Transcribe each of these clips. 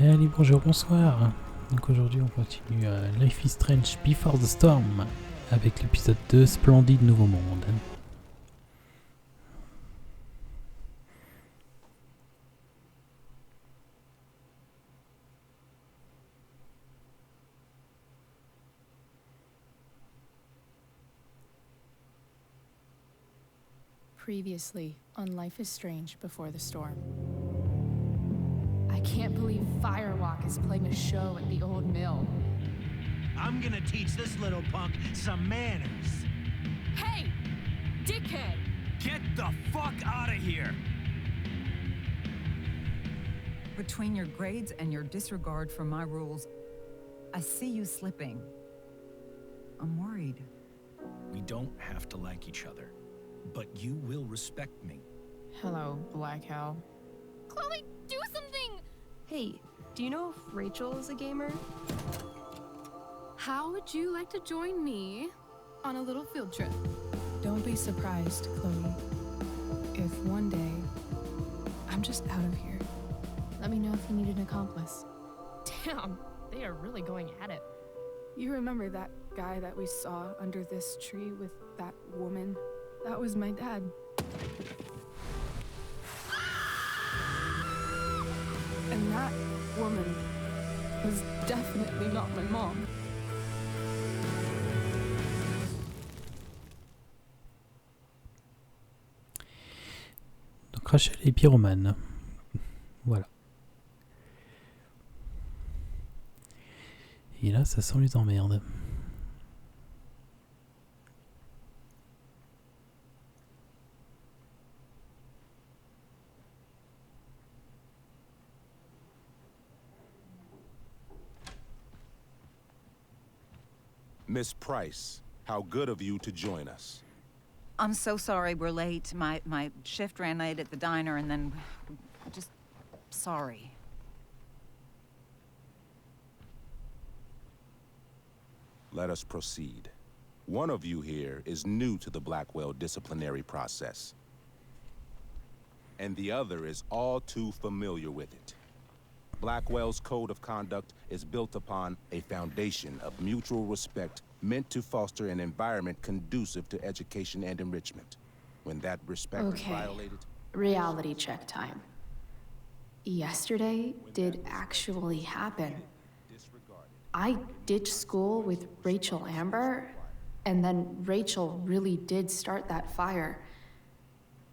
Allez, bonjour, bonsoir. Donc aujourd'hui on continue Life is Strange Before the Storm avec l'épisode 2, Splendide Nouveau Monde. Previously on Life is Strange Before the Storm. I can't believe Firewalk is playing a show at the old mill. I'm gonna teach this little punk some manners. Hey! Dickhead! Get the fuck out of here! Between your grades and your disregard for my rules, I see you slipping. I'm worried. We don't have to like each other, but you will respect me. Hello, Black Owl. Chloe, do something! Hey, do you know if Rachel is a gamer? How would you like to join me on a little field trip? Don't be surprised, Chloe, if one day I'm just out of here. Let me know if you need an accomplice. Damn, they are really going at it. You remember that guy that we saw under this tree with that woman? That was my dad. And that woman was definitely not my mom. Donc Rachel est pyromane. Voilà. Et là ça sent les emmerdes. Miss Price, how good of you to join us. I'm so sorry we're late. My shift ran late at the diner and then... just... sorry. Let us proceed. One of you here is new to the Blackwell disciplinary process. And the other is all too familiar with it. Blackwell's code of conduct is built upon a foundation of mutual respect meant to foster an environment conducive to education and enrichment. When that respect is violated... Reality check time. Yesterday did actually happen. I ditched school with Rachel Amber, and then Rachel really did start that fire.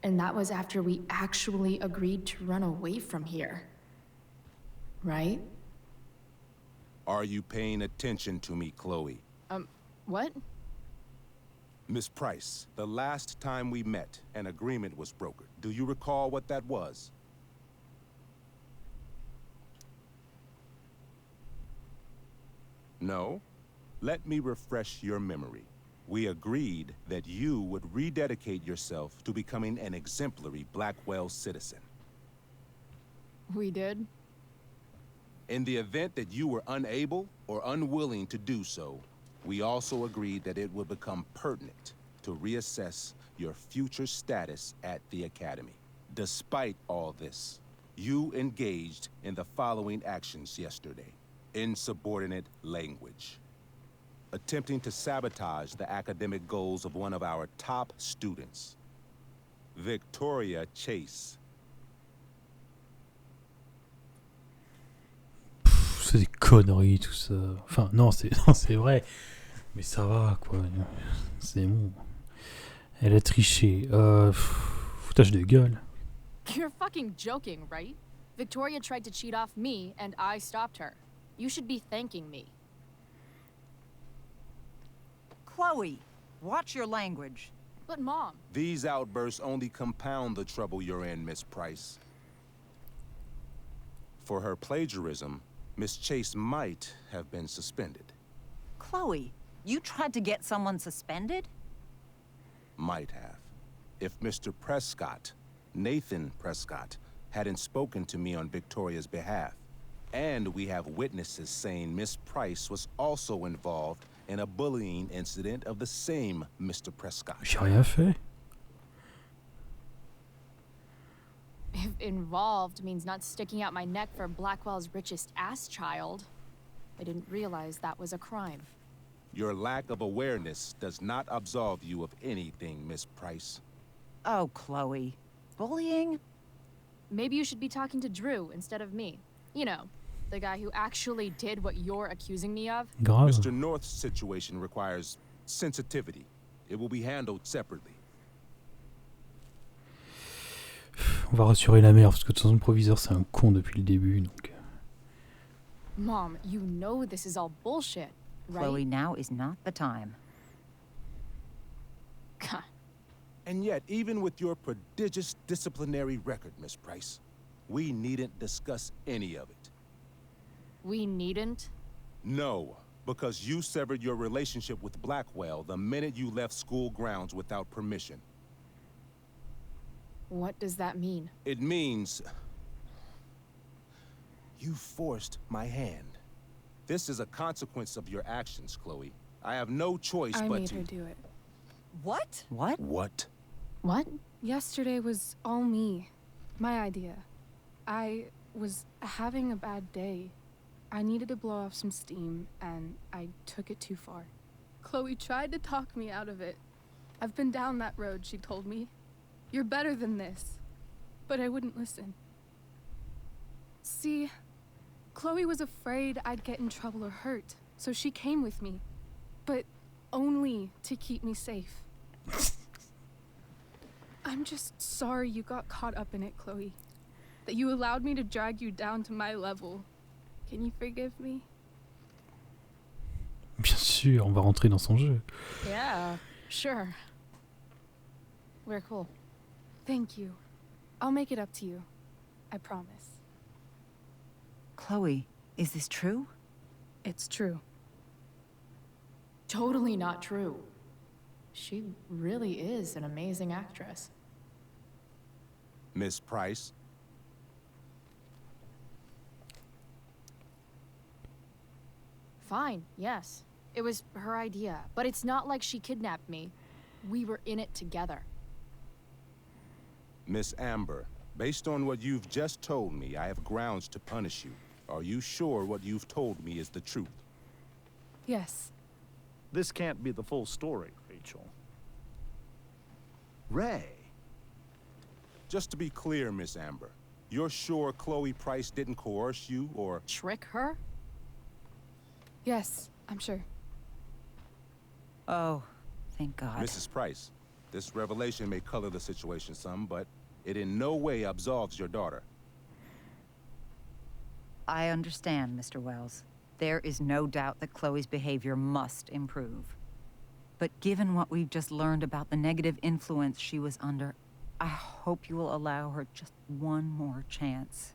And that was after we actually agreed to run away from here. Right? Are you paying attention to me, Chloe? What? Miss Price, the last time we met, an agreement was brokered. Do you recall what that was? No? Let me refresh your memory. We agreed that you would rededicate yourself to becoming an exemplary Blackwell citizen. We did? In the event that you were unable or unwilling to do so, we also agreed that it would become pertinent to reassess your future status at the Academy. Despite all this, you engaged in the following actions yesterday. Insubordinate language. Attempting to sabotage the academic goals of one of our top students, Victoria Chase. C'est des conneries tout ça. Enfin non c'est vrai. Mais ça va quoi. C'est bon. Elle a triché. Foutage de gueule. You're fucking joking, right? Victoria tried to cheat off me, and I stopped her. You should be thanking me. Chloe, watch your language. But Mom... These outbursts only compound the trouble you're in, Miss Price. For her plagiarism, Miss Chase might have been suspended. Chloe, you tried to get someone suspended? Might have. If Mr. Prescott, Nathan Prescott, hadn't spoken to me on Victoria's behalf. And we have witnesses saying Miss Price was also involved in a bullying incident of the same Mr. Prescott. J'ai rien fait. involved means not sticking out my neck for Blackwell's richest ass child. I didn't realize that was a crime. Your lack of awareness does not absolve you of anything, Miss Price. Oh, Chloe. Bullying? Maybe you should be talking to Drew instead of me. You know, the guy who actually did what you're accusing me of. Grave. Mr. North's situation requires sensitivity. It will be handled separately. On va rassurer la mère parce que de toute façon le proviseur c'est un con depuis le début donc. Mom, you know this is all bullshit, right? Chloe, now is not the time. God. And yet, even with your prodigious disciplinary record, Miss Price, we needn't discuss any of it. We needn't? No, because you severed your relationship with Blackwell the minute you left school grounds without permission. What does that mean? It means you forced my hand. This is a consequence of your actions, Chloe. I have no choice I but made to... her do it. What? What? What? What? Yesterday was all me. My idea. I was having a bad day. I needed to blow off some steam, and I took it too far. Chloe tried to talk me out of it. I've been down that road, she told me. You're better than this. But I wouldn't listen. See, Chloe was afraid I'd get in trouble or hurt, so she came with me. But only to keep me safe. I'm just sorry you got caught up in it, Chloe. That you allowed me to drag you down to my level. Can you forgive me? Bien sûr, on va rentrer dans son jeu. Yeah, sure. We're cool. Thank you. I'll make it up to you. I promise. Chloe, is this true? It's true. Totally not true. She really is an amazing actress. Miss Price? Fine, yes. It was her idea, but it's not like she kidnapped me. We were in it together. Miss Amber, based on what you've just told me, I have grounds to punish you. Are you sure what you've told me is the truth? Yes. This can't be the full story, Rachel. Ray. Just to be clear, Miss Amber, you're sure Chloe Price didn't coerce you or... Trick her? Yes, I'm sure. Oh, thank God. Mrs. Price, this revelation may color the situation some, but it in no way absolves your daughter. I understand, Mr. Wells. There is no doubt that Chloe's behavior must improve. But given what we've just learned about the negative influence she was under, I hope you will allow her just one more chance.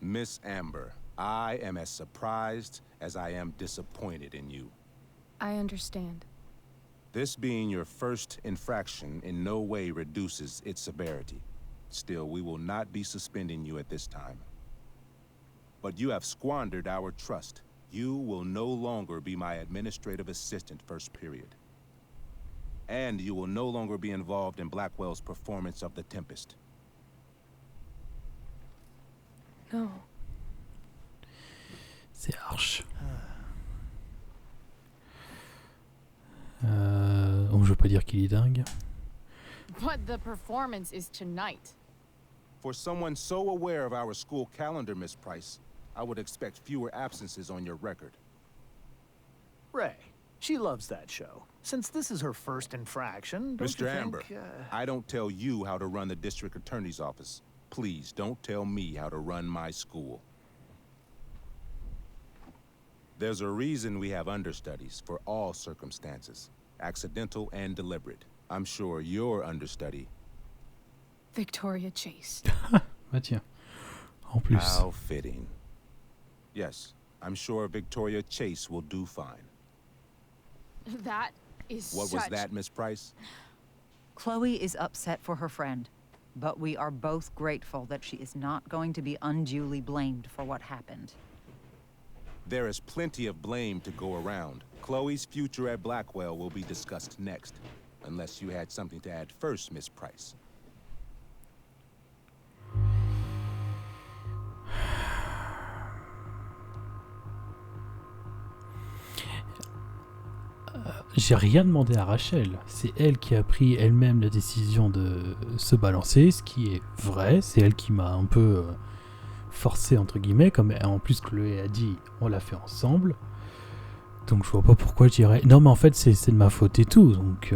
Miss Amber, I am as surprised as I am disappointed in you. I understand. This being your first infraction in no way reduces its severity. Still, we will not be suspending you at this time. But you have squandered our trust. You will no longer be my administrative assistant first period. And you will no longer be involved in Blackwell's performance of The Tempest. No. C'est harsh. Donc je veux pas dire qu'il est dingue. But the performance is tonight. For someone so aware of our school calendar, Miss Price, I would expect fewer absences on your record. Ray. She loves that show. Since this is her first infraction, don't you Mr. think, Amber, I don't tell you how to run the district attorney's office. Please don't tell me how to run my school. There's a reason we have understudies for all circumstances, accidental and deliberate. I'm sure your understudy... Victoria Chase. Bah tiens. En plus. How fitting. Yes, I'm sure Victoria Chase will do fine. That is What such... was that, Miss Price? Chloe is upset for her friend, but we are both grateful that she is not going to be unduly blamed for what happened. There is plenty of blame to go around. Chloe's future at Blackwell will be discussed next. Unless you had something to add first, Miss Price. j'ai rien demandé à Rachel. C'est elle qui a pris elle-même la décision de se balancer, ce qui est vrai. C'est elle qui m'a un peu forcé, entre guillemets, comme en plus Chloé a dit, on l'a fait ensemble. Donc je vois pas pourquoi je dirais... Non, mais en fait, c'est de ma faute et tout. Donc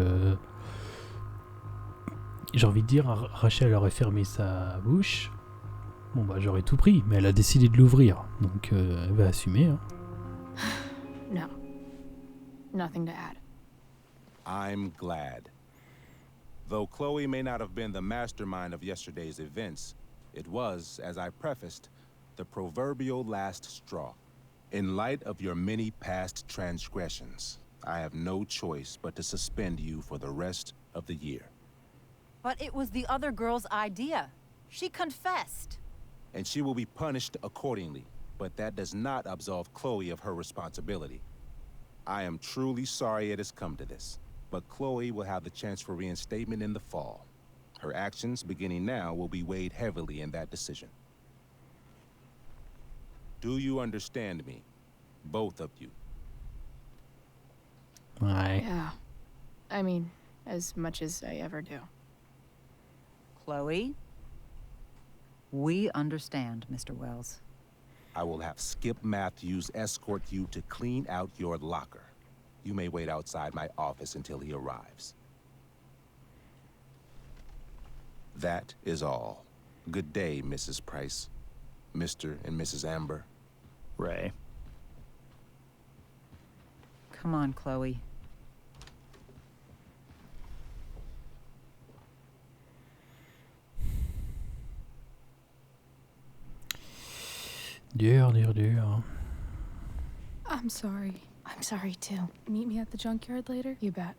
j'ai envie de dire, Rachel aurait fermé sa bouche. Bon, bah j'aurais tout pris, mais elle a décidé de l'ouvrir. Donc elle va assumer. Hein. No. Nothing to add. I'm glad. Though Chloe may not have been the mastermind of yesterday's events, it was, as I prefaced, the proverbial last straw. In light of your many past transgressions, I have no choice but to suspend you for the rest of the year. But it was the other girl's idea. She confessed. And she will be punished accordingly, but that does not absolve Chloe of her responsibility. I am truly sorry it has come to this, but Chloe will have the chance for reinstatement in the fall. Her actions, beginning now, will be weighed heavily in that decision. Do you understand me? Both of you. Ouais. Yeah. I mean, as much as I ever do. Chloe? We understand, Mr. Wells. I will have Skip Matthews escort you to clean out your locker. You may wait outside my office until he arrives. That is all. Good day, Mrs. Price. Mr. and Mrs. Amber. Ray. Come on, Chloe. Dur. I'm sorry. I'm sorry too. Meet me at the junkyard later? You bet.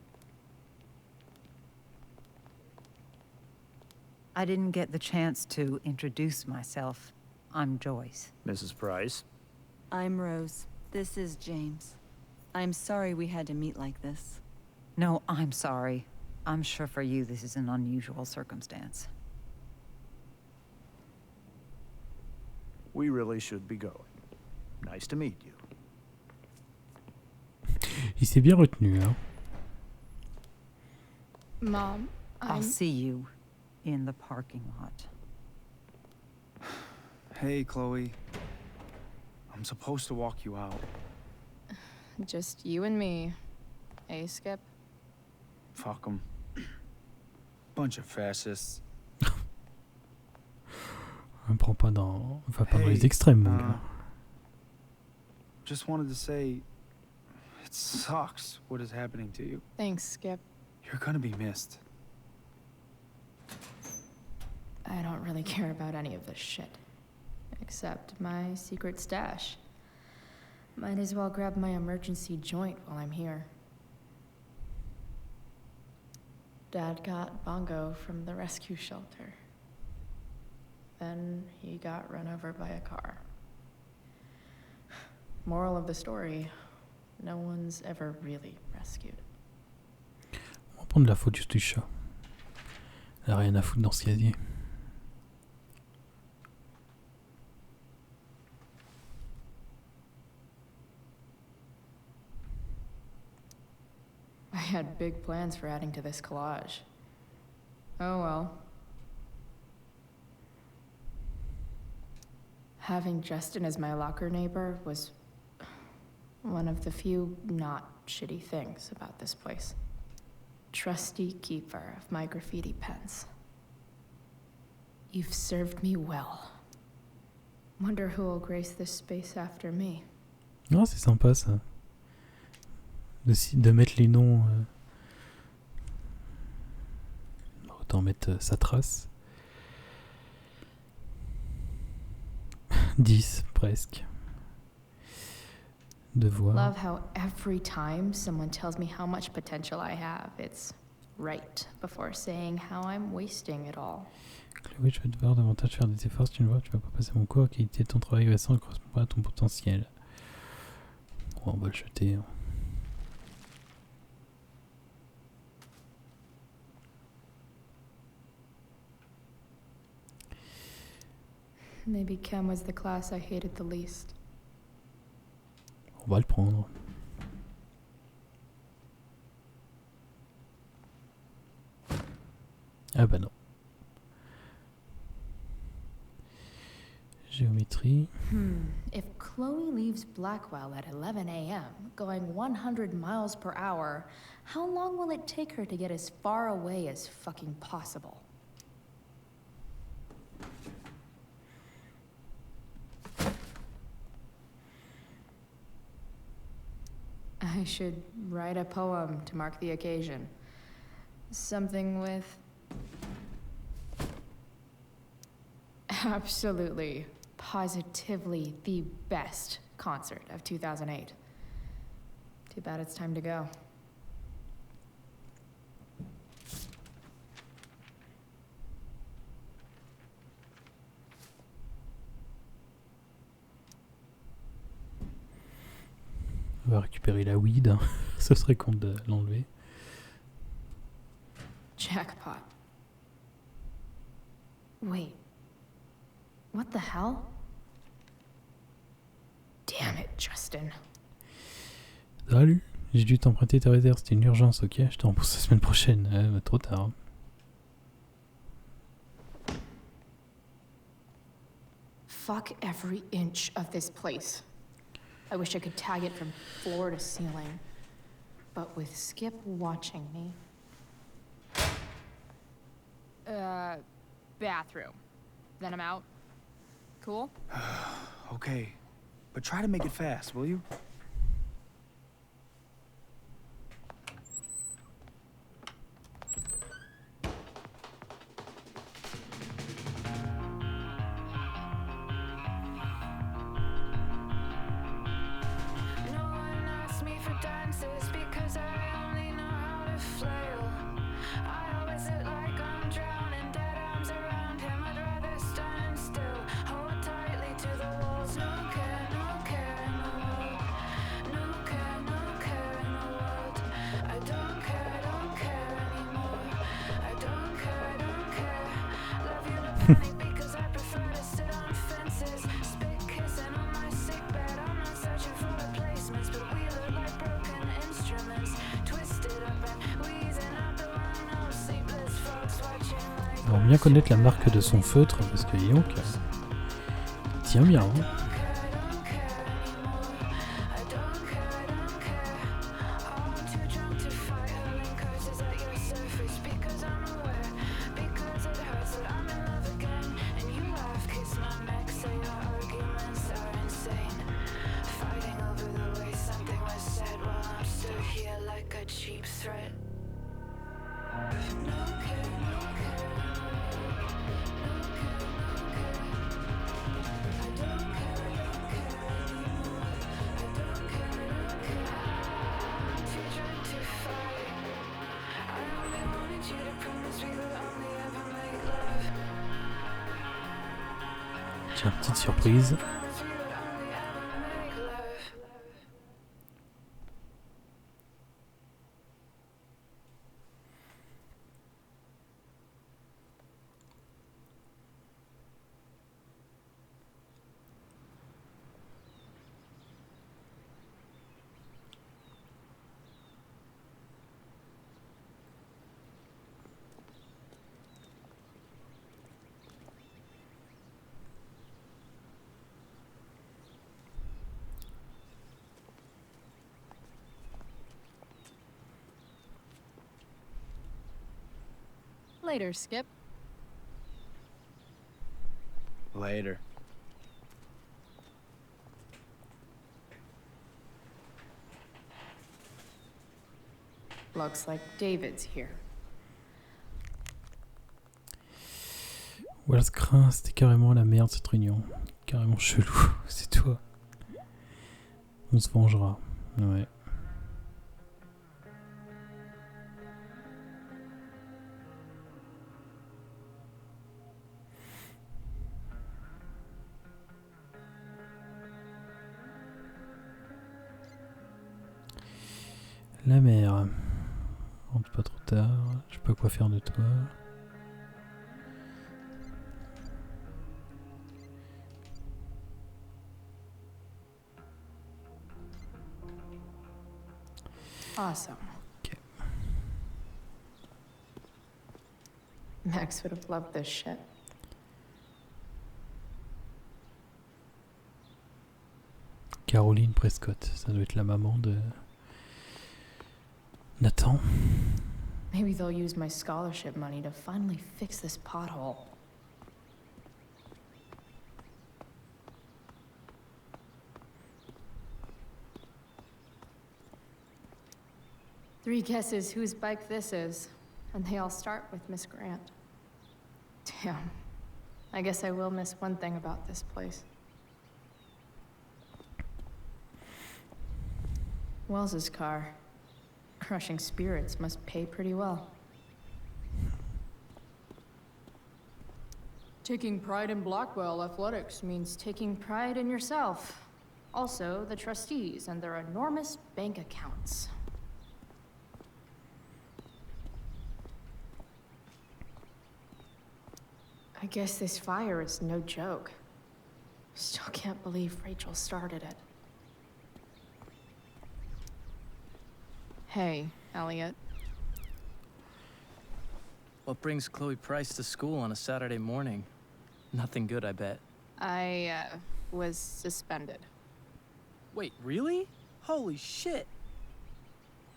I didn't get the chance to introduce myself. I'm Joyce. Mrs. Price. I'm Rose. This is James. I'm sorry we had to meet like this. No, I'm sorry. I'm sure for you this is an unusual circumstance. We really should be going. Nice to meet you. Il s'est bien retenu, hein. Mom, I'll see you in the parking lot. Hey, Chloe. I'm supposed to walk you out. Just you and me. Hey, Skip. Fuck 'em. Bunch of fascists. On prend pas dans... On va pas dans les extrêmes, mon gars. Just wanted to say, it sucks what is happening to you. Thanks, Skip. You're gonna be missed. I don't really care about any of this shit. Except my secret stash. Might as well grab my emergency joint while I'm here. Dad got Bongo from the rescue shelter. Then he got run over by a car. Moral of the story, no one's ever really rescued. On va prendre la faute juste du chat. Elle a rien à foutre dans ce casier. I had big plans for adding to this collage. Oh well. Having Justin as my locker neighbor was one of the few not shitty things about this place. Trusty keeper of my graffiti pens. You've served me well. Wonder who will grace this space after me. Non, c'est sympa ça. De mettre les noms. Autant mettre sa trace. 10 presque. De voir. Love how every time someone tells me how much potential I have, it's right before saying how I'm wasting it all. Chloé, je vais devoir davantage faire des efforts si tu ne vois, tu vas pas passer mon cours, la qualité de ton travail récent ne correspond pas à ton potentiel. Oh, on va le jeter. Hein. Maybe chem was the class I hated the least. On va le prendre. Ah bah non. Géométrie. If Chloe leaves Blackwell at 11 a.m., going 100 miles per hour, how long will it take her to get as far away as fucking possible? I should write a poem to mark the occasion. Something with... absolutely, positively the best concert of 2008. Too bad it's time to go. On va récupérer la weed. Ce serait con de l'enlever. Jackpot. Wait. What the hell? Damn it, Justin. Salut, j'ai dû t'emprunter ta réserve, c'était une urgence, ok? Je te rembourse la semaine prochaine. Bah, trop tard. Fuck every inch of this place. I wish I could tag it from floor to ceiling. But with Skip watching me... Bathroom. Then I'm out. Cool? Okay, but try to make it fast, will you? Alors bien connaître la marque de son feutre, parce que disons que... il tient bien, hein. Tiens, petite surprise. Later, Skip. Later. Looks like David's here. Voilà ce crin, c'était carrément la merde cette réunion. Carrément chelou, c'est toi. On se vengera. Ouais. La mère. Rentre pas trop tard. Je sais pas quoi faire de toi. Awesome. Ok. Max would have loved this shit. Caroline Prescott, ça doit être la maman de Nathan. Maybe they'll use my scholarship money to finally fix this pothole. Three guesses whose bike this is, and they all start with Miss Grant. Damn. I guess I will miss one thing about this place. Wells's car. Crushing spirits must pay pretty well. Taking pride in Blackwell athletics means taking pride in yourself. Also, the trustees and their enormous bank accounts. I guess this fire is no joke. Still can't believe Rachel started it. Hey, Elliot. What brings Chloe Price to school on a Saturday morning? Nothing good, I bet. I, was suspended. Wait, really? Holy shit!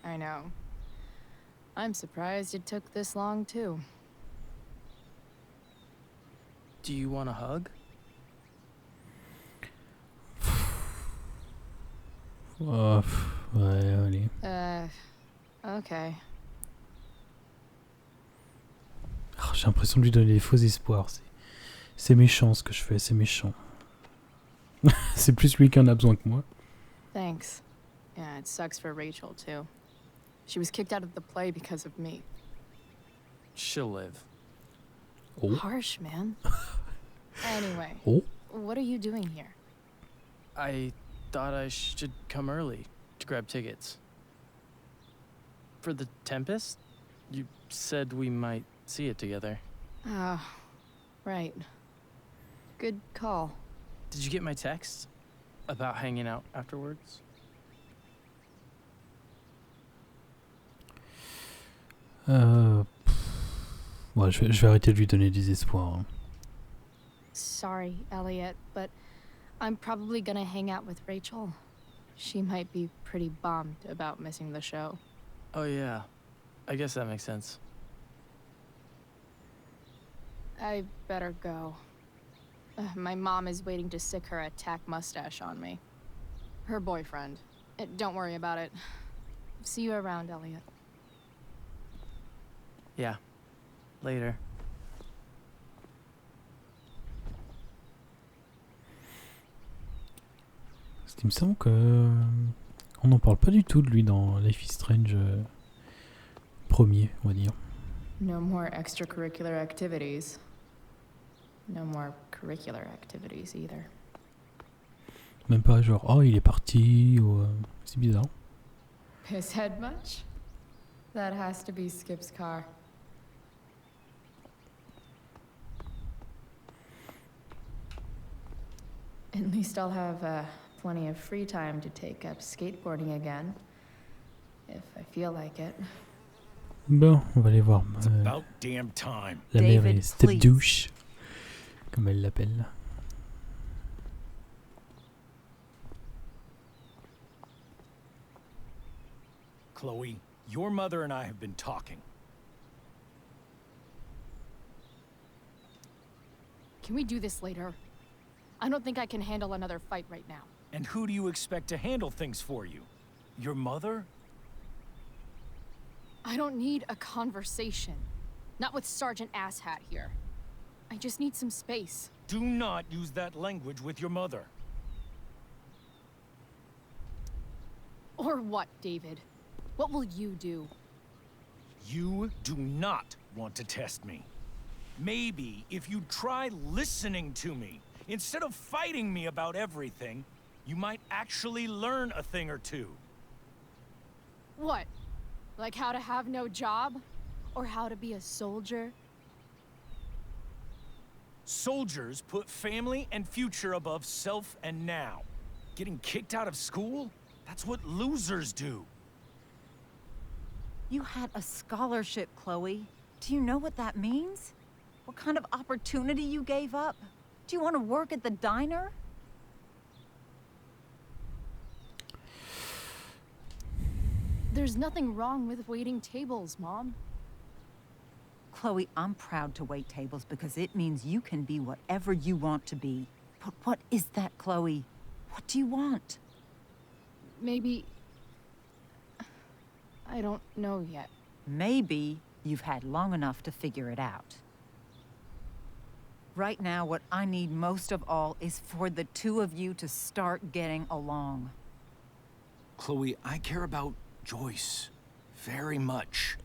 I know. I'm surprised it took this long, too. Do you want a hug? Oh, ouais, allez. Okay. Oh, j'ai l'impression de lui donner des faux espoirs. C'est méchant ce que je fais, c'est méchant. C'est plus lui qui en a besoin que moi. Thanks. Yeah, it sucks for Rachel, too. She was kicked out of the play because of me. She'll live. Oh. Harsh, man. Anyway, Oh. what are you doing here? I thought I should come early to grab tickets. For the Tempest? You said we might see it together. Oh, right. Good call. Did you get my text? About hanging out afterwards? Ouais, je vais arrêter de lui donner des espoirs. Hein. Sorry, Elliot, but I'm probably gonna hang out with Rachel. She might be pretty bummed about missing the show. Oh yeah, I guess that makes sense. I better go. My mom is waiting to sick her attack mustache on me. Her boyfriend. Don't worry about it. See you around, Elliot. Yeah. Later. Parce qu'il me semble que on n'en parle pas du tout de lui dans Life is Strange premier, on va dire. No more extracurricular activities. No more curricular activities either. Même pas genre oh il est parti ou c'est bizarre. Pisshead much? That has to be Skip's car. At least I'll have plenty of free time to take up skateboarding again. If I feel like it. Bon, on va aller voir. It's about damn time. La mère David, est step please. douche, comme elle l'appelle. Chloe, your mother and I have been talking. Can we do this later? I don't think I can handle another fight right now. And who do you expect to handle things for you? Your mother? I don't need a conversation. Not with Sergeant Asshat here. I just need some space. Do not use that language with your mother. Or what, David? What will you do? You do not want to test me. Maybe if you try listening to me, instead of fighting me about everything, you might actually learn a thing or two. What? Like how to have no job? Or how to be a soldier? Soldiers put family and future above self and now. Getting kicked out of school? That's what losers do. You had a scholarship, Chloe. Do you know what that means? What kind of opportunity you gave up? Do you want to work at the diner? There's nothing wrong with waiting tables, Mom. Chloe, I'm proud to wait tables because it means you can be whatever you want to be. But what is that, Chloe? What do you want? Maybe... I don't know yet. Maybe you've had long enough to figure it out. Right now, what I need most of all is for the two of you to start getting along. Chloe, I care about Joyce very much.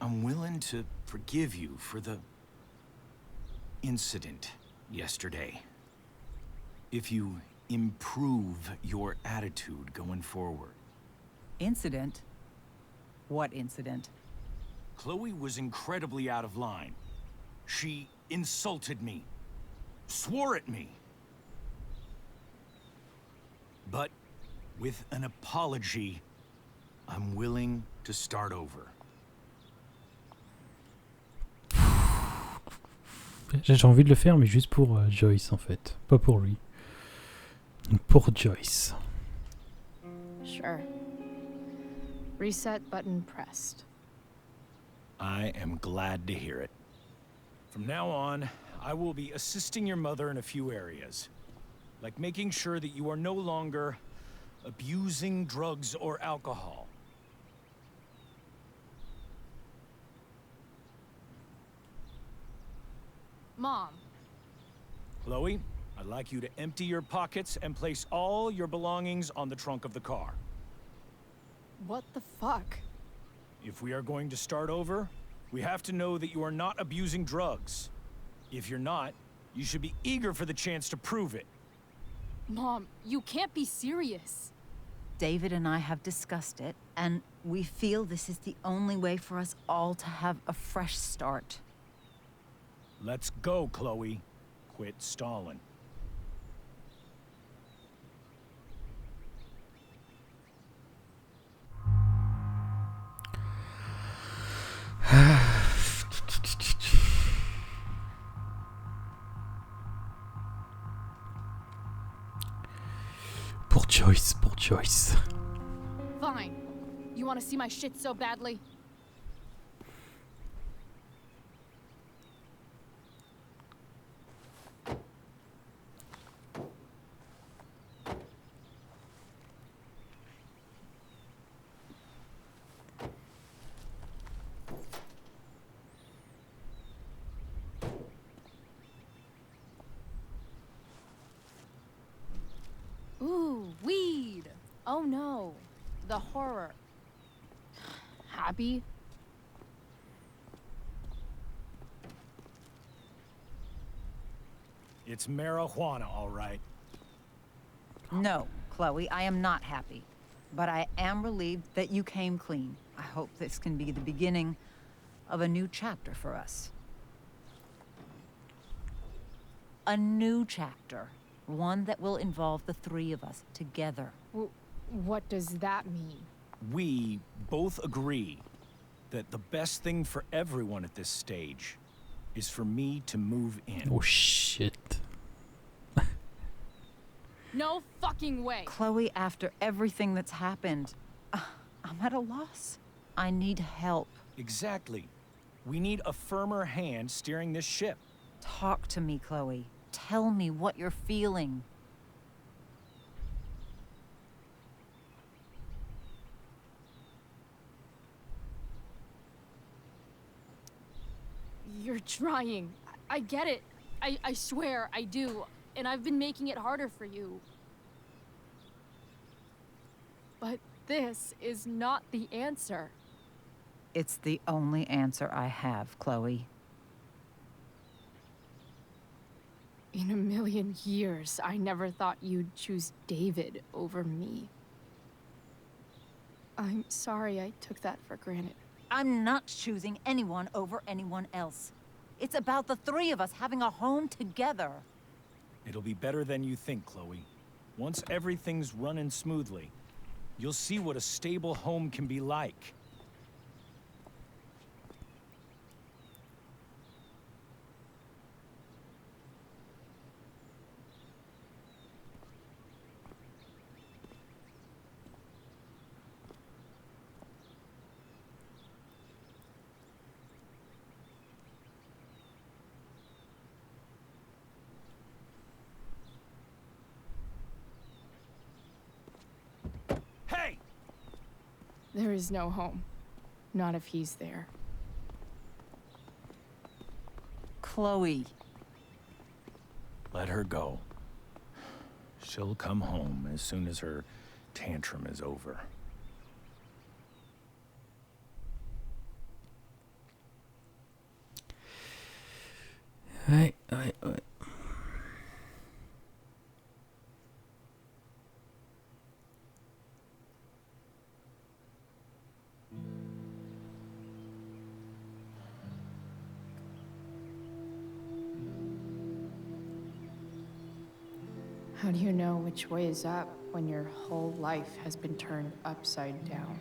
I'm willing to forgive you for the incident yesterday. If you improve your attitude going forward. Incident? What incident? Chloe was incredibly out of line. She insulted me, swore at me. But with an apology, I'm willing to start over. J'ai envie de le faire, mais juste pour Joyce en fait, pas pour lui. Pour Joyce. Sure. Reset button pressed. I am glad to hear it. From now on, I will be assisting your mother in a few areas. Like making sure that you are no longer abusing drugs or alcohol. Mom. Chloe, I'd like you to empty your pockets and place all your belongings on the trunk of the car. What the fuck? If we are going to start over, we have to know that you are not abusing drugs. If you're not, you should be eager for the chance to prove it. Mom, you can't be serious. David and I have discussed it, and we feel this is the only way for us all to have a fresh start. Let's go, Chloe. Quit stalling. Pour Joyce, pour Joyce. Fine. You want to see my shit so badly? Ooh, weed! Oh no, the horror. Happy? It's marijuana, all right. No, Chloe, I am not happy. But I am relieved that you came clean. I hope this can be the beginning of a new chapter for us. A new chapter. One that will involve the three of us together. What does that mean? We both agree that the best thing for everyone at this stage is for me to move in. Oh shit. No fucking way! Chloe, after everything that's happened, I'm at a loss. I need help. Exactly. We need a firmer hand steering this ship. Talk to me, Chloe. Tell me what you're feeling. You're trying. I get it. I swear, I do. And I've been making it harder for you. But this is not the answer. It's the only answer I have, Chloe. In a million years, I never thought you'd choose David over me. I'm sorry I took that for granted. I'm not choosing anyone over anyone else. It's about the three of us having a home together. It'll be better than you think, Chloe. Once everything's running smoothly, you'll see what a stable home can be like. There is no home. Not if he's there. Chloe. Let her go. She'll come home as soon as her tantrum is over. Ouais, ouais, ouais. How do you know which way is up when your whole life has been turned upside down?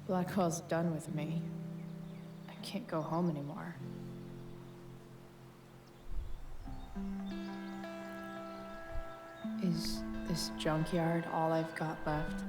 Blackwell's done with me. I can't go home anymore. Is this junkyard all I've got left?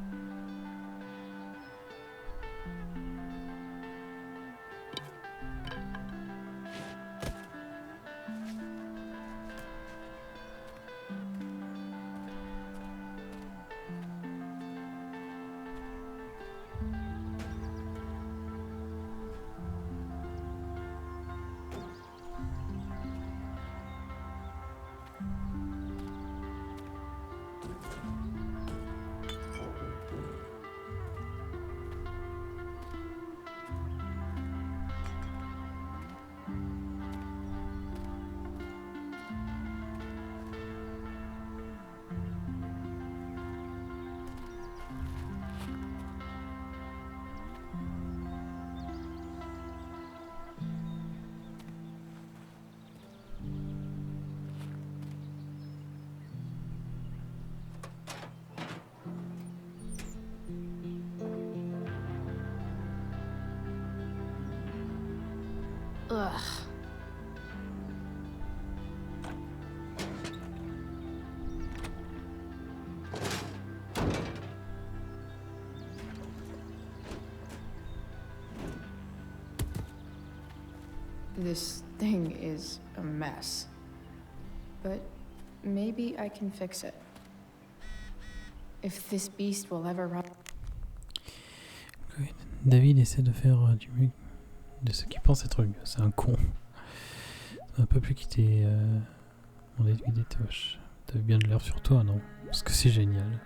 Ugh. This thing is a mess. But maybe I can fix it. If this beast will ever run. David essaie de faire du mieux de ce qu'il pense être mieux. C'est un con. Un peu plus quitter mon aiguille des toches. T'avais bien de l'air sur toi, non? Parce que c'est génial.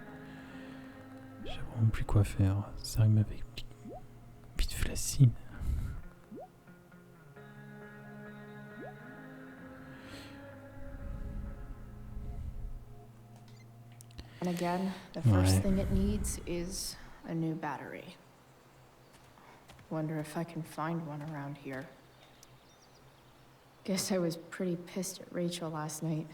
J'ai vraiment plus quoi faire. Ça rime avec petite flacine. And again, the first thing it needs is a new battery. Wonder if I can find one around here. Guess I was pretty pissed at Rachel last night.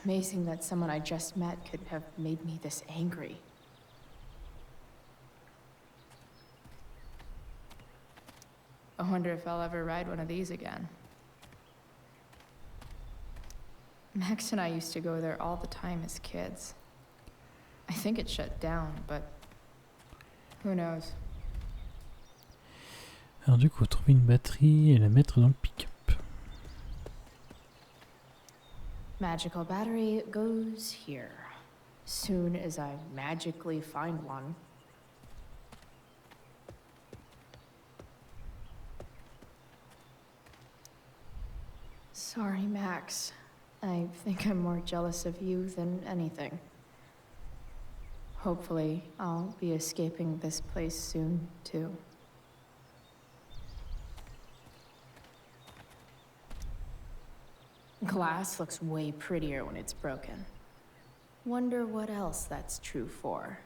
Amazing that someone I just met could have made me this angry. I wonder if I'll ever ride one of these again. Max and I used to go there all the time as kids. I think it shut down, but who knows? Alors du coup, trouver une batterie et la mettre dans le pick-up. Magical battery goes here. Soon as I magically find one. Sorry, Max. I think I'm more jealous of you than anything. Hopefully, I'll be escaping this place soon, too. Glass looks way prettier when it's broken. Wonder what else that's true for.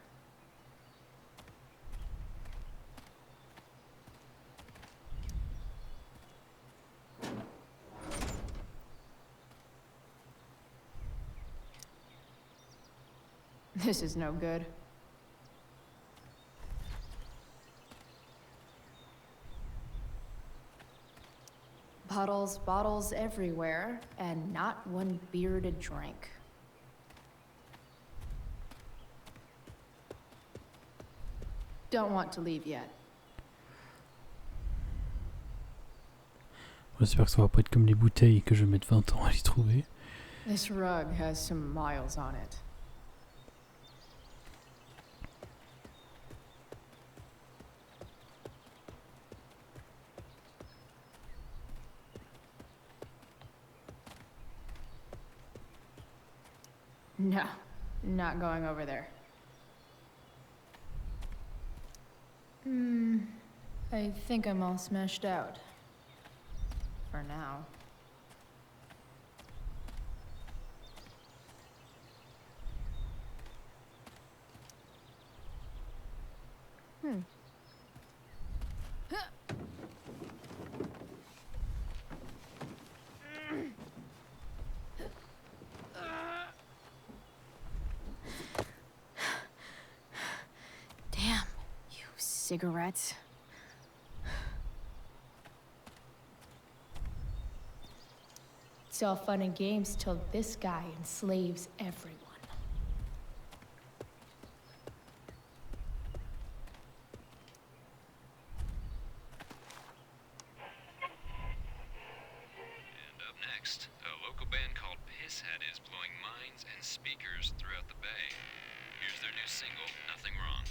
This is no good. bottles, bottles everywhere, and not one beer to drink. Don't want to leave yet. J'espère que ça va pas être comme les bouteilles que je vais mettre 20 ans à les trouver. This rug has some miles on it. No, not going over there. I think I'm all smashed out. For now. Damn, you cigarettes. It's all fun and games till this guy enslaves everyone. And up next, a local band called Pisshead is blowing minds and speakers throughout the bay. Here's their new single, Nothing Wrong.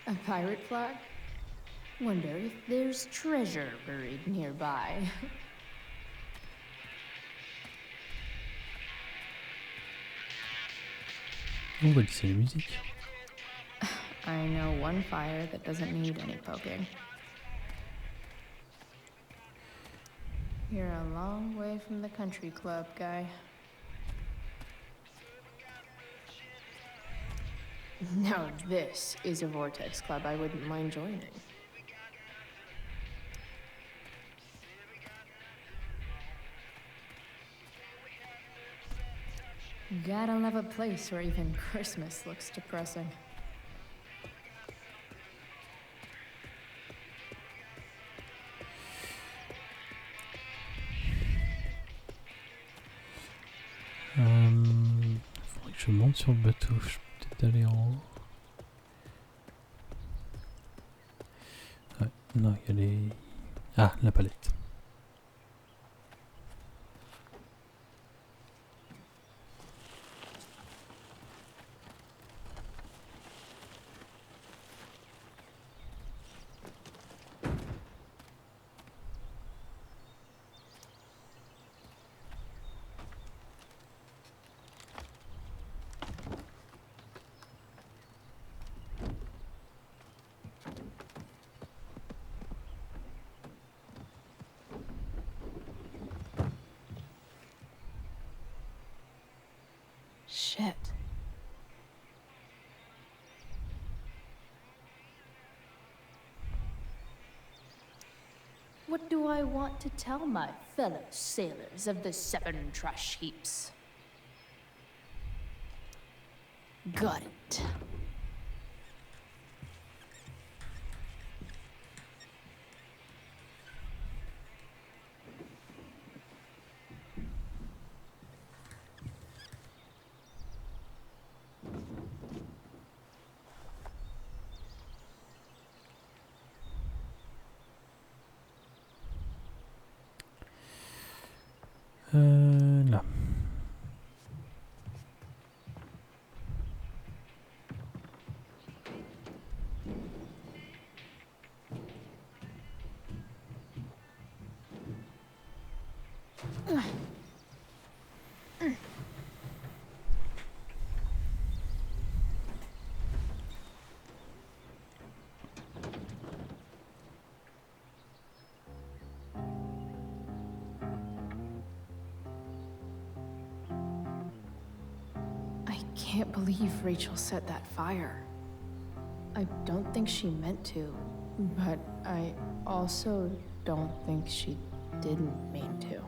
A pirate flag? Wonder if there's treasure buried nearby. On va laisser la musique. I know one fire that doesn't need any poking. You're a long way from the country club, guy. Now this is a vortex club I wouldn't mind joining. Gotta love a place where even Christmas looks depressing. Faudrait que je monte sur le bateau. Je peux peut-être aller en haut. Ouais, non, il y a les... Ah, la palette. Shit. What do I want to tell my fellow sailors of the 7 trash heaps? Got it. Là. I can't believe Rachel set that fire. I don't think she meant to, but I also don't think she didn't mean to.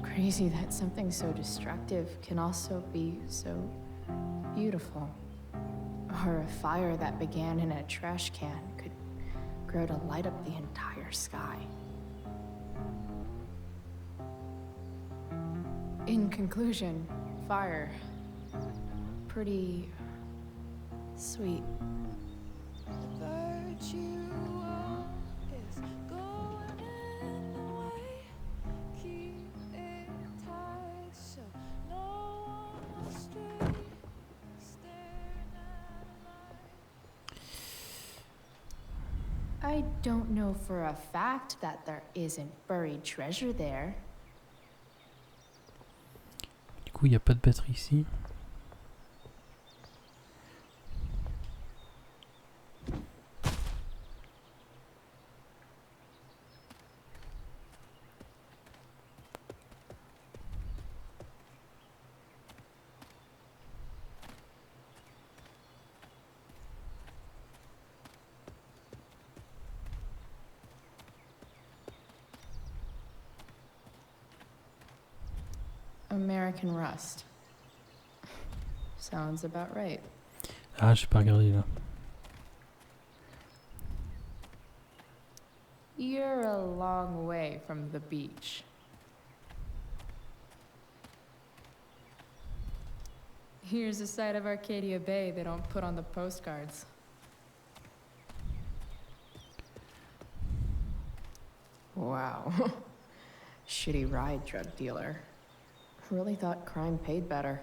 Crazy that something so destructive can also be so beautiful. Or a fire that began in a trash can could grow to light up the entire sky. In conclusion, fire. Pretty sweet. I don't know for a fact that there isn't buried treasure there. Du coup, il n'y a pas de batterie ici. American Rust. Sounds about right. Ah, j'ai pas regardé là. You're a long way from the beach. Here's a side of Arcadia Bay they don't put on the postcards. Wow. Shitty ride, drug dealer. Really thought crime paid better.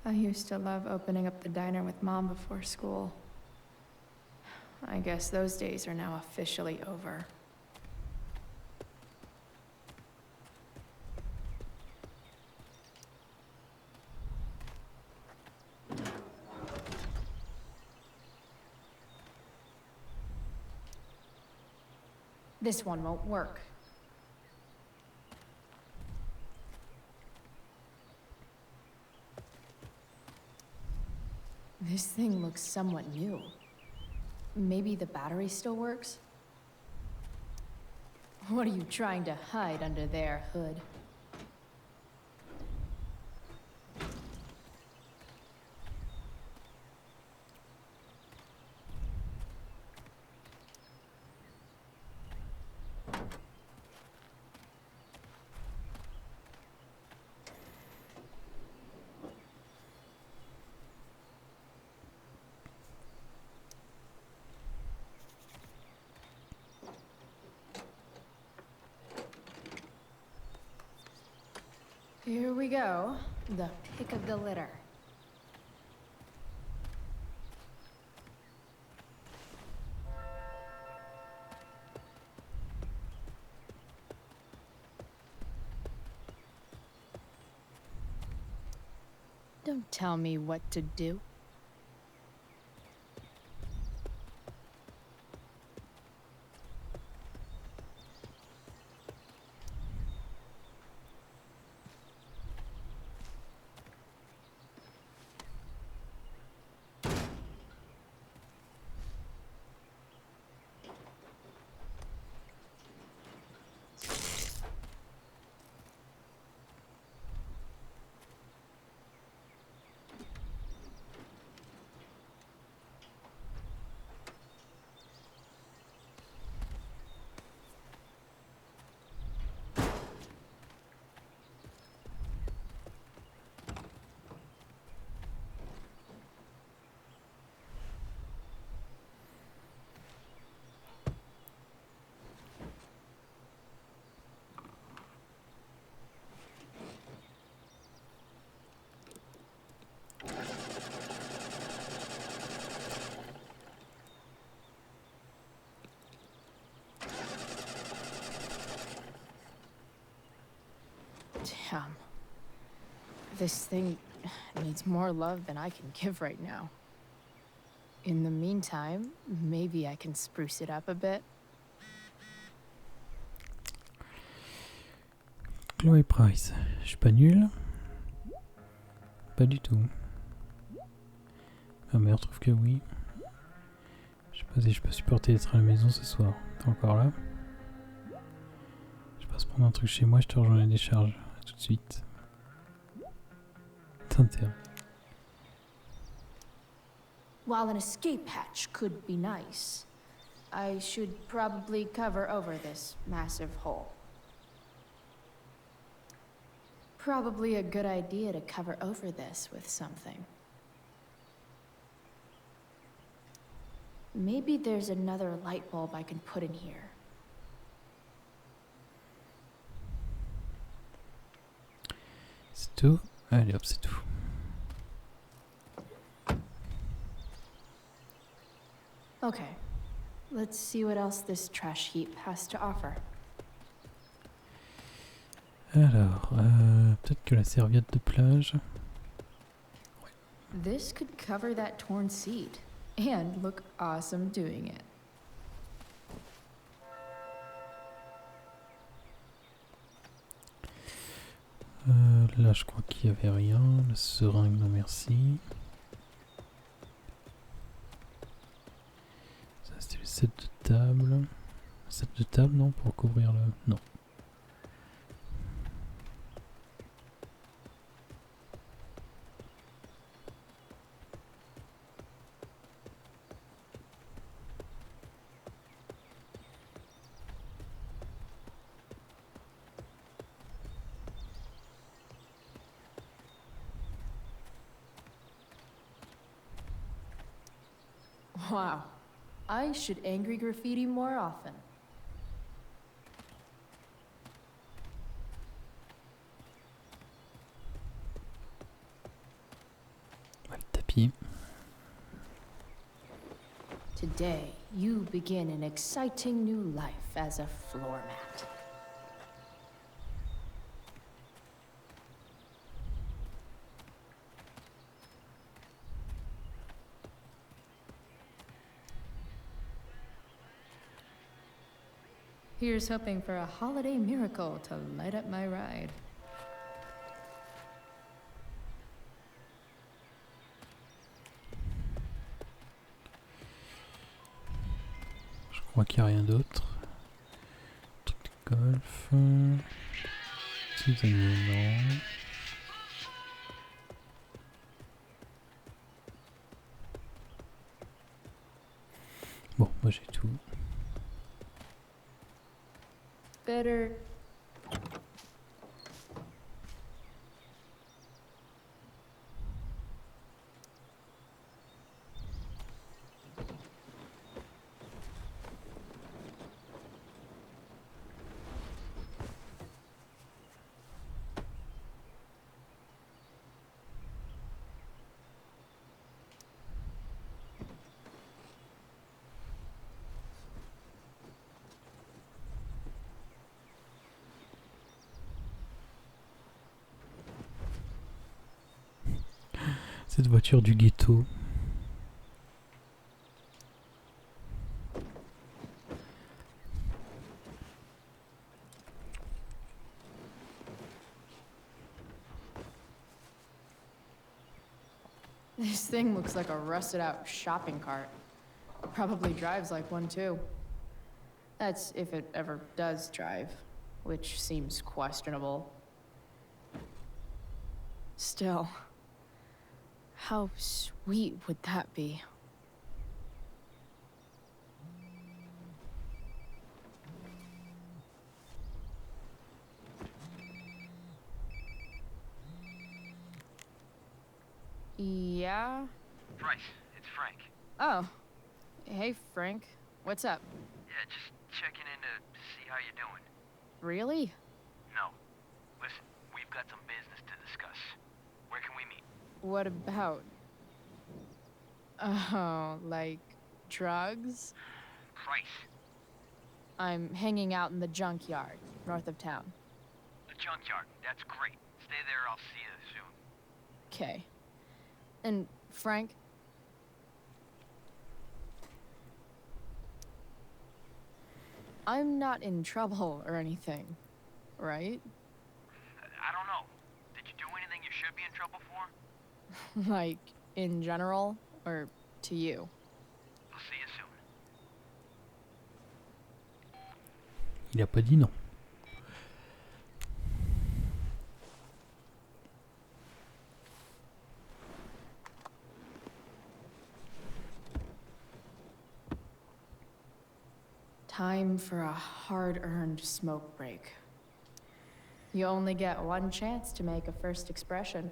I used to love opening up the diner with Mom before school. I guess those days are now officially over. This one won't work. This thing looks somewhat new. Maybe the battery still works? What are you trying to hide under there, Hood? Here we go. The pick of the litter. Don't tell me what to do. Damn. This thing needs more love than I can give right now. In the meantime, maybe I can spruce it up a bit. Chloé Price. Je suis pas nul. Pas du tout. Ma mère trouve que oui. Je sais pas si je peux supporter d'être à la maison ce soir. T'es encore là? Je sais pas va se prendre un truc chez moi, je te rejoins la décharge. À tout de suite. T'intérêt. While an escape hatch could be nice, I should probably cover over this massive hole. Probably a good idea to cover over this with something. Maybe there's another light bulb I can put in here. C'est tout? Allez hop, c'est tout. Okay, let's see what else this trash heap has to offer. Alors, peut-être que la serviette de plage. This could cover that torn seat and look awesome doing it. Là, je crois qu'il n'y avait rien. La seringue, non merci. Ça, c'était le set de table. Set de table, non, pour couvrir le... Non. Wow, I should angry graffiti more often. Le tapis. Today, you begin an exciting new life as a floor mat. Here's hoping for a holiday miracle to light up my ride. Je crois qu'il n'y a rien d'autre. Truc de golf. Petits animaux. Bon, moi j'ai tout. Better. Cette voiture du ghetto. This thing looks like a rusted out shopping cart. Probably drives like one too. That's if it ever does drive, which seems questionable. Still, how sweet would that be? Yeah? Bryce, it's Frank. Oh. Hey, Frank. What's up? Yeah, just checking in to see how you're doing. Really? No. Listen, we've got some business to discuss. Where can we meet? What about? Oh, like drugs? Price. I'm hanging out in the junkyard, north of town. The junkyard. That's great. Stay there, I'll see you soon. Okay. And Frank? I'm not in trouble or anything, right? I don't know. Did you do anything you should be in trouble for? Like, in general, or to you? I'll see you soon. Il a pas dit non. Time for a hard-earned smoke break. You only get one chance to make a first expression.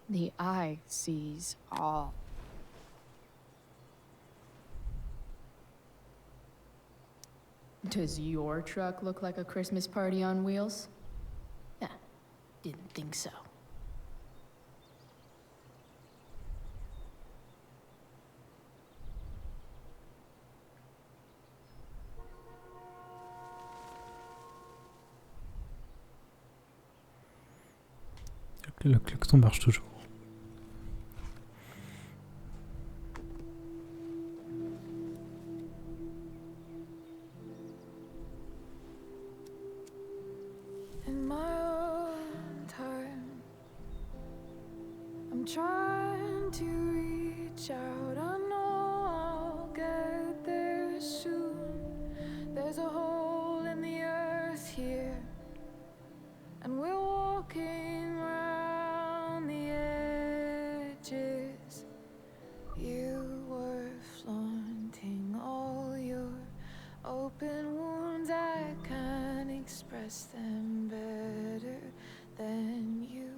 The eye sees all. Does your truck look like a Christmas party on wheels? Nah, didn't think so. Le klaxon marche toujours. In my own time, I'm trying to reach out. I know I'll get there soon. There's a hole in the earth here, and we're walking around the edges. You were flaunting all your open wounds. I can't express them better than you.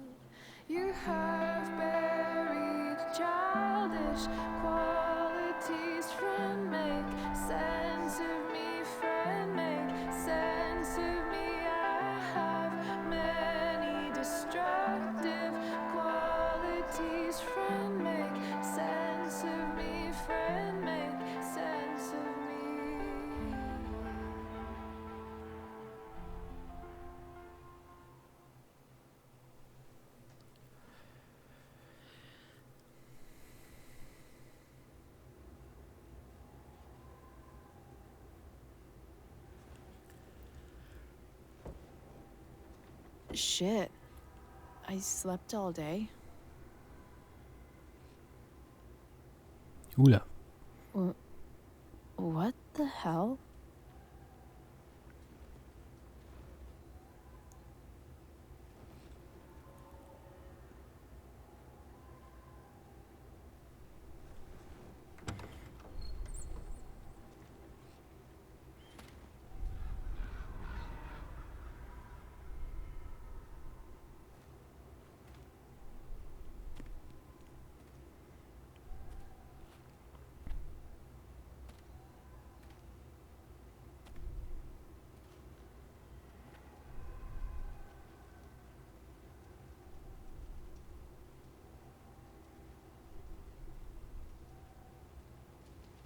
You have buried childish qualities. Friend, make sense of me. Friend, make sense of me. I have many destructive qualities. Friend, make sense of me. Friend, make sense of me. Shit. I slept all day. Oula. What the hell?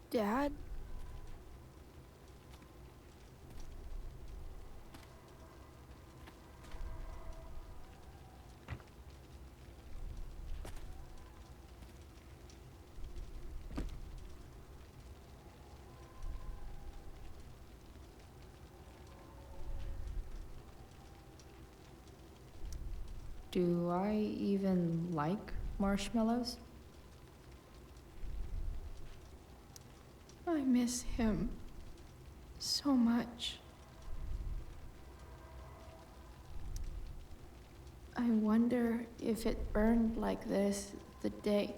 Dad? Do I even like marshmallows? I miss him so much. I wonder if it burned like this the day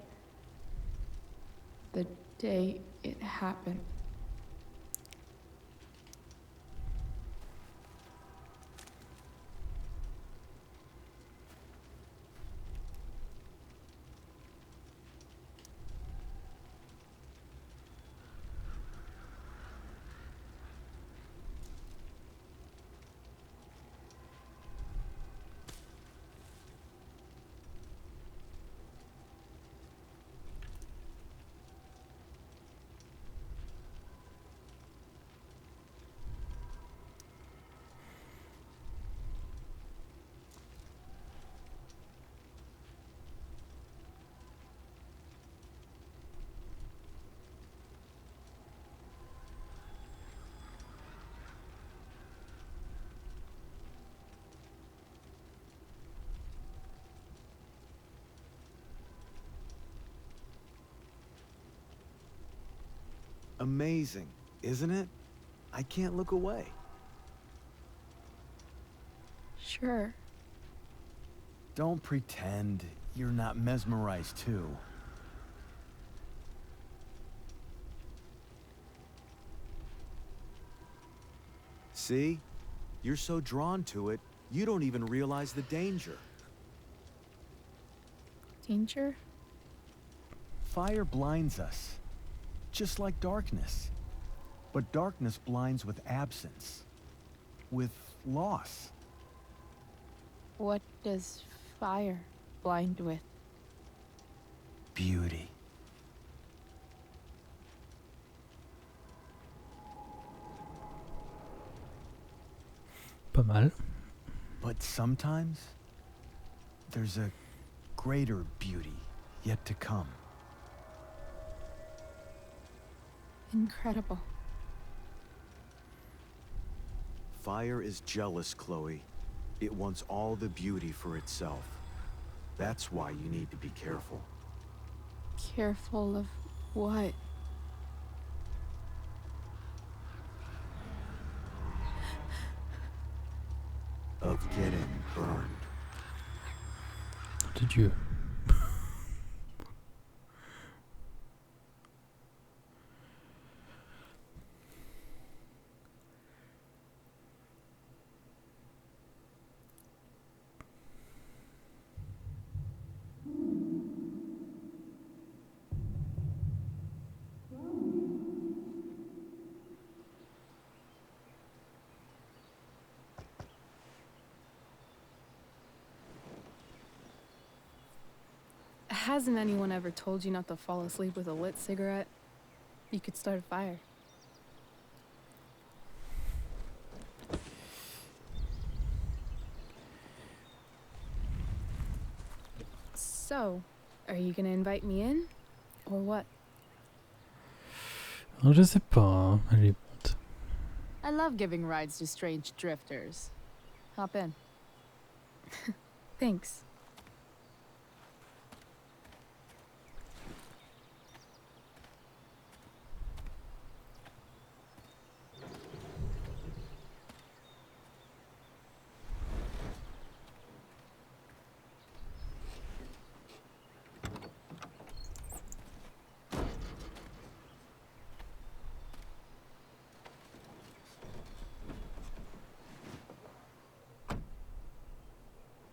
it happened. Amazing, isn't it? I can't look away. Sure. Don't pretend you're not mesmerized too. See? You're so drawn to it, you don't even realize the danger. Danger? Fire blinds us, just like darkness. But darkness blinds with absence, with loss. What does fire blind with? Beauty. Pas mal. But sometimes, there's a greater beauty yet to come. Incredible. Fire is jealous, Chloe. It wants all the beauty for itself. That's why you need to be careful. Careful of what? Of getting burned. De Dieu. Hasn't anyone ever told you not to fall asleep with a lit cigarette? You could start a fire. So, are you gonna invite me in? Or what? Alors, je sais pas, hein. Allez, monte. I love giving rides to strange drifters. Hop in. Thanks.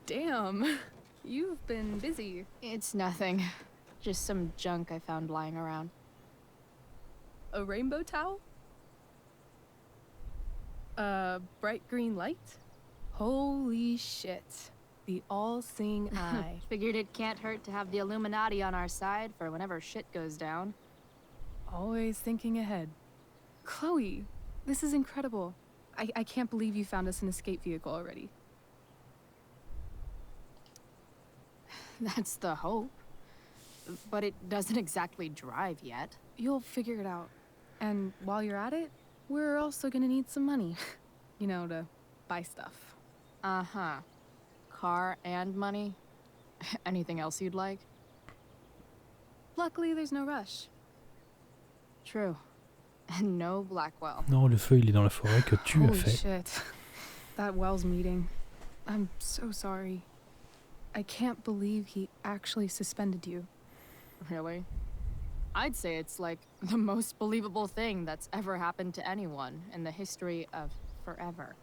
Damn, you've been busy. It's nothing. Just some junk I found lying around. A rainbow towel? A bright green light? Holy shit. The all-seeing eye. Figured it can't hurt to have the Illuminati on our side for whenever shit goes down. Always thinking ahead. Chloe, this is incredible. I can't believe you found us an escape vehicle already. That's the hope. But it doesn't exactly drive yet. You'll figure it out. And while you're at it, we're also gonna need some money. You know, to buy stuff. Uh-huh. Car and money? Anything else you'd like? Luckily, there's no rush. True. And no Blackwell. Non, le feu, il est dans la forêt que tu as Holy fait. shit. That Wells meeting. I'm so sorry. I can't believe he actually suspended you. Really? I'd say it's like the most believable thing that's ever happened to anyone in the history of forever.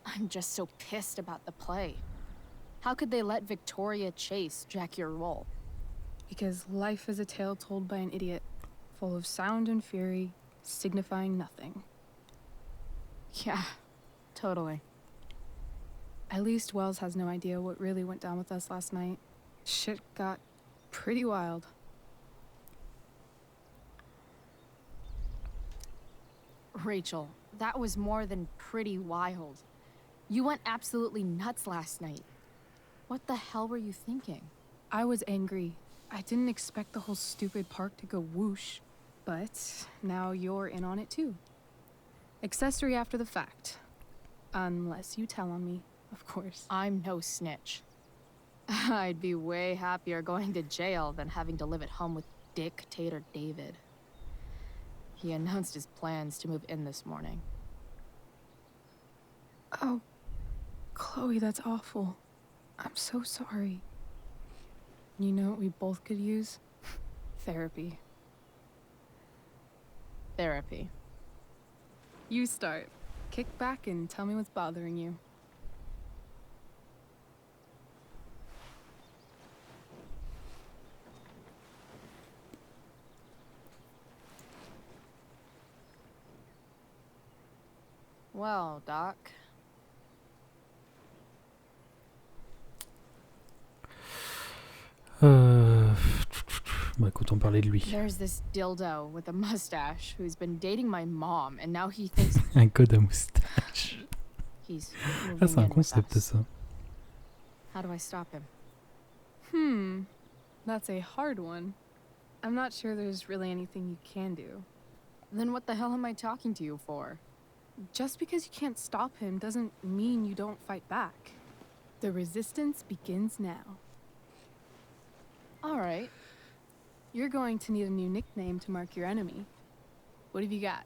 I'm just so pissed about the play. How could they let Victoria Chase jack your role? Because life is a tale told by an idiot, full of sound and fury, signifying nothing. Yeah, totally. At least Wells has no idea what really went down with us last night. Shit got pretty wild. Rachel, that was more than pretty wild. You went absolutely nuts last night. What the hell were you thinking? I was angry. I didn't expect the whole stupid park to go whoosh. But now you're in on it too. Accessory after the fact. Unless you tell on me, of course. I'm no snitch. I'd be way happier going to jail than having to live at home with Dictator David. He announced his plans to move in this morning. Oh, Chloe, that's awful. I'm so sorry. You know what we both could use? Therapy. Therapy. You start. Kick back and tell me what's bothering you. Well, Doc. Bah écoute, on parlait de lui. There's this dildo with a mustache who's been dating my mom, and now he thinks Un code à moustache. he's Ah, moving c'est un in with concept us. ça. How do I stop him? That's a hard one. I'm not sure there's really anything you can do. Then what the hell am I talking to you for? Just because you can't stop him doesn't mean you don't fight back. The resistance begins now. All right. You're going to need a new nickname to mark your enemy. What have you got?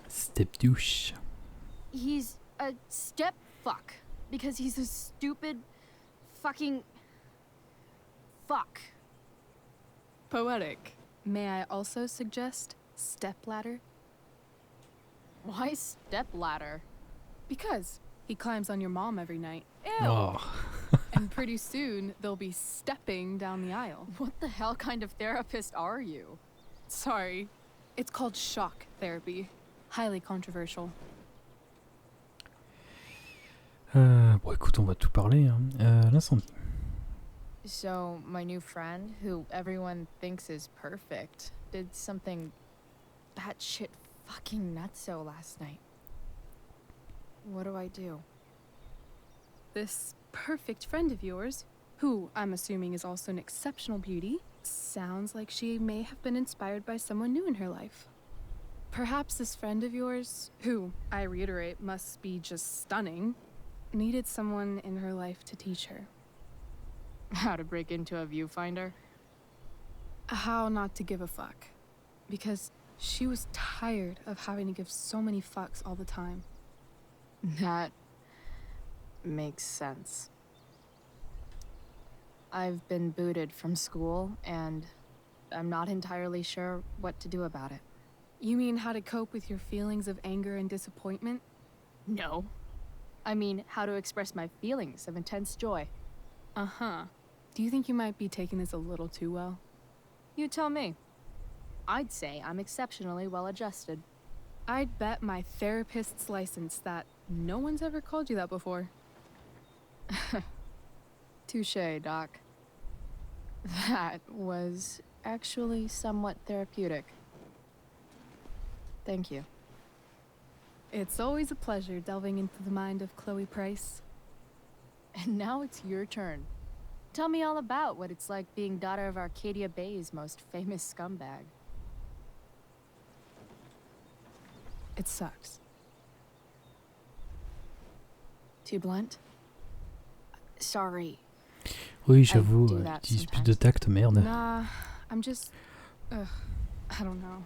Step douche. He's a step fuck because he's a stupid fucking fuck. Poetic. May I also suggest stepladder? Why step ladder? Because he climbs on your mom every night. Ew! Oh. And pretty soon, they'll be stepping down the aisle. What the hell kind of therapist are you? Sorry. It's called shock therapy. Highly controversial. Bon écoute, on va tout parler. Hein. L'incendie. So, my new friend, who everyone thinks is perfect, did something batshit fucking nutso last night. What do I do? This perfect friend of yours, who I'm assuming is also an exceptional beauty, sounds like she may have been inspired by someone new in her life. Perhaps this friend of yours, who, I reiterate, must be just stunning, needed someone in her life to teach her. How to break into a viewfinder? How not to give a fuck. Because she was tired of having to give so many fucks all the time. That makes sense. I've been booted from school, and I'm not entirely sure what to do about it. You mean how to cope with your feelings of anger and disappointment? No. I mean, how to express my feelings of intense joy. Uh-huh. Do you think you might be taking this a little too well? You tell me. I'd say I'm exceptionally well-adjusted. I'd bet my therapist's license that no one's ever called you that before. Touché, Doc. That was actually somewhat therapeutic. Thank you. It's always a pleasure delving into the mind of Chloe Price. And now it's your turn. Tell me all about what it's like being daughter of Arcadia Bay's most famous scumbag. It sucks. Too blunt? Sorry. Oui, j'avoue, do that utilise plus sometimes. de tact, merde. Nah, I'm just... I don't know.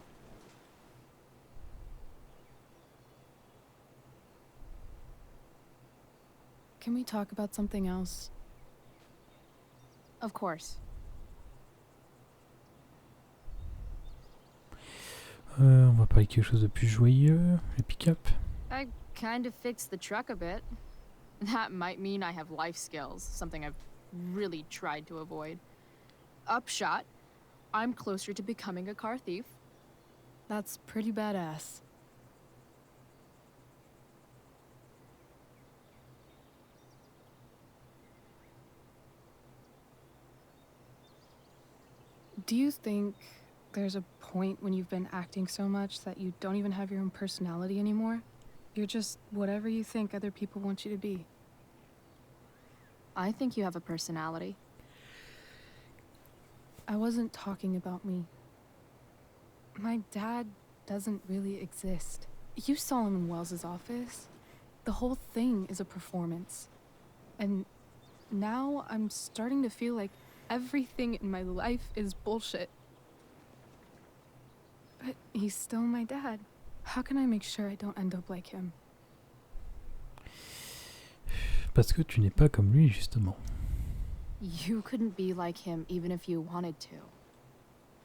Can we talk about something else? Of course. On va parler de quelque chose de plus joyeux, les pick-up. I kind of fixed the truck a bit. That might mean I have life skills, something I've really tried to avoid. Upshot, I'm closer to becoming a car thief. That's pretty badass. Do you think there's a point when you've been acting so much that you don't even have your own personality anymore? You're just whatever you think other people want you to be. I think you have a personality. I wasn't talking about me. My dad doesn't really exist. You saw him in Wells's office. The whole thing is a performance. And now I'm starting to feel like everything in my life is bullshit. But he's still my dad. How can I make sure I don't end up like him? Parce que tu n'es pas comme lui, justement. You couldn't be like him even if you wanted to.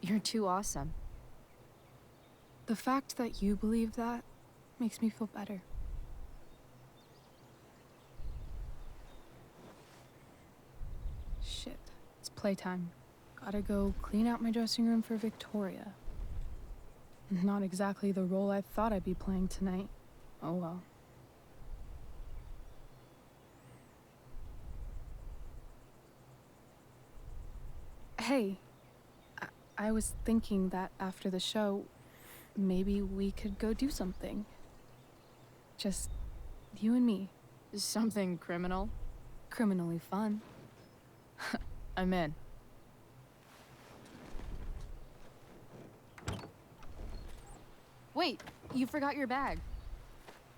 You're too awesome. The fact that you believe that makes me feel better. Shit, it's playtime. Gotta go clean out my dressing room for Victoria. Not exactly the role I thought I'd be playing tonight. Oh well. Hey, I was thinking that after the show, maybe we could go do something. Just you and me. Something criminal? Criminally fun. I'm in. Wait, you forgot your bag.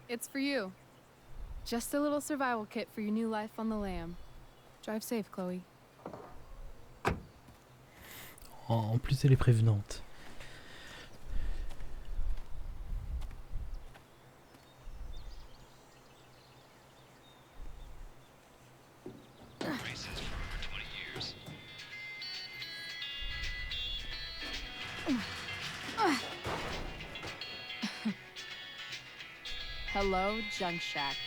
It's for you. Just a little survival kit for your new life on the lam. Drive safe, Chloe. En plus, elle est prévenante. Races for over 20 years. Hello, Junk Shack.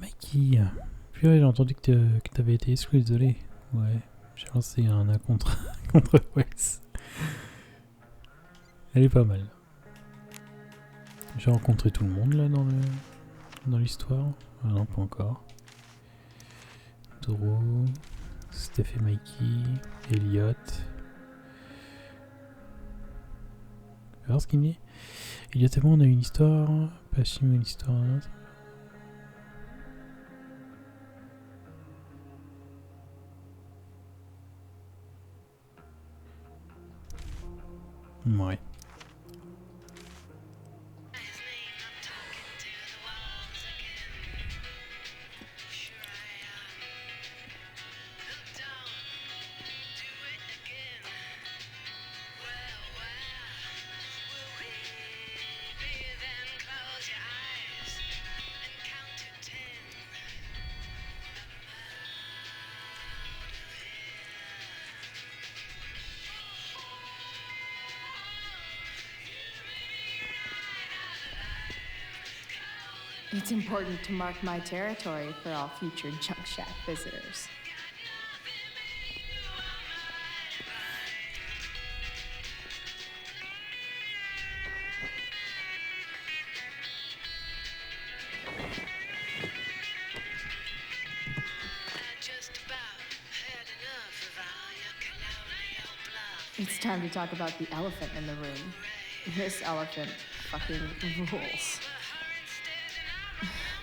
Mikey, purée, j'ai entendu que t'avais été exclu, désolé. Ouais, j'ai lancé un contre, contre Wes. Elle est pas mal. J'ai rencontré tout le monde là dans l'histoire. Ah non, pas encore. Doro, Steph et Mikey, Elliot. On va voir ce qu'il me dit. Elliot et moi, on a une histoire. Pachim a une histoire. Ouais. It's important to mark my territory for all future Junk Shack visitors. It's time to talk about the elephant in the room. This elephant fucking rules.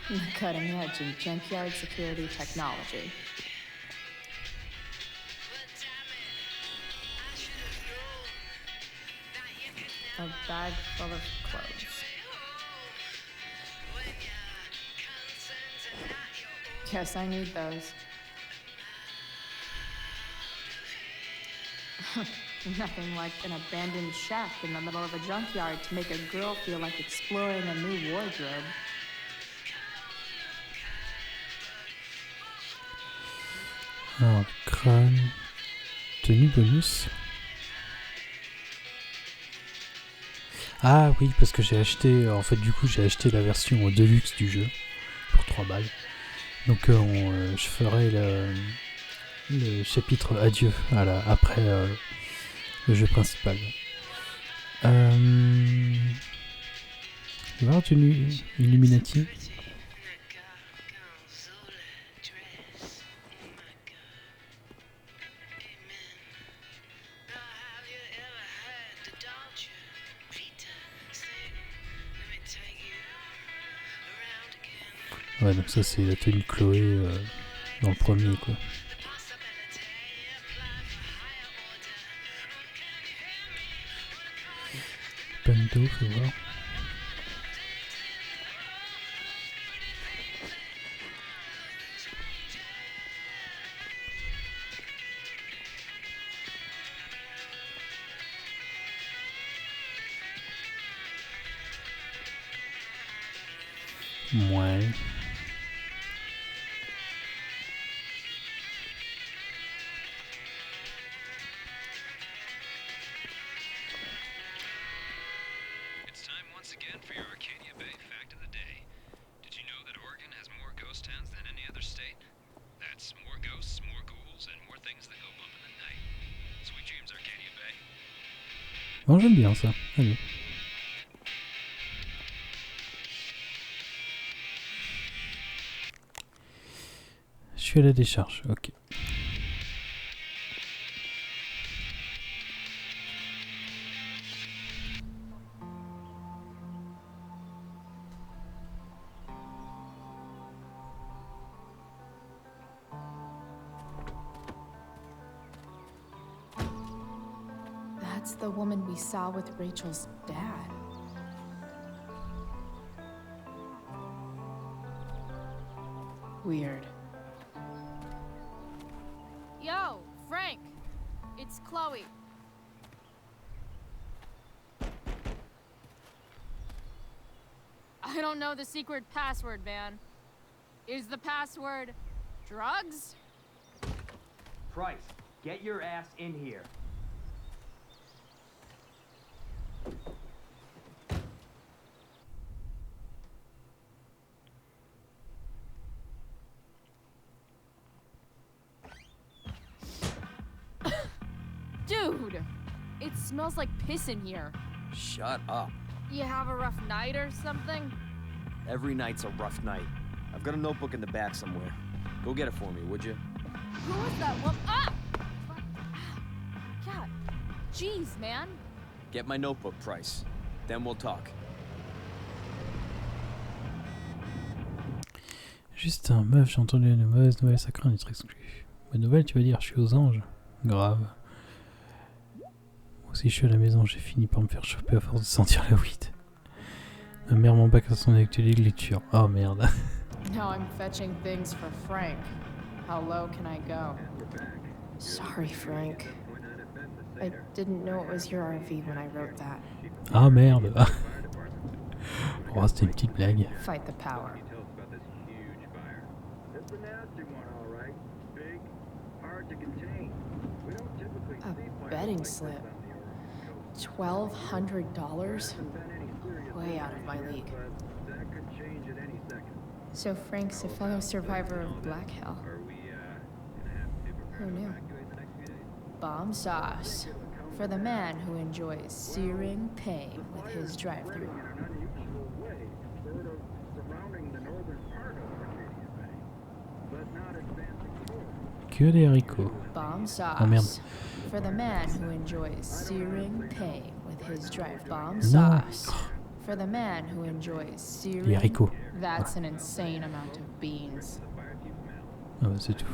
The cutting edge in junkyard security technology. A bag full of clothes. Yes, I need those. Nothing like an abandoned shack in the middle of a junkyard to make a girl feel like exploring a new wardrobe. Alors, crâne, tenue bonus. Ah oui, parce que j'ai acheté, en fait du coup j'ai acheté la version deluxe du jeu pour 3 balles. Donc je ferai le chapitre adieu après le jeu principal. Je vais voir tenue Illuminati. Ouais, donc ça c'est la tenue Chloé dans le premier quoi. Pando, faut voir. Ouais. It's time once again for your Arcadia Bay fact of the day. Did you know that Oregon has more ghost towns than any other state? That's more ghosts, more ghouls, and more things that go bump in the night. Sweet dreams, Arcadia Bay. Bon, j'aime bien ça. Allez. Je suis à la décharge, ok. That's the woman we saw with Rachel's dad. Weird. Yo, Frank! It's Chloe. I don't know the secret password, man. Is the password drugs? Price, get your ass in here. Dude! It smells like piss in here. Shut up. You have a rough night or something? Every night's a rough night. I've got a notebook in the back somewhere. Go get it for me, would you? Who is that woman? Ah! God. Jeez, man. Get my notebook, Price. Then we'll talk. Juste un meuf, j'ai entendu une mauvaise nouvelle, ça craint d'être exclu. Bonne nouvelle, tu vas dire, je suis aux anges. Grave. Moi aussi, je suis à la maison, j'ai fini par me faire choper à force de sentir la weed. Ma mère m'embarque à son actuelle lecture. Oh merde. Now I'm fetching things for Frank. How low can I go? Sorry, Frank. I didn't know it was your RV when I wrote that. Ah merde. Oh, c'était une petite blague. Fight the power. A betting slip. $1,200? Way out of my league. So Frank's a fellow survivor of Black Hell. Who knew? Bomb sauce. For the man who enjoys searing pain with his drive-thru. Que des haricots. Bomb Oh merde. sauce. For the man who enjoys searing pain with his drive. Bomb Non. sauce. For the man who enjoys searing. Les haricots. That's an insane amount of beans. Ah bah c'est tout.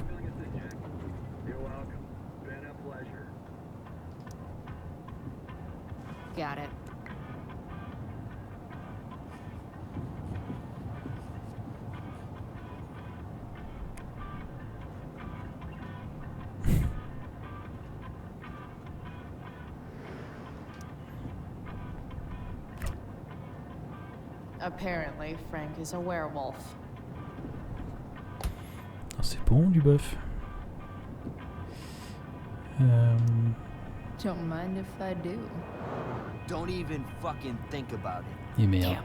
Got it. Apparently, Frank is a werewolf. Ah, c'est bon du bœuf. Don't mind if I do. Don't even fucking think about it. Et merde.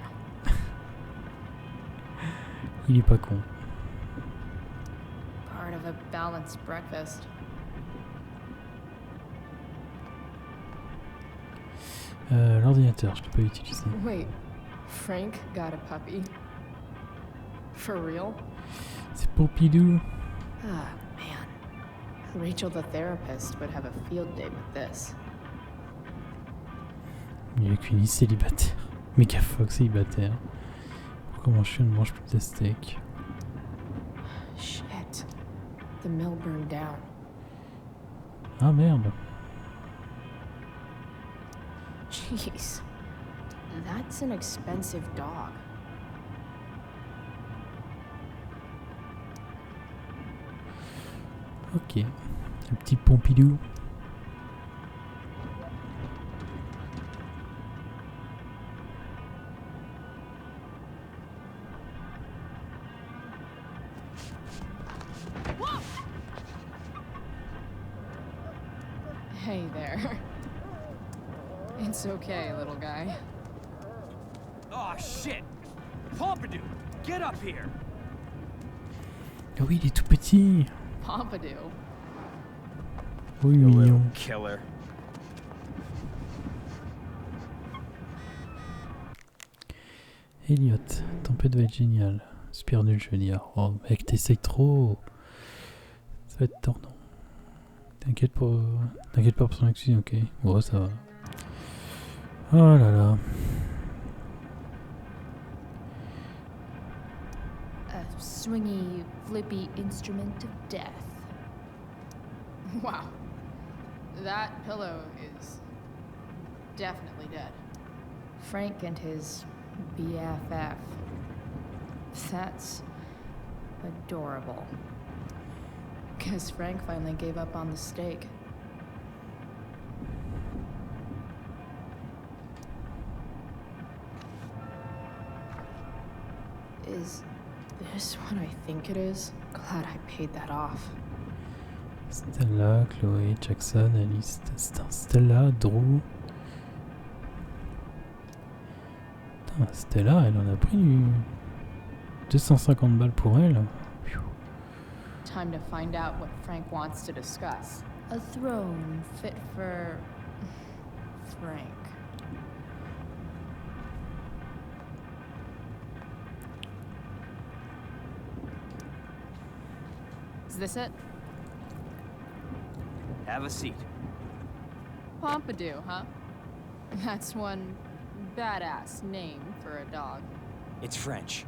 Il est pas con. Part of a balanced breakfast. L'ordinateur, je l'ai pas utilisé. Wait, Frank got a puppy? For real? C'est Pompidou. Ah, man. Rachel the therapist would have a field day with this. Il est qu'une célibataire. Méga Fox célibataire. Pourquoi mon chien ne mange plus de steak? Shit. The mill burned down. Ah merde. Jeez. That's an expensive dog. Ok. Le petit Pompidou. Hey there. It's okay, little guy. Oh shit! Pompidou, get up here! Ah oui, il est tout petit. Pompidou. Oui, You little mignon. killer. Elliot, tempête va être géniale. Super nul, je veux dire. Oh, mec, t'essayes trop. Ça va être tordant. T'inquiète pas pour son accident, ok. Bon, ça va. Oh là là. A swingy, flippy instrument of death. Wow. That pillow is definitely dead. Frank and his BFF. That's adorable. Guess Frank finally gave up on the steak. Is this what I think it is? Glad I paid that off. Stella, Chloé, Jackson, Alice, Stella, Drew. Putain, Stella, elle en a pris 250 balles pour elle. Time to find out what Frank wants to discuss. A throne fit for Frank. Is this it? Have a seat. Pompidou, huh? That's one badass name for a dog. It's French.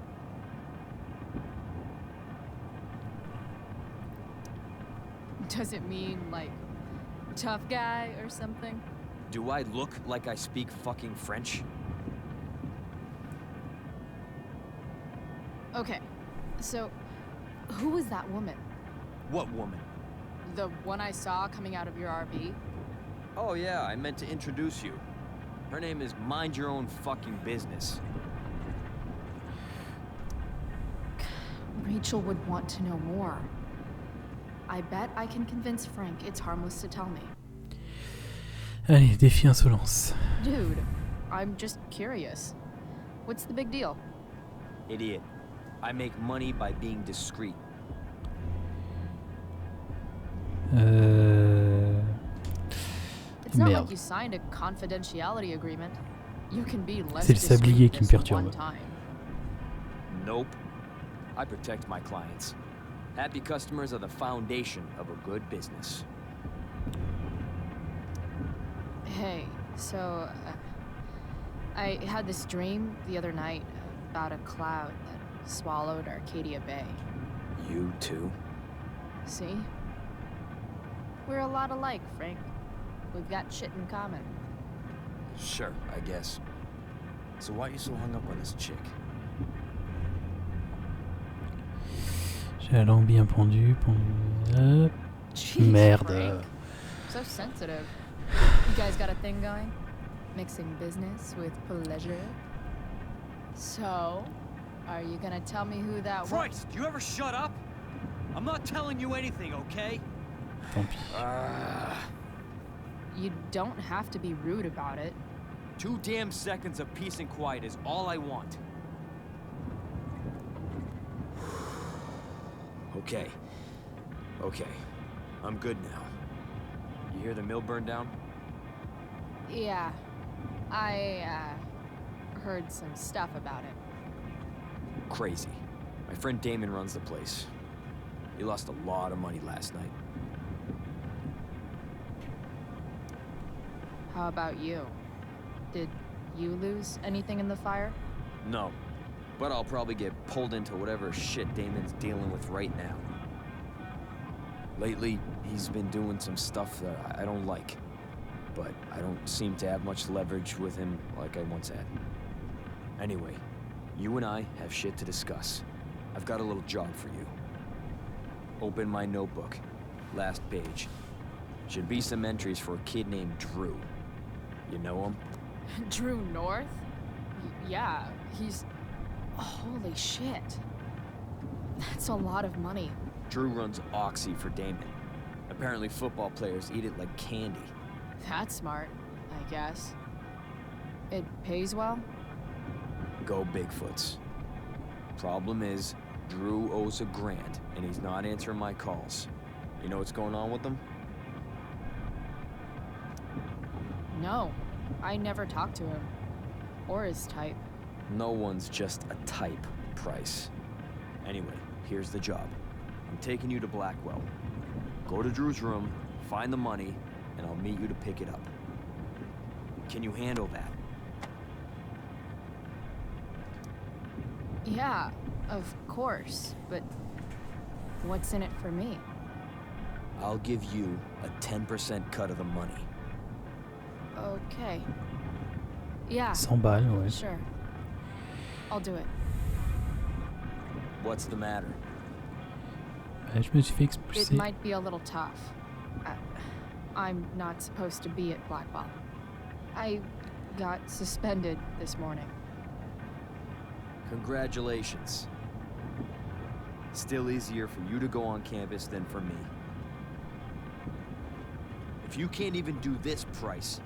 Does it mean, like, tough guy or something? Do I look like I speak fucking French? Okay, so who was that woman? What woman? The one I saw coming out of your RV? Oh yeah, I meant to introduce you. Her name is Mind Your Own Fucking Business. Rachel would want to know more. I bet I can convince Frank it's harmless to tell me. Allez, défi insolence. Dude, I'm just curious. What's the big deal? Idiot. I make money by being discreet. It's not Merde. like you signed a confidentiality agreement. You can be less C'est le sablier discreet qui me this one perturbe. time. Nope. I protect my clients. Happy customers are the foundation of a good business. Hey, so I had this dream the other night about a cloud that swallowed Arcadia Bay. You too? See? We're a lot alike, Frank. We've got shit in common. Sure, I guess. So why are you so hung up on this chick? J'ai la langue bien pendue. Jeez, Merde. Frank. So sensitive. You guys got a thing going? Mixing business with pleasure? So, are you gonna tell me who that was? Christ, do you ever shut up? I'm not telling you anything, okay? Tant pis. You don't have to be rude about it. 2 damn seconds of peace and quiet is all I want. Okay. Okay. I'm good now. You hear the mill burn down? Yeah. I, heard some stuff about it. Crazy. My friend Damon runs the place. He lost a lot of money last night. How about you? Did you lose anything in the fire? No. But I'll probably get pulled into whatever shit Damon's dealing with right now. Lately, he's been doing some stuff that I don't like. But I don't seem to have much leverage with him like I once had. Anyway, you and I have shit to discuss. I've got a little job for you. Open my notebook. Last page. Should be some entries for a kid named Drew. You know him? Drew North? Yeah, he's... Holy shit. That's a lot of money. Drew runs Oxy for Damon. Apparently football players eat it like candy. That's smart, I guess. It pays well? Go Bigfoots. Problem is, Drew owes $1,000, and he's not answering my calls. You know what's going on with him? No, I never talked to him. Or his type. No one's just a type, Price. Anyway, here's the job. I'm taking you to Blackwell. Go to Drew's room, find the money, and I'll meet you to pick it up. Can you handle that? Yeah, of course, but what's in it for me? I'll give you a 10% cut of the money. Okay. Yeah. 100 balles, ouais. Sure. I'll do it. What's the matter? Je me suis fait It expulser. might be a little tough. I'm not supposed to be at Blackwell. I got suspended this morning. Congratulations. Still easier for you to go on campus than for me. If you can't even do this, Price.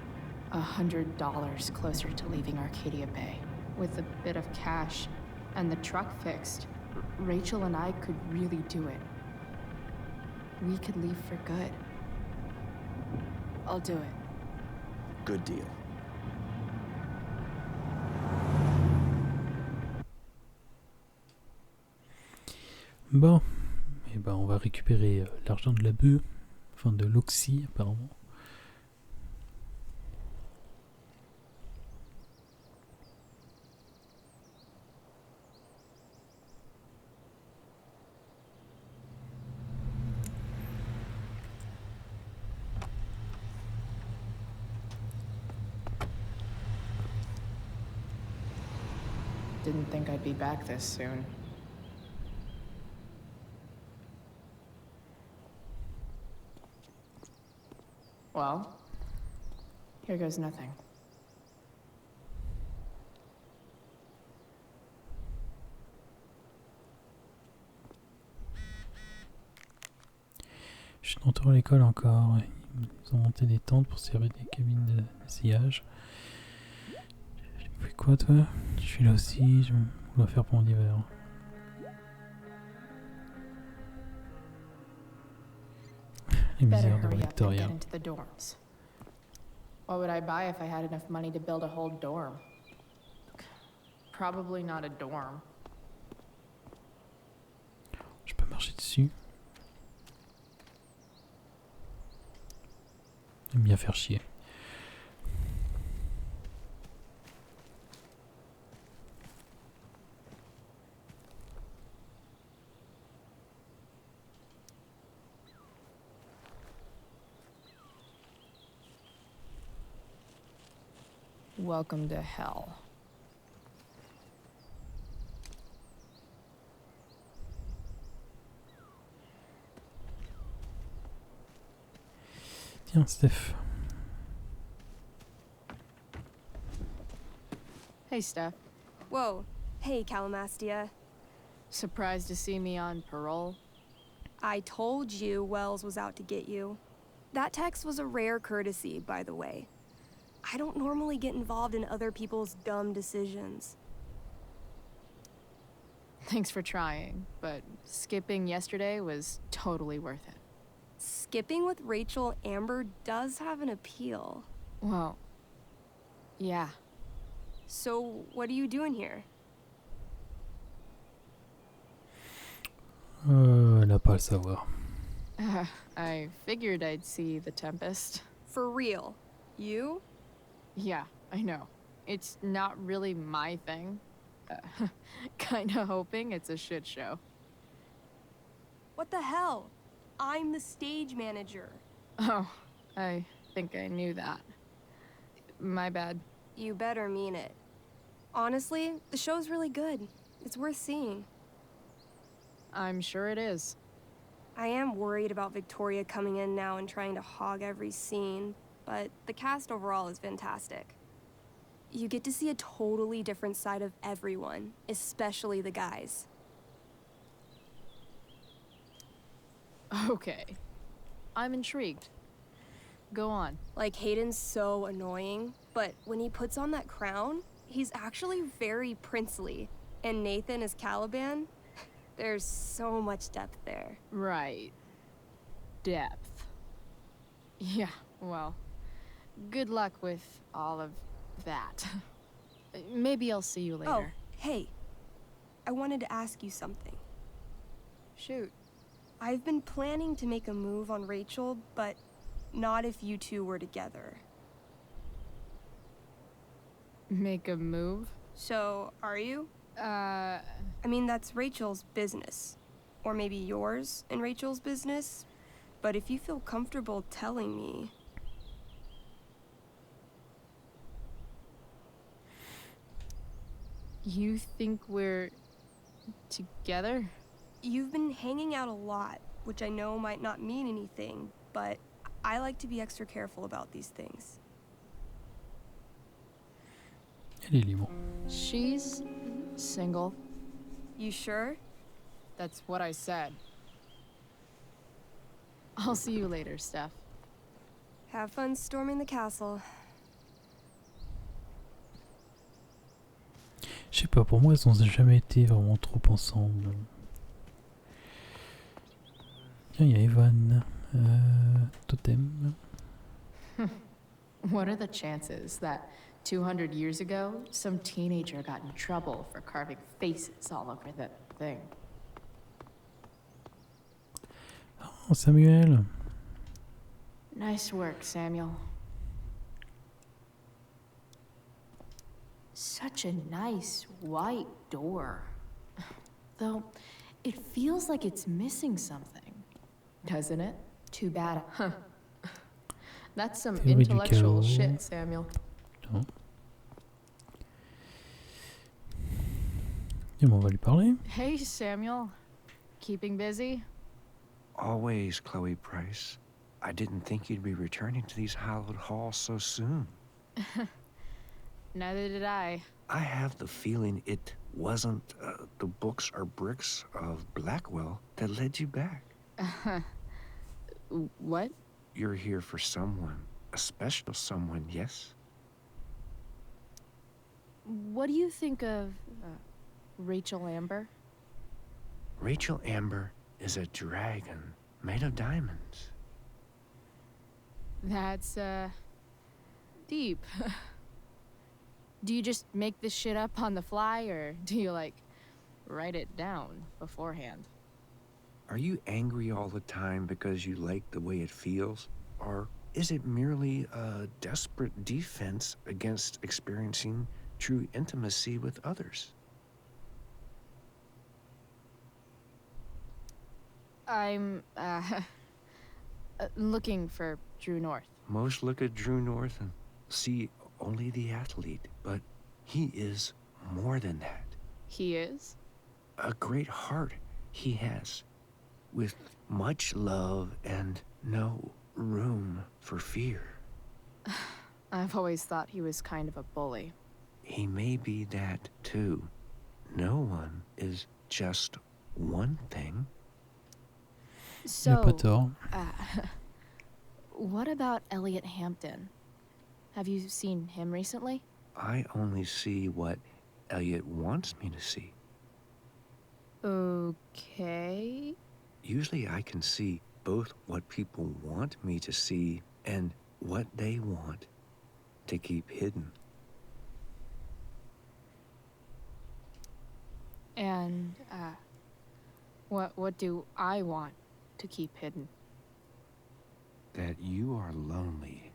$100 closer to leaving Arcadia Bay. With a bit of cash and the truck fixed, Rachel and I could really do it. We could leave for good. I'll do it. Good deal. Bon, et ben on va récupérer l'argent de la bœuf, enfin de l'Oxy apparemment. Didn't think I'd be back this soon. Well, here goes nothing. Je suis de retour à l'école encore. Ils ont monté des tentes pour servir des cabines de sillage. Tu fais quoi toi? Je suis là aussi, je dois faire pour l'hiver. Les Better misères de hurry up and Victoria. get into the dorms. What would I buy if I had enough money to build a whole dorm? Probably not a dorm. Je peux marcher dessus. J'aime bien faire chier. Welcome to hell. Tiens, Steph. Hey, Steph. Whoa. Hey, Calamastia. Surprised to see me on parole? I told you Wells was out to get you. That text was a rare courtesy, by the way. I don't normally get involved in other people's dumb decisions. Thanks for trying, but skipping yesterday was totally worth it. Skipping with Rachel Amber does have an appeal. Well, yeah. So, what are you doing here? Elle n'a pas à le savoir. I figured I'd see the Tempest. For real? You? Yeah, I know. It's not really my thing. Kinda hoping it's a shit show. What the hell? I'm the stage manager. Oh, I think I knew that. My bad. You better mean it. Honestly, the show's really good. It's worth seeing. I'm sure it is. I am worried about Victoria coming in now and trying to hog every scene, but the cast overall is fantastic. You get to see a totally different side of everyone, especially the guys. Okay. I'm intrigued. Go on. Like, Hayden's so annoying, but when he puts on that crown, he's actually very princely. And Nathan is Caliban. There's so much depth there. Right. Depth. Yeah, well, good luck with all of that. Maybe I'll see you later. Oh, hey. I wanted to ask you something. Shoot. I've been planning to make a move on Rachel, but not if you two were together. Make a move? So, are you? I mean, that's Rachel's business. Or maybe yours and Rachel's business. But if you feel comfortable telling me... You think we're... together? You've been hanging out a lot, which I know might not mean anything, but I like to be extra careful about these things. Elle est libre. She's single. You sure? That's what I said. I'll see you later, Steph. Have fun storming the castle. Je sais pas, pour moi, ils ont jamais été vraiment trop ensemble. Tiens, il y a Evan. Totem. What are the chances that 200 years ago, some teenager got in trouble for carving faces all over the thing? Oh, Samuel. Nice work, Samuel. Such a nice white door. Though, it feels like it's missing something, doesn't it? Too bad. Huh. That's some Théorie du intellectual chaos. shit, Samuel. Non. Et bon, on va lui parler. Hey, Samuel. Keeping busy? Always, Chloe Price. I didn't think you'd be returning to these hallowed halls so soon. Neither did I. I have the feeling it wasn't the books or bricks of Blackwell that led you back. What? You're here for someone, a special someone, yes? What do you think of Rachel Amber? Rachel Amber is a dragon made of diamonds. That's, deep. Do you just make this shit up on the fly, or do you, like, write it down beforehand? Are you angry all the time because you like the way it feels? Or is it merely a desperate defense against experiencing true intimacy with others? I'm, looking for Drew North. Most look at Drew North and see only the athlete, but he is more than that. He is? A great heart he has, with much love and no room for fear. I've always thought he was kind of a bully. He may be that too. No one is just one thing. Il a pas tort. What about Elliot Hampton? Have you seen him recently? I only see what Elliot wants me to see. Okay. Usually I can see both what people want me to see and what they want to keep hidden. And, what do I want to keep hidden? That you are lonely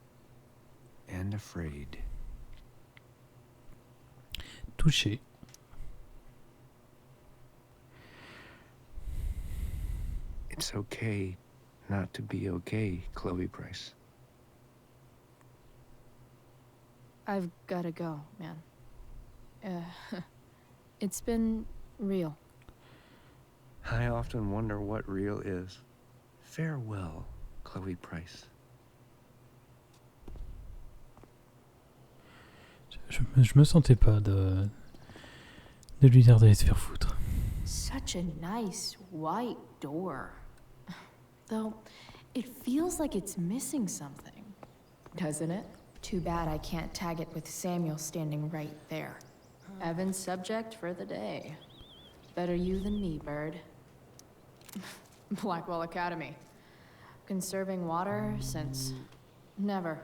and afraid. Touché. It's okay not to be okay, Chloe Price. I've gotta go, man. It's been real. I often wonder what real is. Farewell, Chloe Price. Je me sentais pas de lui dire d'aller se faire foutre. Such a nice white door. Though, it feels like it's missing something, Doesn't it? Too bad I can't tag it with Samuel standing right there. Evan's subject for the day. Better you than me, Bird. Blackwell Academy. Conserving water since... never.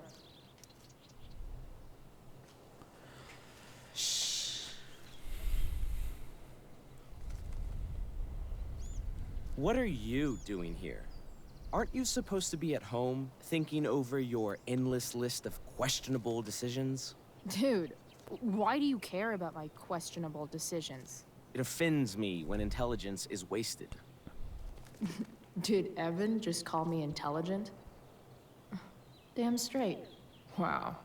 What are you doing here? Aren't you supposed to be at home, thinking over your endless list of questionable decisions? Dude, why do you care about my questionable decisions? It offends me when intelligence is wasted. Did Evan just call me intelligent? Damn straight. Wow.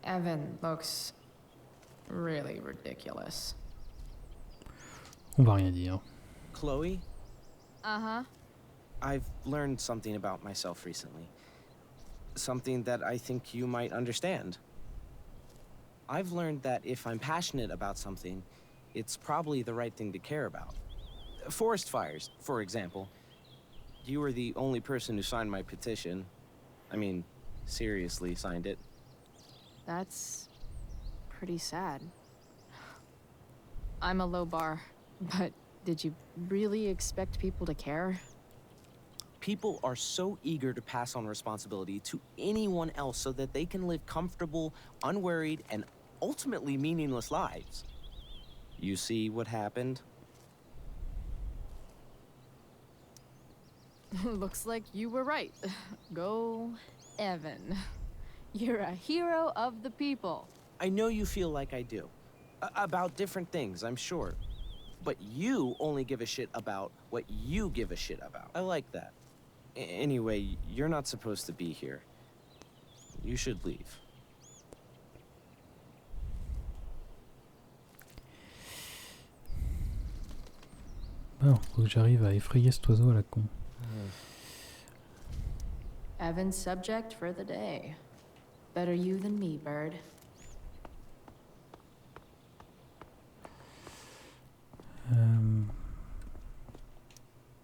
Evan looks really ridiculous. On va rien dire. Chloe, Uh-huh. I've learned something about myself recently. Something that I think you might understand. I've learned that if I'm passionate about something, it's probably the right thing to care about. Forest fires, for example. You were the only person who signed my petition. I mean, seriously signed it. That's pretty sad. I'm a low bar, but did you really expect people to care? People are so eager to pass on responsibility to anyone else so that they can live comfortable, unworried, and ultimately meaningless lives. You see what happened? Looks like you were right. Go, Evan. You're a hero of the people. I know you feel like I do. About different things, I'm sure. But you only give a shit about what you give a shit about. I like that. Anyway, you're not supposed to be here. You should leave. Bon, faut que j'arrive à effrayer cet oiseau à la con. Evan's subject for the day. Better you than me, Bird.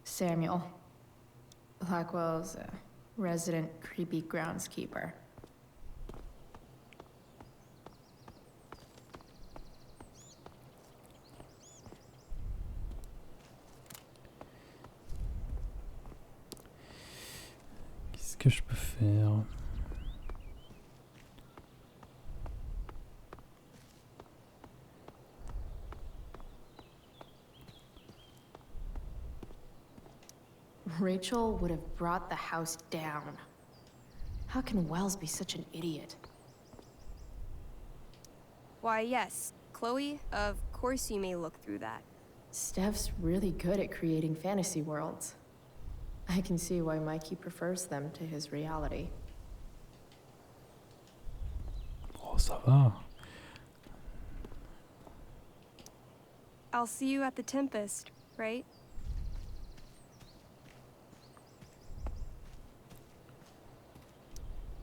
Samuel. Blackwell's resident creepy groundskeeper. Qu'est-ce que je peux faire? Rachel would have brought the house down. How can Wells be such an idiot? Why, yes. Chloe, of course you may look through that. Steph's really good at creating fantasy worlds. I can see why Mikey prefers them to his reality. Oh, ça va. I'll see you at the Tempest, right?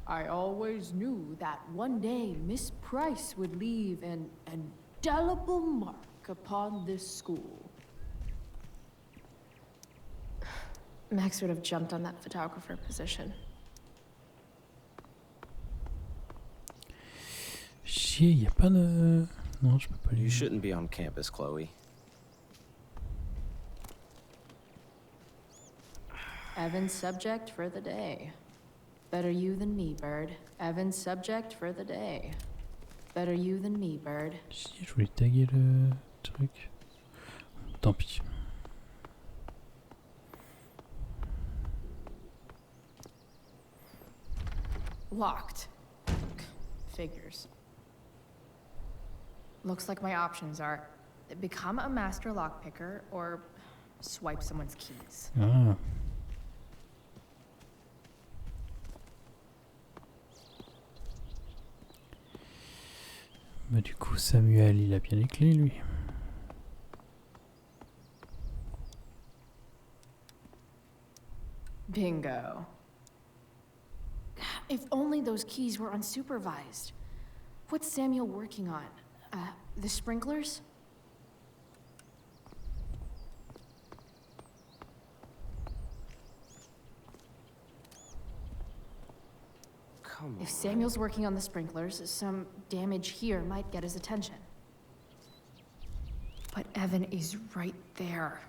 I always knew that one day Miss Price would leave an indelible mark upon this school. Max would have jumped on that photographer position. Chier, y a pas de... Non, je peux pas You lui... shouldn't be on campus, Chloe. Evan's subject for the day. Better you than me, Bird. Evan's subject for the day. Better you than me, Bird. Si, je voulais taguer le truc. Tant pis. Locked. Figures. Looks like my options are become a master lockpicker or swipe someone's keys. Ah. Bah du coup Samuel il a bien les clés lui. Bingo. If only those keys were unsupervised. What's Samuel working on? The sprinklers? Come If on. Samuel's working on the sprinklers, some damage here might get his attention. But Evan is right there.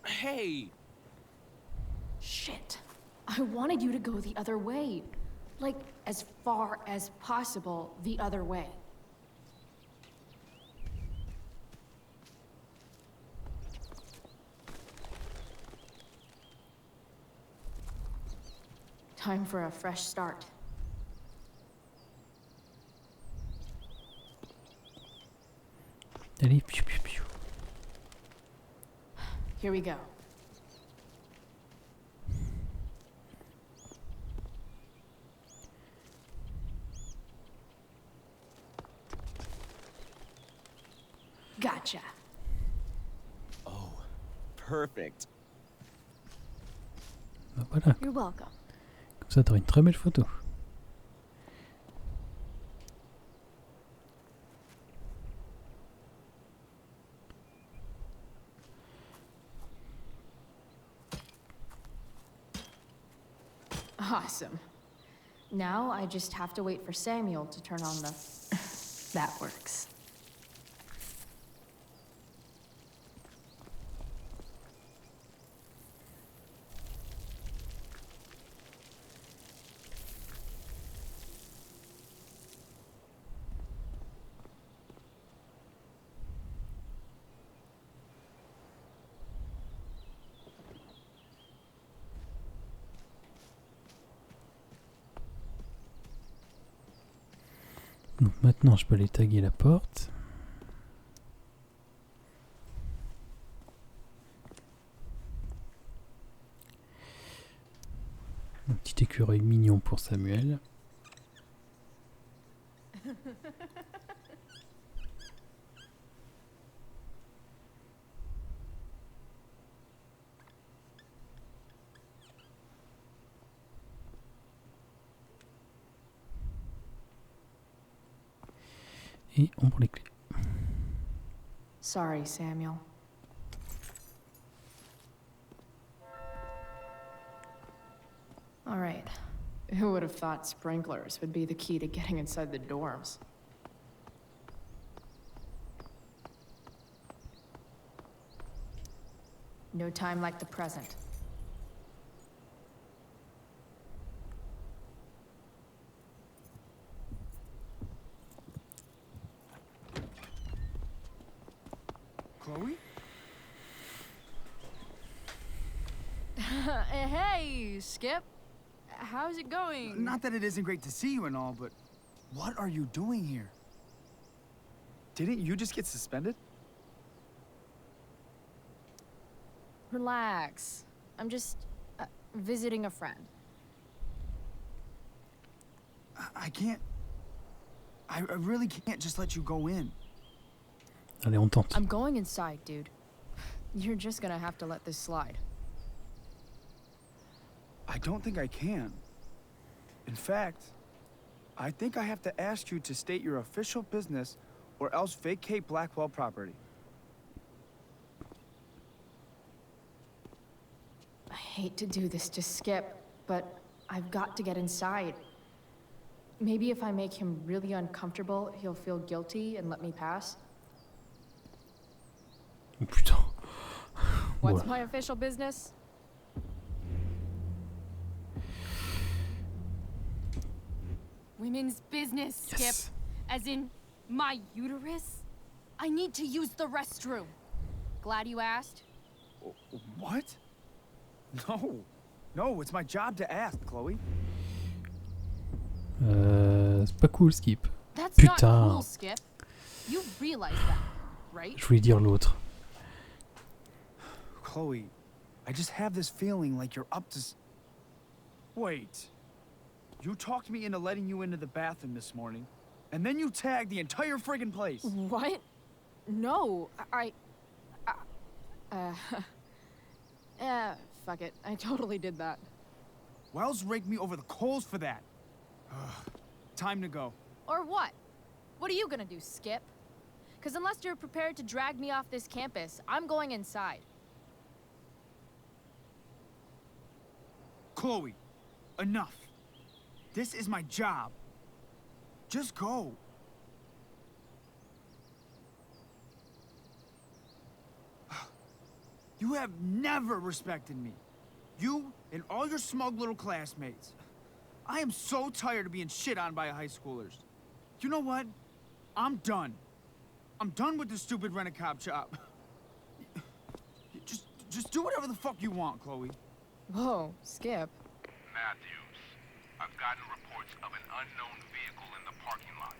Hey! Shit. I wanted you to go the other way. Like, as far as possible the other way. Time for a fresh start. Allez, piou, piou, piou. Here we go. Gotcha. Oh, perfect. Bah, voilà. You're welcome. Comme ça, t'auras une très belle photo. Awesome. Now I just have to wait for Samuel to turn on the... That works. Donc maintenant, je peux aller taguer la porte. Un petit écureuil mignon pour Samuel. Et on prend les clés. Sorry, Samuel. All right. Who would have thought sprinklers would be the key to getting inside the dorms? No time like the present. Chloe? Hey, Skip. How's it going? Not that it isn't great to see you and all, but what are you doing here? Didn't you just get suspended? Relax. I'm just visiting a friend. I can't... I really can't just let you go in. Allez, on tente. I'm going inside, dude. You're just gonna have to let this slide. I don't think I can. In fact, I think I have to ask you to state your official business or else vacate Blackwell property. I hate to do this to Skip, but I've got to get inside. Maybe if I make him really uncomfortable, he'll feel guilty and let me pass. Oh, putain. What's Voilà. my official business? Women's business, Skip. Yes. As in, my uterus? I need to use the restroom. Glad you asked. What? No. No, it's my job to ask, Chloe. C'est pas cool, Skip. That's Putain. not cool, Skip. You realize that, right? Je voulais dire l'autre. Chloe, I just have this feeling like you're up to... Wait. You talked me into letting you into the bathroom this morning, and then you tagged the entire friggin' place. What? No, fuck it. I totally did that. Wells raked me over the coals for that. Ugh. Time to go. Or what? What are you gonna do, Skip? Because unless you're prepared to drag me off this campus, I'm going inside. Chloe, enough. This is my job. Just go. You have never respected me. You and all your smug little classmates. I am so tired of being shit on by high schoolers. You know what? I'm done. I'm done with this stupid rent-a-cop job. Just do whatever the fuck you want, Chloe. Whoa, Skip. Matthews, I've gotten reports of an unknown vehicle in the parking lot.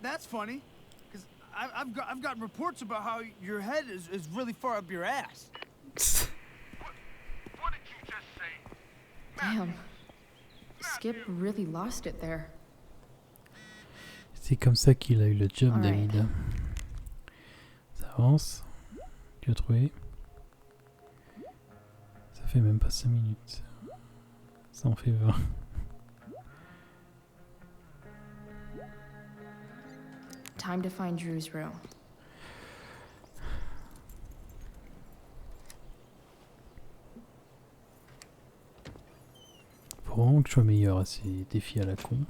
That's funny. Because I've got reports about how your head is really far up your ass. What did you just say? Damn. Skip really lost it there. C'est comme ça qu'il a eu le job, Alright. David. Ça avance. Tu as trouvé? Ça fait même pas 5 minutes. Ça en fait 20. Time to find Drew's room. Faut vraiment que je sois meilleur à ces défis à la con.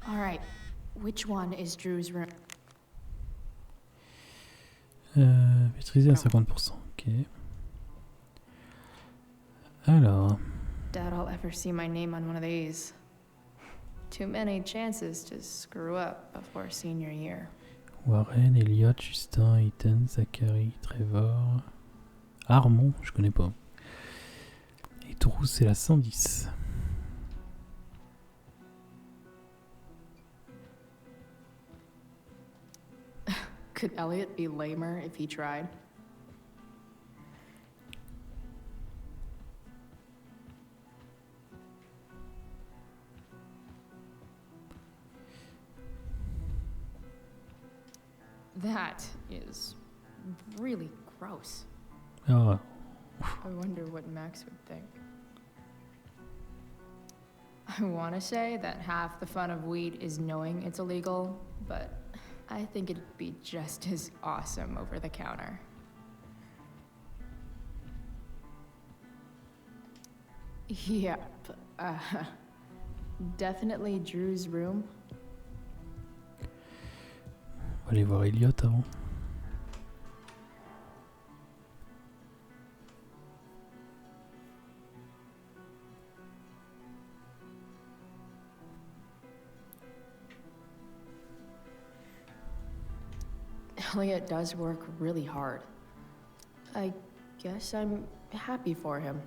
Alright, which one is Drew's room? Maîtriser à 50%, ok. Alors, Doubt I'll ever see my name on one of these. Too many chances to screw up before senior year. Warren, Elliot, Justin, Ethan, Zachary, Trevor, Armand, je connais pas. Et Drew, c'est la 110. Could Elliot be lamer if he tried? That is really gross. Ah, I wonder what Max would think. I want to say that half the fun of weed is knowing it's illegal, but I think it'd be just as awesome over the counter. Yep. Definitely Drew's room. on va aller voir Elliot avant. Elliot does work really hard. I guess I'm happy for him.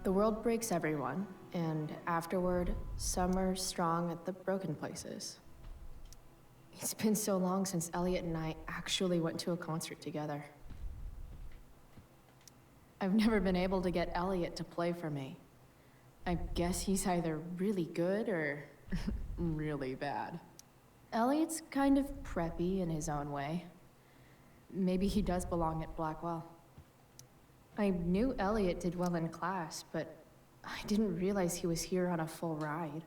The world breaks everyone, and afterward, some are strong at the broken places. It's been so long since Elliot and I actually went to a concert together. I've never been able to get Elliot to play for me. I guess he's either really good or really bad. Elliot's kind of preppy in his own way. Maybe he does belong at Blackwell. I knew Elliot did well in class, but I didn't realize he was here on a full ride.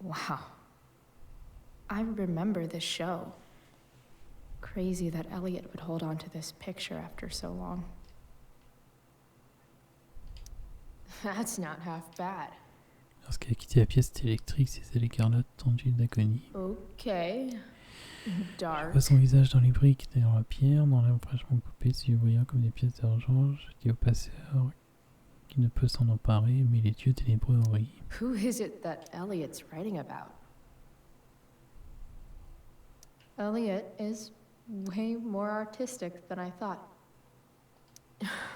Wow. I remember this show. Crazy that Elliot would hold on to this picture after so long. That's not half bad. Lorsqu'elle a quitté la pièce électrique, ses ailes écarlates tendues d'agonie. Okay. Je Dark. vois son visage dans les briques, dans la pierre, dans l'herbe fraîchement coupée, ses yeux brillants comme des pièces d'argent. Je dis au passeur qu'il ne peut s'en emparer, mais les yeux ténébreux ont ri. Who is it that Elliot's writing about? Elliot is way more artistic than I thought.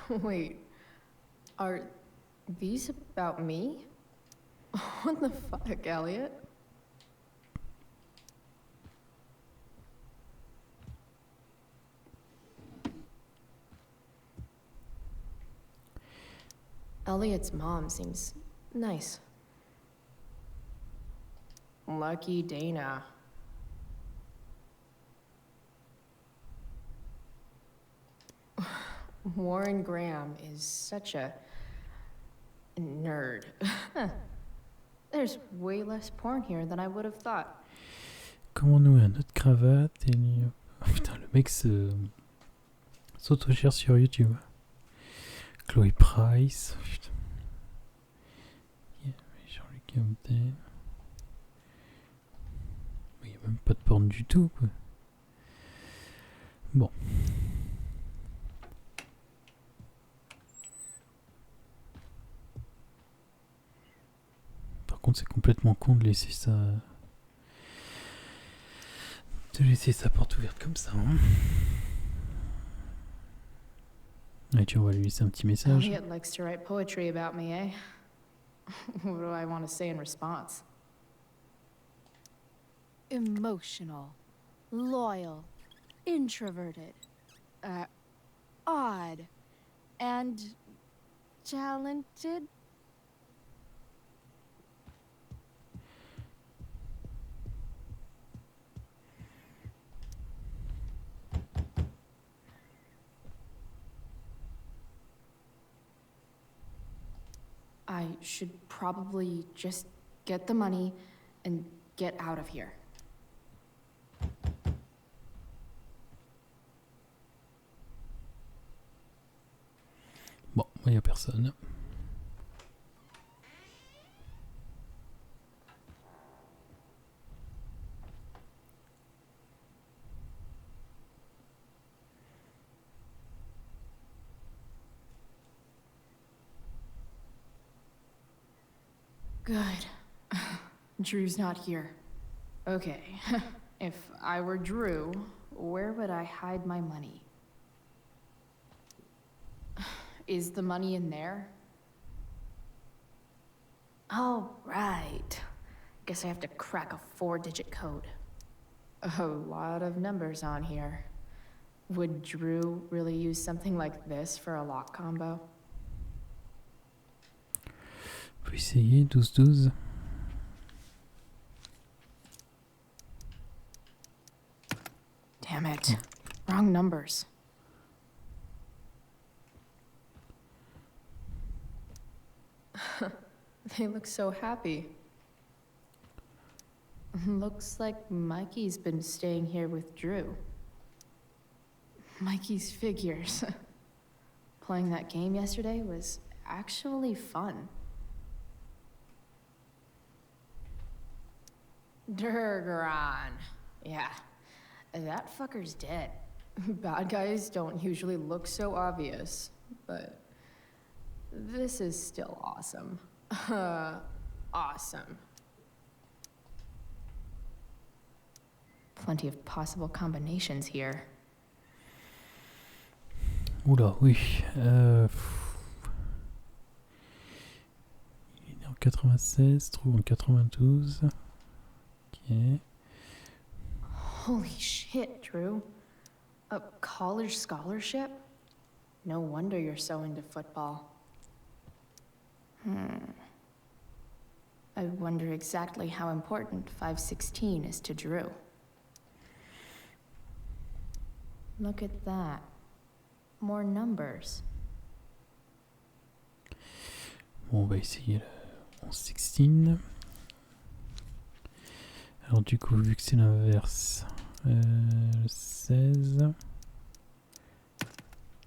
Wait, are these about me? What the fuck, Elliot? Elliot's mom seems nice. Lucky Dana. Warren Graham is such a nerd. There's way less porn here than I would have thought. Comment nouer notre cravate et... Oh, putain, le mec s'auto-gère sur YouTube. Chloé Price. Putain. Jean-Luc Camden. Il n'y a même pas de porn du tout, quoi. Bon. Par contre, c'est complètement con de laisser ça... De laisser sa porte ouverte comme ça, hein. Et tu, on va lui laisser un petit message. Elliot likes to write poetry about me, eh? What do I want to say in response? Emotional, loyal, introverted, odd, and talented. I should probably just get the money and get out of here. Bon, il n'y a personne. Good. Drew's not here. Okay. If I were Drew, where would I hide my money? Is the money in there? Oh, right. Guess I have to crack a 4-digit code. A lot of numbers on here. Would Drew really use something like this for a lock combo? On peut essayer, 12-12. Damn it. Wrong numbers. They look so happy. Looks like Mikey's been staying here with Drew. Mikey's figures. Playing that game yesterday was actually fun. Durgaron. Yeah, that fucker's dead. Bad guys don't usually look so obvious, but this is still awesome. Awesome. Plenty of possible combinations here. Oula, oui. Il est né en 96, trouve en 92. Ok. Holy shit, Drew. A college scholarship? No wonder you're so into football. I wonder exactly how important 516 is to Drew. Look at that. More numbers. Bon, on va essayer le 11-16. Alors du coup, vu que c'est l'inverse, le 16.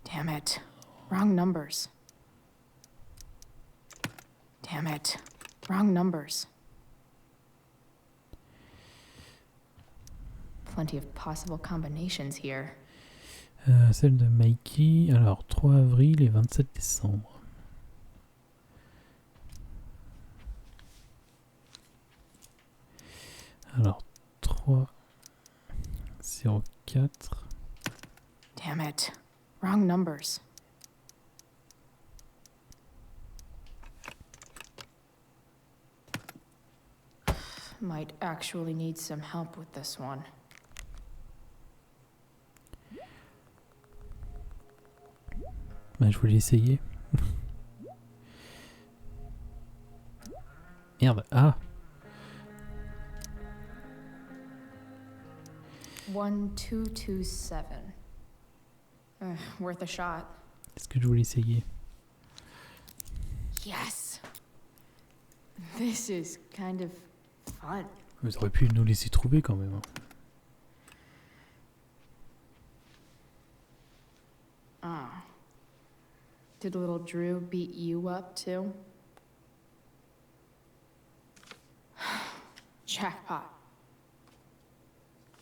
Damn it. Wrong numbers. Damn it. Wrong numbers. Plenty of possible combinations here. Celle de Mikey, alors 3 avril et 27 décembre. Alors 3 04. Damn it. Wrong numbers. Might actually need some help with this one. Bah, je voulais essayer. Merde, ah. 1227. Worth a shot. Est-ce que je voulais essayer? Yes. This is kind of fun. Vous auriez pu nous laisser trouver quand même. Ah. Did little Drew beat you up too? Jackpot.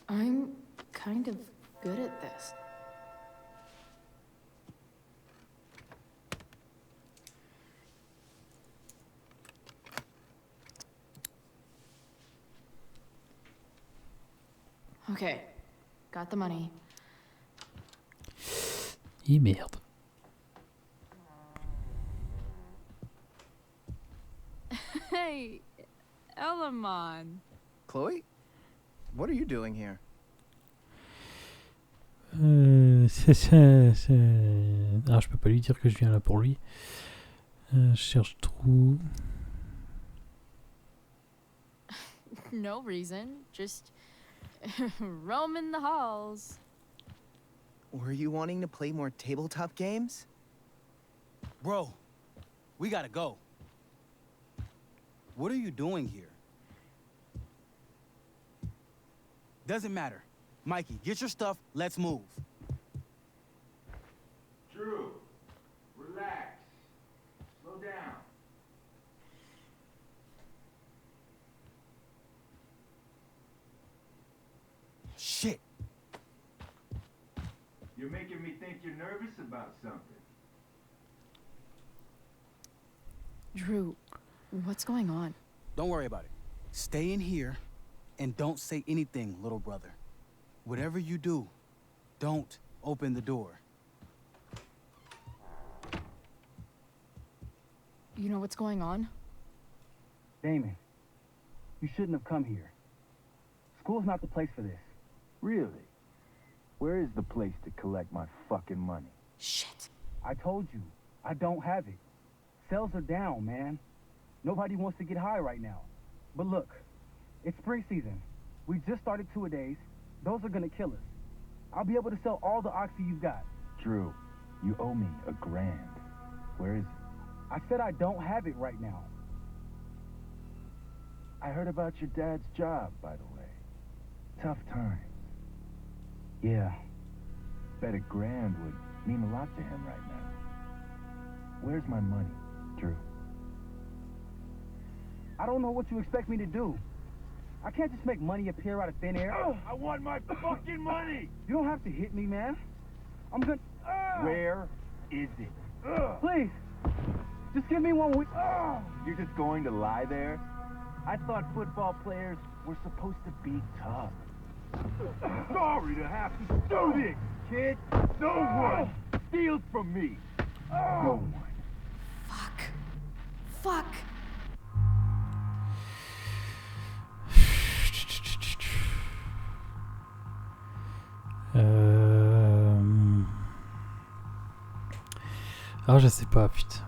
I'm kind of good at this. Okay, got the money. Et merde. Hey, Elamon. Chloe? What are you doing here? Ah, je peux pas lui dire que je viens là pour lui. Je cherche Drew. No reason, just roaming the halls. Were you wanting to play more tabletop games? Bro, we gotta go. What are you doing here? Doesn't matter. Mikey, get your stuff, let's move. Drew, relax. Slow down. Shit. You're making me think you're nervous about something. Drew, what's going on? Don't worry about it. Stay in here and don't say anything, little brother. Whatever you do, don't open the door. You know what's going on? Damon, you shouldn't have come here. School's not the place for this. Really? Where is the place to collect my fucking money? Shit. I told you, I don't have it. Sales are down, man. Nobody wants to get high right now. But look, it's spring season. We just started two-a-days. Those are gonna kill us. I'll be able to sell all the oxy you've got. Drew, you owe me $1,000. Where is it? I said I don't have it right now. I heard about your dad's job, by the way. Tough times. Yeah. Bet $1,000 would mean a lot to him right now. Where's my money, Drew? I don't know what you expect me to do. I can't just make money appear out of thin air. I want my fucking money! You don't have to hit me, man. I'm good. Where is it? Please, just give me 1 week. You're just going to lie there? I thought football players were supposed to be tough. Sorry to have to do this, kid. No one steals from me. No one. Fuck. Fuck. Ah, je sais pas, putain.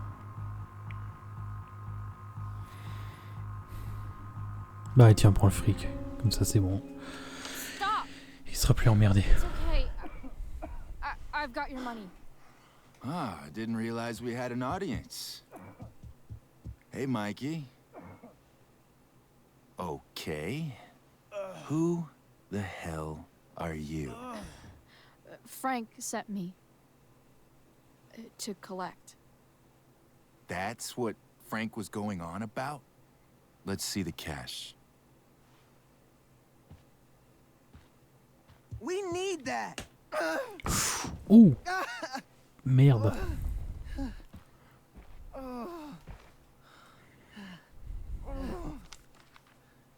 Bah tiens, prends le fric. Comme ça, c'est bon. Stop. Il sera plus emmerdé. It's okay. I've got your money. Ah, I didn't realize we had an audience. Hey, Mikey. Okay. Who the hell are you? Frank sent me to collect. That's what Frank was going on about? Let's see the cash. We need that! Ouh! Merde.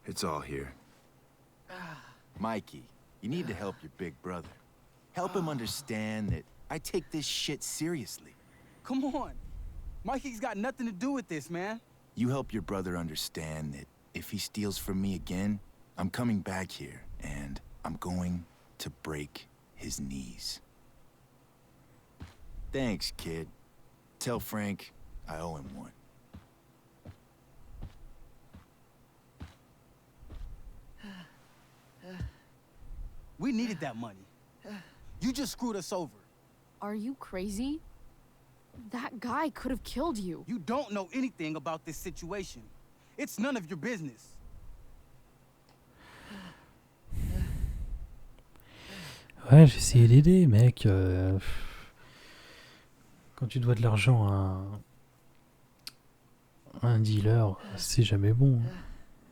It's all here. Mikey, you need to help your big brother. Help him understand that I take this shit seriously. Come on. Mikey's got nothing to do with this, man. You help your brother understand that if he steals from me again, I'm coming back here and I'm going to break his knees. Thanks, kid. Tell Frank I owe him one. We needed that money. You just screwed us over. Are you crazy? That guy could have killed you. You don't know anything about this situation. It's none of your business. Ouais, j'ai essayé d'aider, mec. Quand tu dois de l'argent à un dealer, c'est jamais bon.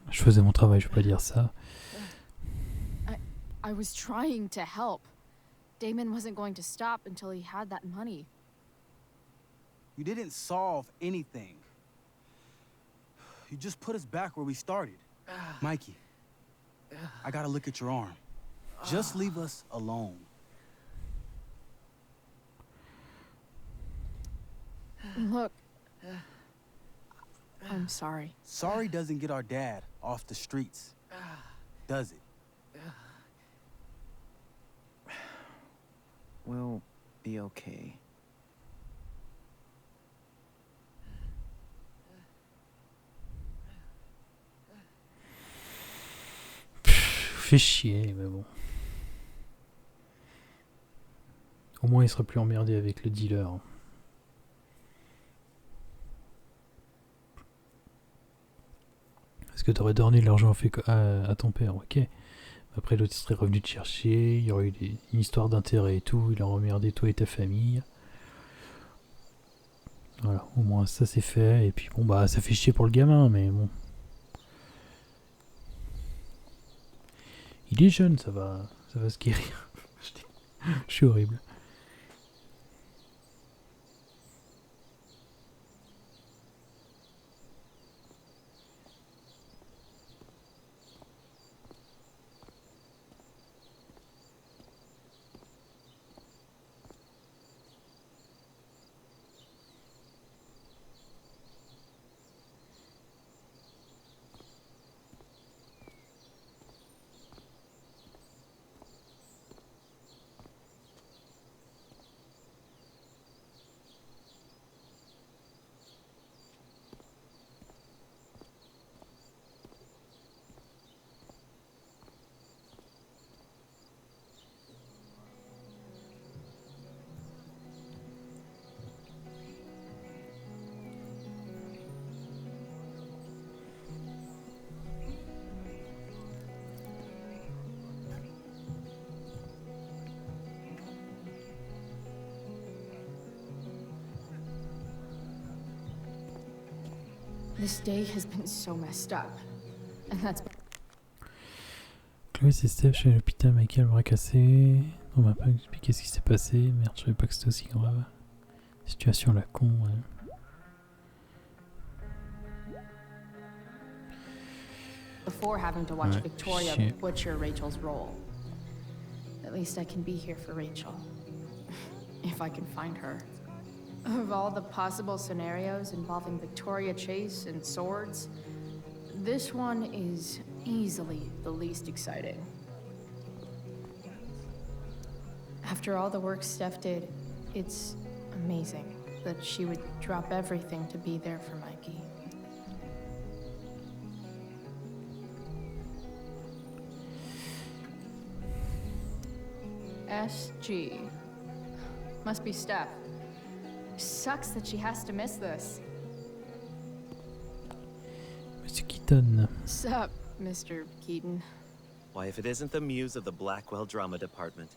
Je faisais mon travail, je vais pas dire ça. I was trying to help. Damon wasn't going to stop until he had that money. You didn't solve anything. You just put us back where we started. Mikey, I gotta look at your arm. Just leave us alone. Look, I'm sorry. Sorry doesn't get our dad off the streets, does it? We'll be okay. Fait chier, mais bon. Au moins, il sera plus emmerdé avec le dealer. Est-ce que t'aurais donné de l'argent à ton père? Ok. Après, l'autre serait revenu te chercher, il y aurait eu une histoire d'intérêt et tout, il a emmerdé toi et ta famille. Voilà, au moins ça c'est fait, et puis bon bah ça fait chier pour le gamin, mais bon. Il est jeune, ça va se guérir. Je suis horrible. This day has been so messed up. And that's... Chloé, c'est Steph chez l'hôpital, Michael, bras cassé. On m'a pas expliqué ce qui s'est passé. Merde, je savais pas que c'était aussi grave. Situation la con, ouais. Before having to watch Victoria butcher Rachel's role. At least I can be here for Rachel. If I can find her. Of all the possible scenarios involving Victoria Chase and swords, this one is easily the least exciting. After all the work Steph did, it's amazing that she would drop everything to be there for Mikey. SG. Must be Steph. Sucks that she has to miss this. Monsieur Keaton. Sup, Mr. Keaton? Why, if it isn't the muse of the Blackwell Drama Department.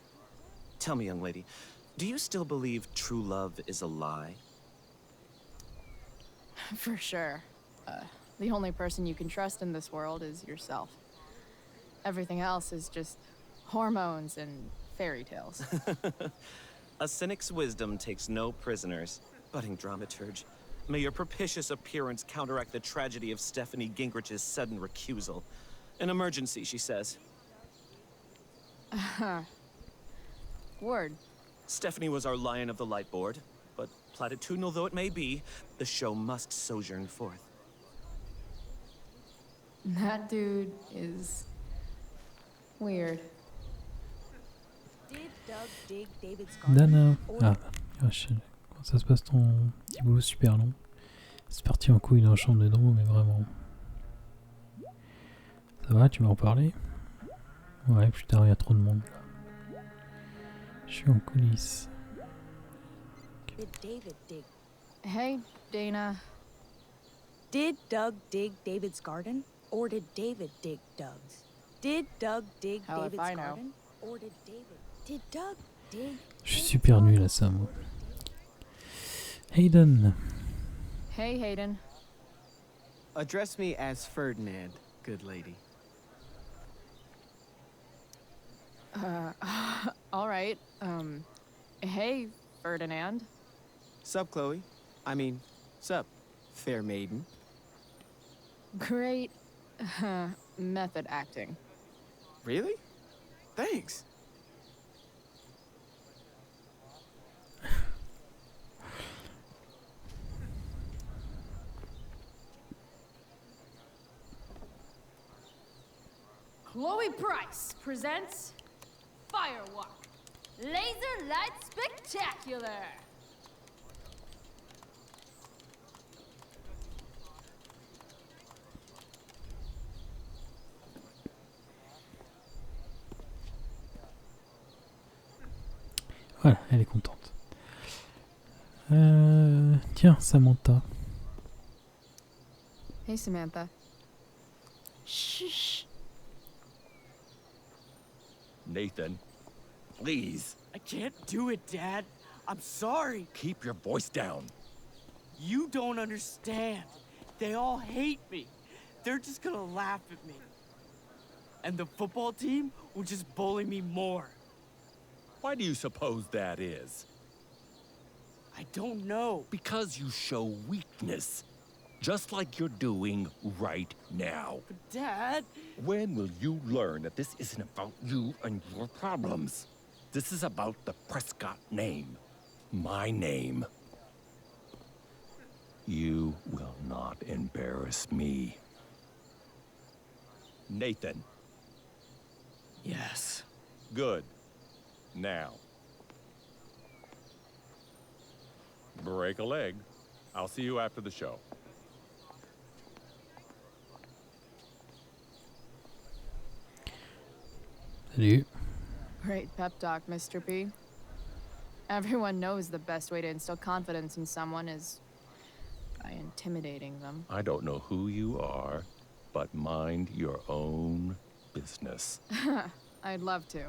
Tell me, young lady, do you still believe true love is a lie? For sure. The only person you can trust in this world is yourself. Everything else is just hormones and fairy tales. A cynic's wisdom takes no prisoners. Budding dramaturge, may your propitious appearance counteract the tragedy of Stephanie Gingrich's sudden recusal. An emergency, she says. Word. Stephanie was our lion of the light board, but platitudinal though it may be, the show must sojourn forth. That dude is weird. Dana. Ah, comment ça se passe ton petit boulot super long? C'est parti en couille dans la chambre de Drew, mais vraiment. Ça va, tu vas en parler? Ouais, putain, il y a trop de monde là. Je suis en coulisses. Did David dig? Hey, Dana. Did Doug dig David's garden? Or did David dig Doug's? Did Doug dig Hell if David's I know. garden? Or did David? Did Doug dig? Je suis super nul à ça, moi. Hayden. Hey, Hayden. Address me as Ferdinand, good lady. All right. Hey, Ferdinand. Sup, Chloe? I mean, sup, fair maiden. Great method acting. Really? Thanks. Chloe Price presents Firewalk, Laser Light Spectacular. Voilà, elle est contente. Tiens, Samantha. Hey, Samantha. Shh. Nathan, please. I can't do it, Dad. I'm sorry. Keep your voice down. You don't understand. They all hate me. They're just gonna laugh at me. And the football team will just bully me more. Why do you suppose that is? I don't know. Because you show weakness. Just like you're doing right now. But Dad... When will you learn that this isn't about you and your problems? This is about the Prescott name. My name. You will not embarrass me. Nathan. Yes. Good. Now. Break a leg. I'll see you after the show. Salut. Great pep talk, Mr. P. Everyone knows the best way to instill confidence in someone is by intimidating them. I don't know who you are, but mind your own business. I'd love to.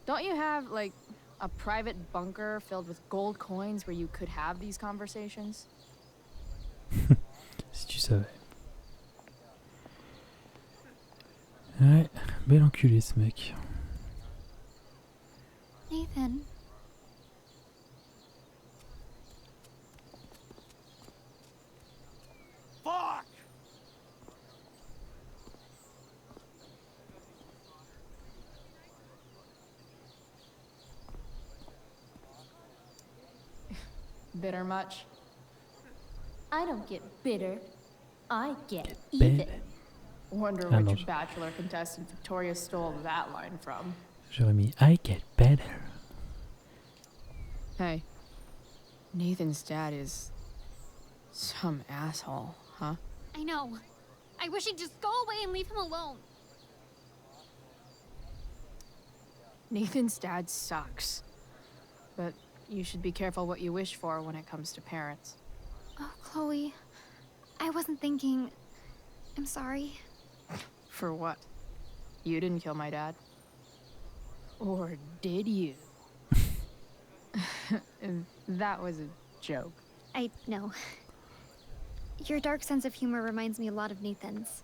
Don't you have, like, a private bunker filled with gold coins where you could have these conversations? Si tu savais. Ouais, bel enculé ce mec. Nathan. Fuck! Bitter much? I don't get bitter. I get even. even. Wonder Ah, which non. Bachelor contestant Victoria stole that line from. J'aurais mis I get better. Hey, Nathan's dad is some asshole, huh? I know. I wish he'd just go away and leave him alone. Nathan's dad sucks. But you should be careful what you wish for when it comes to parents. Oh, Chloe. I wasn't thinking. I'm sorry. For what? You didn't kill my dad. Or did you? That was a joke. I know. Your dark sense of humor reminds me a lot of Nathan's.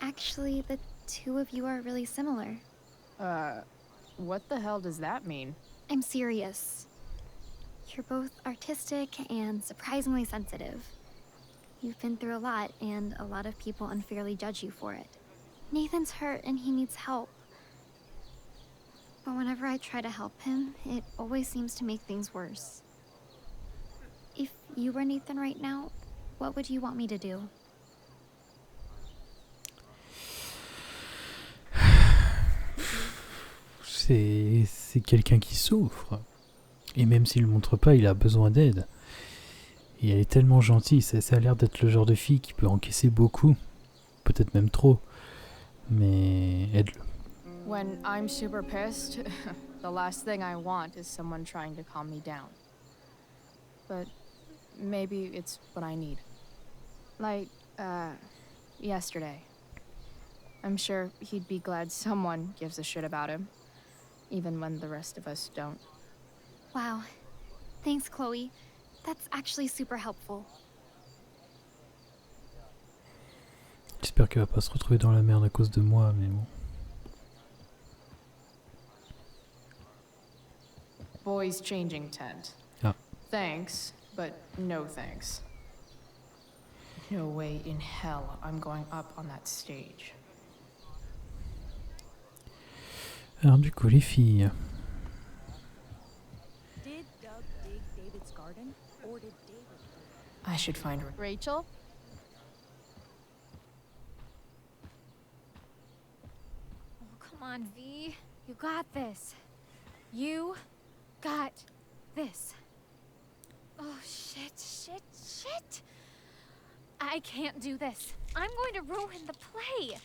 Actually, the two of you are really similar. What the hell does that mean? I'm serious. You're both artistic and surprisingly sensitive. You've been through a lot, and a lot of people unfairly judge you for it. Nathan's hurt and he needs help. But whenever I try to help him, it always seems to make things worse. If you were Nathan right now, what would you want me to do? C'est quelqu'un qui souffre. Et même s'il le montre pas, il a besoin d'aide. Et elle est tellement gentille, ça a l'air d'être le genre de fille qui peut encaisser beaucoup. Peut-être même trop. Mais aide-le. When I'm super pissed, the last thing I want is someone trying to calm me down. But maybe it's what I need. Like, yesterday. I'm sure he'd be glad someone gives a shit about him, even when the rest of us don't. Wow. Thanks, Chloe. That's actually super helpful. J'espère qu'elle va pas se retrouver dans la merde à cause de moi, mais bon. Boys changing tent. Ah. Thanks, but no thanks. No way in hell I'm going up on that stage. Alors du coup, les filles. Did Doug dig David's garden, or did David? I should find Rachel? Oh, come on, V. You got this. You got this. Oh, shit. I can't do this. I'm going to ruin the play.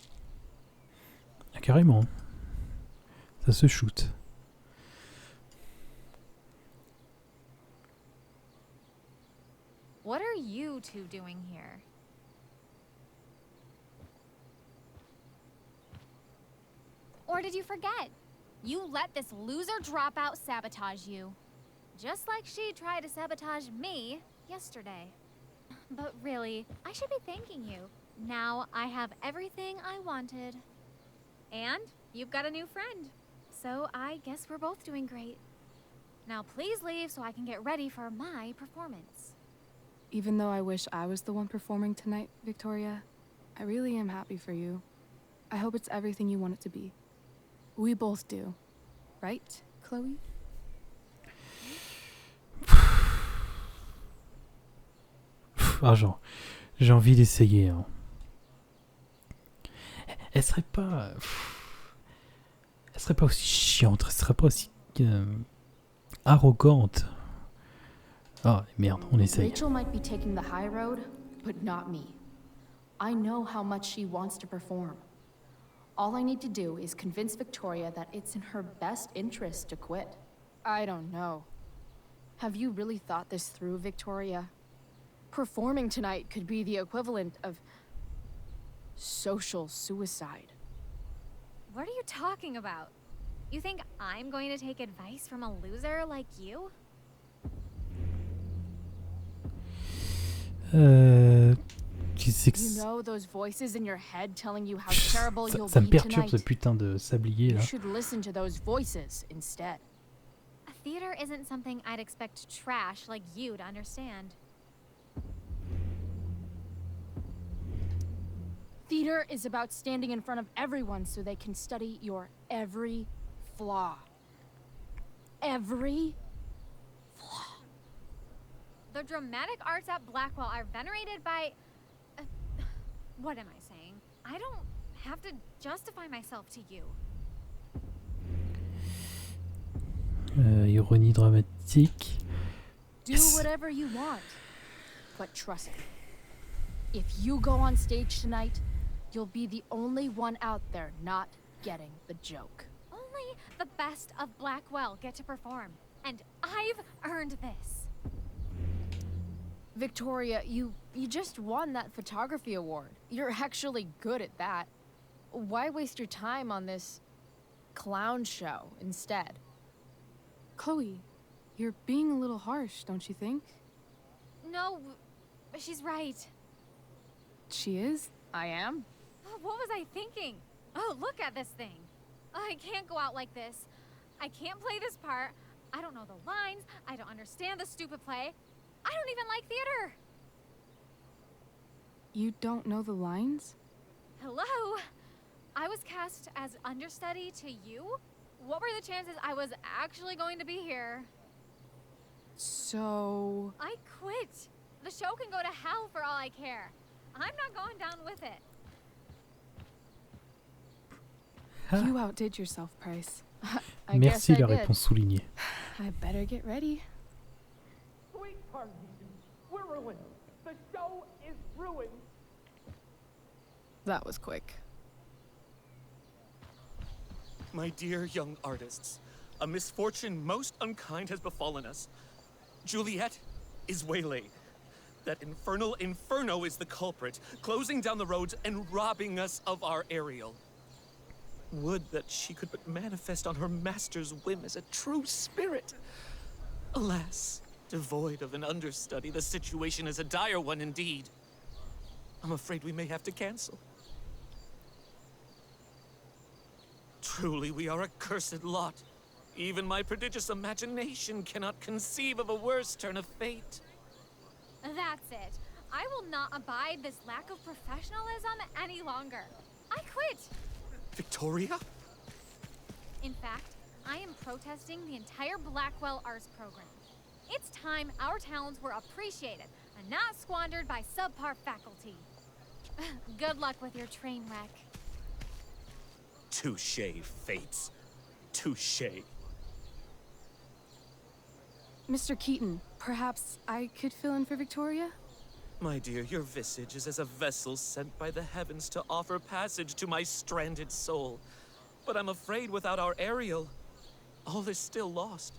Ah, carrément. Ça se shoot. What are you two doing here? Or did you forget? You let this loser dropout sabotage you. Just like she tried to sabotage me yesterday. But really, I should be thanking you. Now I have everything I wanted. And you've got a new friend. So I guess we're both doing great. Now please leave so I can get ready for my performance. Even though I wish I was the one performing tonight, Victoria, I really am happy for you. I hope it's everything you want it to be. We both do. Right, Chloe? Ah, j'ai envie d'essayer. Hein. Elle serait pas aussi chiante, elle serait pas aussi arrogante. Ah, merde, on essaye. Rachel might be taking the high road, but not me. I know how much she wants to perform. All I need to do is convince Victoria that it's in her best interest to quit. I don't know. Have you really thought this through, Victoria? Performing tonight could be the equivalent of social suicide. What are you talking about? You think I'm going to take advice from a loser like you? You know those voices in your head telling you how terrible you'll Ça me be perturbe ce tonight? putain de sablier You là. should listen to those voices instead. A theater isn't something I'd expect trash like you to understand. Theater is about standing in front of everyone so they can study your every flaw. Every flaw. The dramatic arts at Blackwell are venerated by... what am I saying? I don't have to justify myself to you. Ironie dramatique. Do whatever you want, but trust me. If you go on stage tonight, you'll be the only one out there not getting the joke. Only the best of Blackwell get to perform, and I've earned this. Victoria, you just won that photography award. You're actually good at that. Why waste your time on this clown show instead? Chloe, you're being a little harsh, don't you think? No, she's right. She is? I am? What was I thinking? Oh, look at this thing. I can't go out like this. I can't play this part. I don't know the lines. I don't understand the stupid play. I don't even like theater. You don't know the lines? Hello? I was cast as understudy to you? What were the chances I was actually going to be here? So... I quit. The show can go to hell for all I care. I'm not going down with it. You outdid yourself, Price. Merci la réponse soulignée. I better get ready. Sweet Parnation, we're ruined. The show is ruined. That was quick. My dear young artists, a misfortune most unkind has befallen us. Juliet is waylaid. That infernal inferno is the culprit, closing down the roads and robbing us of our Ariel. Would that she could but manifest on her master's whim as a true spirit. Alas, devoid of an understudy, the situation is a dire one indeed. I'm afraid we may have to cancel. Truly, we are a cursed lot. Even my prodigious imagination cannot conceive of a worse turn of fate. That's it. I will not abide this lack of professionalism any longer. I quit. Victoria? In fact, I am protesting the entire Blackwell Arts program. It's time our talents were appreciated and not squandered by subpar faculty. Good luck with your train wreck. Touché, Fates. Touché. Mr. Keaton, perhaps I could fill in for Victoria? My dear, your visage is as a vessel sent by the heavens to offer passage to my stranded soul. But I'm afraid without our Ariel, all is still lost.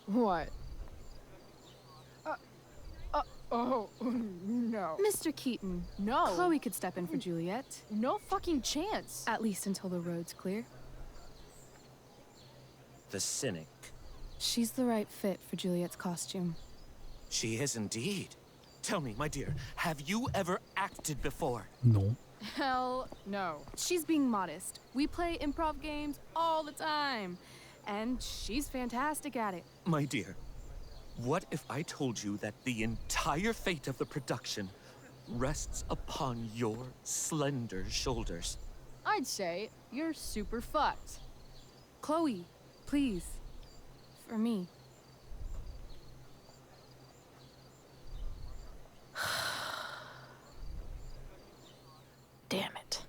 What? Oh, no. Mr. Keaton. No. Chloe could step in for Juliet. No fucking chance. At least until the road's clear. The cynic. She's the right fit for Juliet's costume. She is indeed. Tell me, my dear, have you ever acted before? Non. Hell no. She's being modest. We play improv games all the time. And she's fantastic at it. My dear, what if I told you that the entire fate of the production rests upon your slender shoulders? I'd say you're super fucked. Chloe, please. For me. Damn it.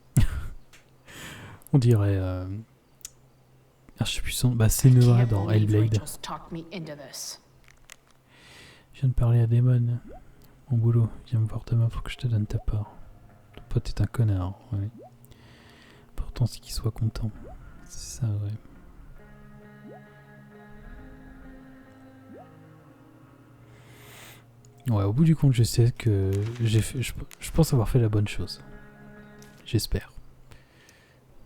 On dirait... Ah, je sais plus son... Bah, c'est Noah dans Hellblade. Je viens de parler à Damon. Mon boulot. Viens me voir demain pour que je te donne ta part. Ton pote est un connard, ouais. L'important c'est qu'il soit content. C'est ça, ouais. Ouais, au bout du compte, je sais que j'ai fait, je pense avoir fait la bonne chose. J'espère.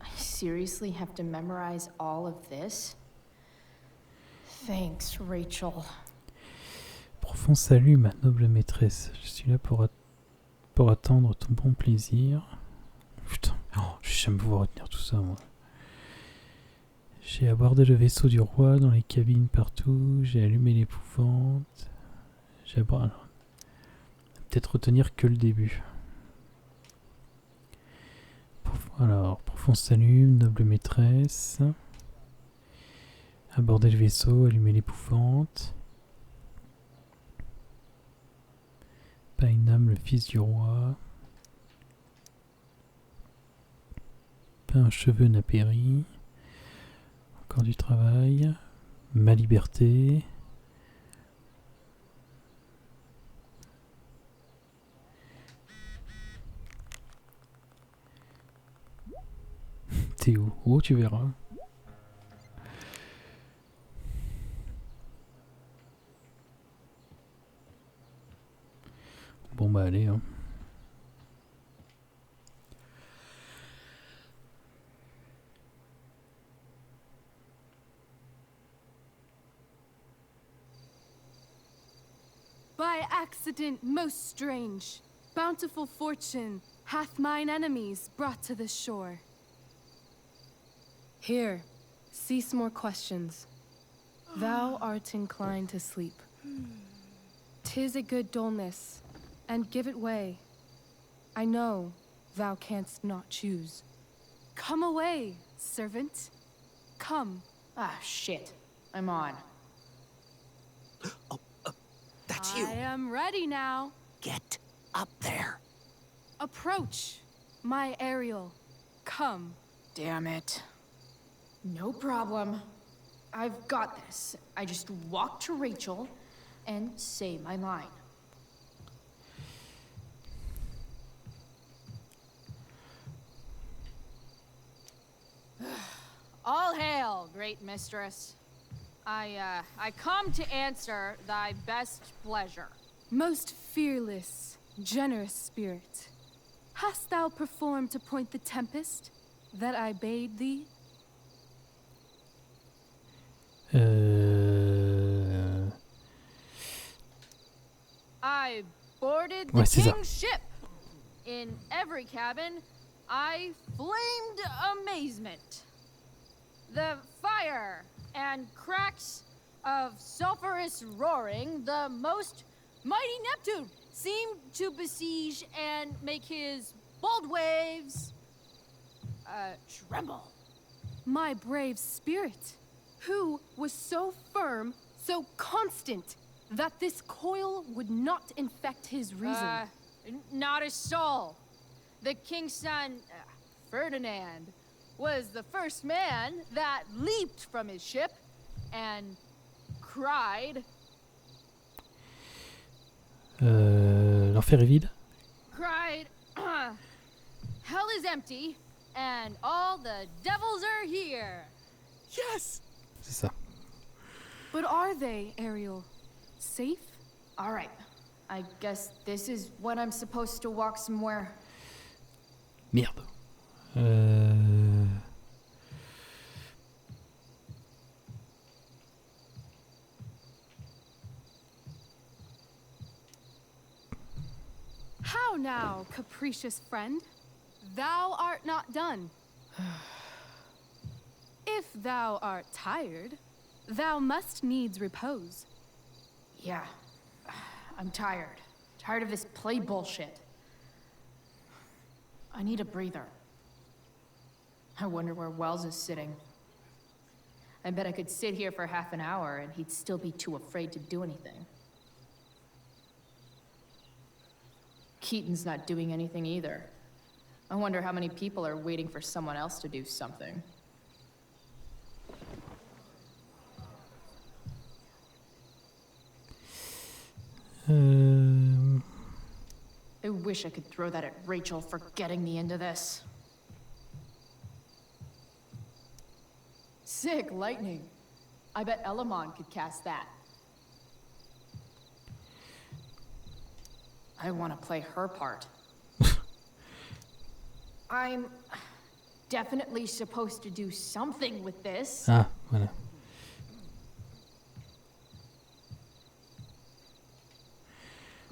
I seriously have to memorize all of this? Thanks, Rachel. Profond salut, ma noble maîtresse. Je suis là pour attendre ton bon plaisir. Putain, oh, je vais jamais pouvoir retenir tout ça, moi. J'ai abordé le vaisseau du roi dans les cabines partout. J'ai allumé l'épouvante. J'ai abordé... Peut-être retenir que le début. Alors, profond salut, noble maîtresse. Aborder le vaisseau, allumer l'épouvante. Painam, le fils du roi. Pas un cheveu n'a péri. Encore du travail. Ma liberté. T'es où? Oh, tu verras. Bon bah allez, hein. By accident most strange, bountiful fortune hath mine enemies brought to this shore. Here, cease more questions. Thou art inclined to sleep. 'Tis a good dullness, and give it way. I know thou canst not choose. Come away, servant. Come. Ah, shit. I'm on. That's you. I am ready now. Get up there. Approach, my Ariel. Come. Damn it. No problem. I've got this. I just walk to Rachel and say my line. late, mistress. I come to answer thy best pleasure. Most fearless, generous spirit, hast thou performed to point the tempest that I bade thee? I boarded the Ouais, c'est ça. king's ship. In every cabin, I flamed amazement. The fire and cracks of sulphurous roaring, the most mighty Neptune seemed to besiege and make his bold waves tremble. My brave spirit, who was so firm, so constant, that this coil would not infect his reason. Not a soul. The king's son, Ferdinand, was the first man that leaped from his ship and cried. L'enfer est vide. Cried, hell is empty and all the devils are here. Yes! C'est ça. But are they, Ariel? Safe? All right. I guess this is when I'm supposed to walk somewhere. Merde. How now, capricious friend? Thou art not done. If thou art tired, thou must needs repose. Yeah. I'm tired. Tired of this play bullshit. I need a breather. I wonder where Wells is sitting. I bet I could sit here for half an hour and he'd still be too afraid to do anything. Keaton's not doing anything either. I wonder how many people are waiting for someone else to do something. I wish I could throw that at Rachel for getting me into this. Sick lightning. I bet Elamon could cast that. I want to play her part. I'm definitely supposed to do something with this. Ah, voilà.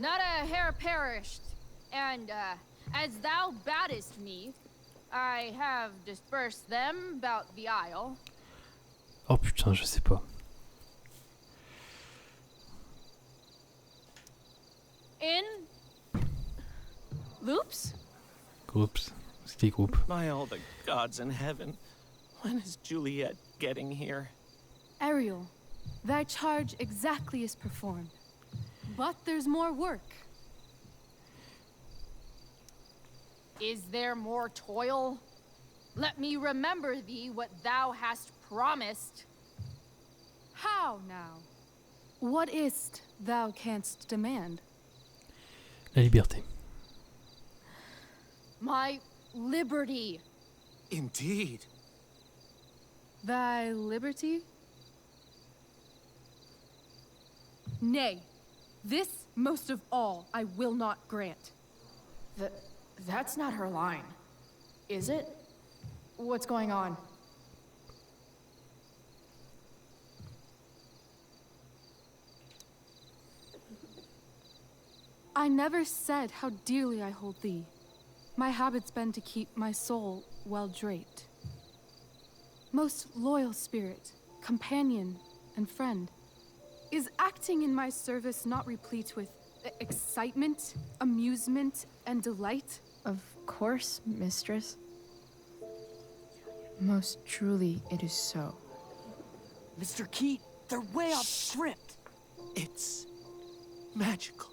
Not a hair perished, and as thou baddest me, I have dispersed them about the isle. Oh putain, je sais pas. In loops? Groups. C'était groupe. By all the gods in heaven, when is Juliet getting here? Ariel, thy charge exactly is performed. But there's more work. Is there more toil? Let me remember thee what thou hast promised. How now? What is't thou canst demand? La liberté. My liberty. Indeed. Thy liberty? Nay, this most of all I will not grant. That's not her line. Is it? What's going on? I never said how dearly I hold thee. My habit's been to keep my soul well draped. Most loyal spirit, companion, and friend, is acting in my service not replete with excitement, amusement, and delight? Of course, mistress. Most truly, it is so. Mr. Keat, they're way off script. It's magical.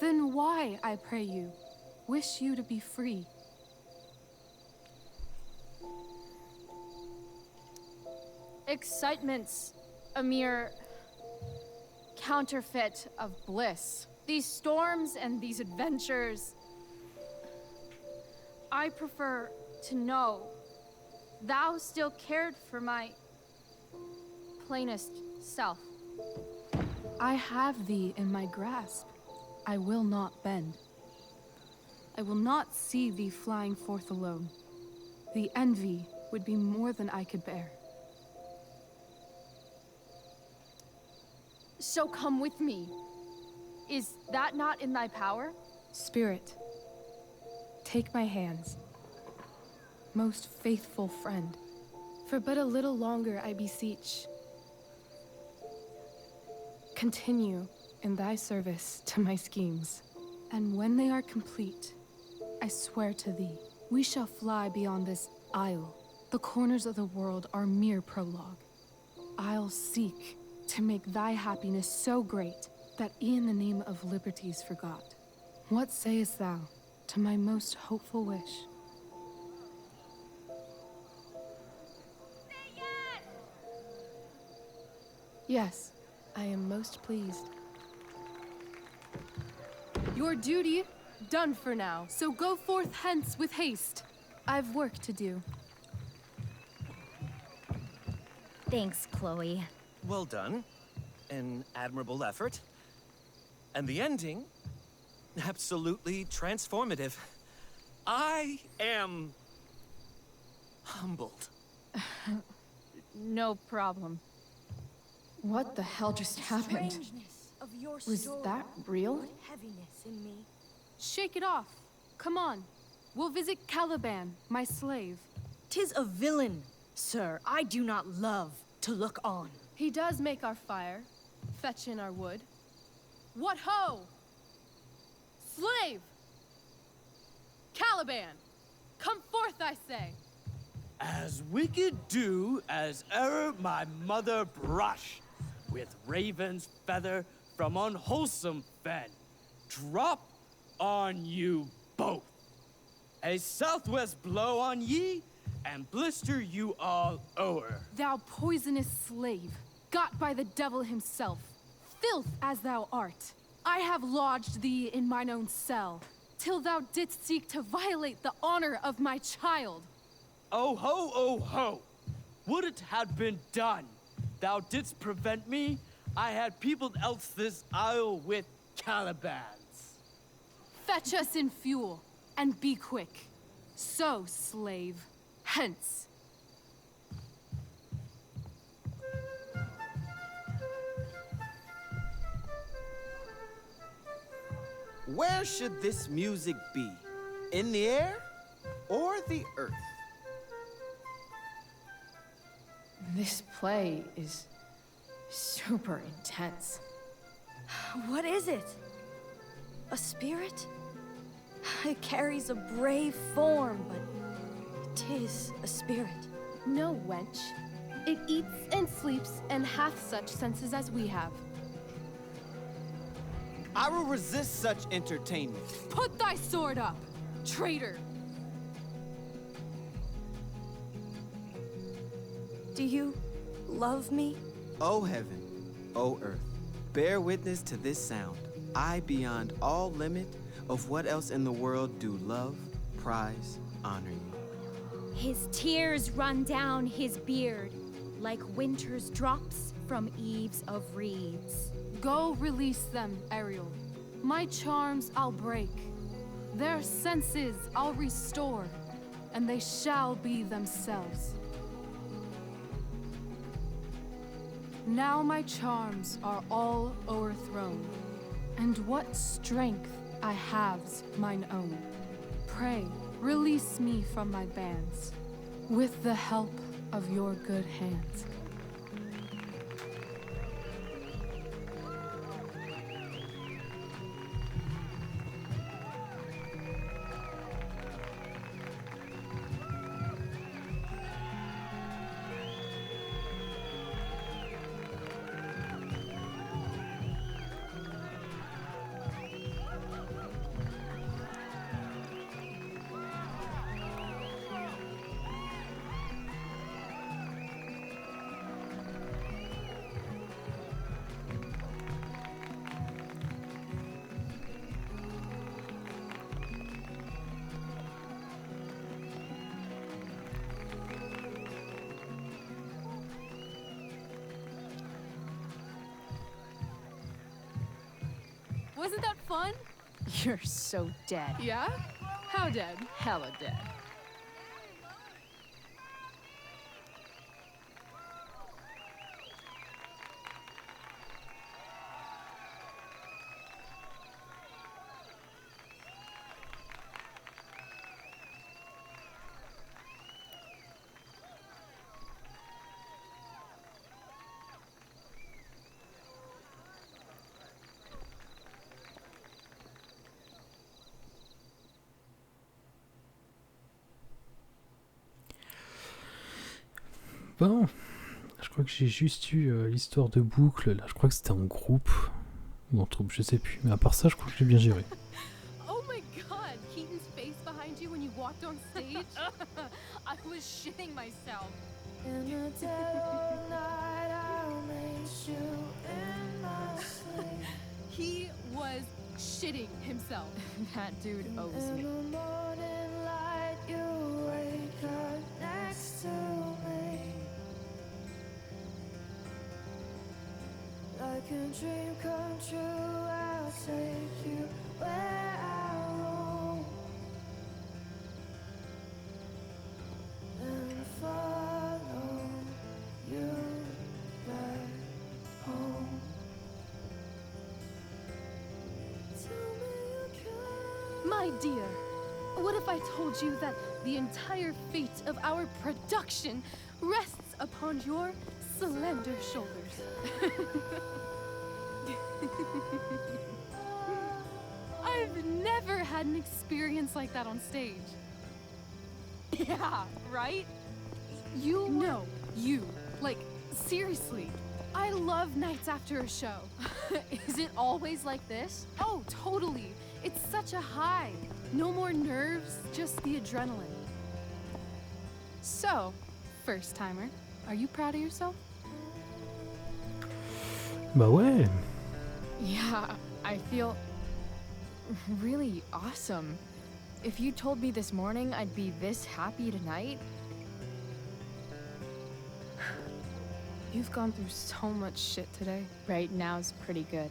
Then why, I pray you, wish you to be free? Excitement's a mere counterfeit of bliss. These storms and these adventures, I prefer to know thou still cared for my plainest self. I have thee in my grasp. I will not bend. I will not see thee flying forth alone. The envy would be more than I could bear. So come with me. Is that not in thy power? Spirit, take my hands. Most faithful friend, for but a little longer I beseech. Continue in thy service to my schemes, and when they are complete, I swear to thee, we shall fly beyond this isle. The corners of the world are mere prologue. I'll seek to make thy happiness so great that e'en the name of liberty's forgot. What sayest thou to my most hopeful wish? Say yes! Yes, I am most pleased. Your duty done for now, so go forth hence with haste. I've work to do. Thanks, Chloe. Well done. An admirable effort. And the ending, absolutely transformative. I am humbled. No problem. What the hell just happened? Strangeness of your Was story that real? put heaviness in me. Shake it off. Come on. We'll visit Caliban, my slave. 'Tis a villain, sir, I do not love to look on. He does make our fire, fetch in our wood. What ho! Slave! Caliban! Come forth, I say! As wicked do as e'er my mother brush, with raven's feather from unwholesome fen, drop on you both. A southwest blow on ye, and blister you all o'er. Thou poisonous slave, got by the devil himself, filth as thou art, I have lodged thee in mine own cell, till thou didst seek to violate the honor of my child. Oh ho, oh ho! Would it had been done! Thou didst prevent me, I had peopled else this isle with Calibans. Fetch us in fuel, and be quick. So, slave, hence. Where should this music be? In the air or the earth? This play is super intense. What is it? A spirit? It carries a brave form, but 'tis a spirit. No, wench. It eats and sleeps and hath such senses as we have. I will resist such entertainment. Put thy sword up, traitor! Do you love me? O heaven, O earth, bear witness to this sound. I, beyond all limit of what else in the world do love, prize, honor you. His tears run down his beard like winter's drops from eaves of reeds. Go release them, Ariel. My charms I'll break. Their senses I'll restore, and they shall be themselves. Now my charms are all o'erthrown, and what strength I have's mine own. Pray, release me from my bands, with the help of your good hands. Wasn't that fun? You're so dead. Yeah? How dead? Hella dead. Bon, je crois que j'ai juste eu l'histoire de boucle. Là, je crois que c'était en groupe ou en troupe, je sais plus. Mais à part ça, je crois que j'ai bien géré. Oh my god, Keaton's face behind you when you walked on stage? I was shitting myself. In the dead of night, I'll make you in my sleep. He was shitting himself. That dude owes In me. the morning light, you wake up next to me. Like a dream come true, I'll take you where I roam and follow you back home. Tell me you can. My dear, what if I told you that the entire fate of our production rests upon your slender shoulders? I've never had an experience like that on stage. Yeah, right? You? No, you. Like, seriously. I love nights after a show. Is it always like this? Oh, totally. It's such a high. No more nerves, just the adrenaline. So, first timer, are you proud of yourself? Bah ouais. Yeah, I feel really awesome. If you told me this morning I'd be this happy tonight. You've gone through so much shit today. Right now's pretty good.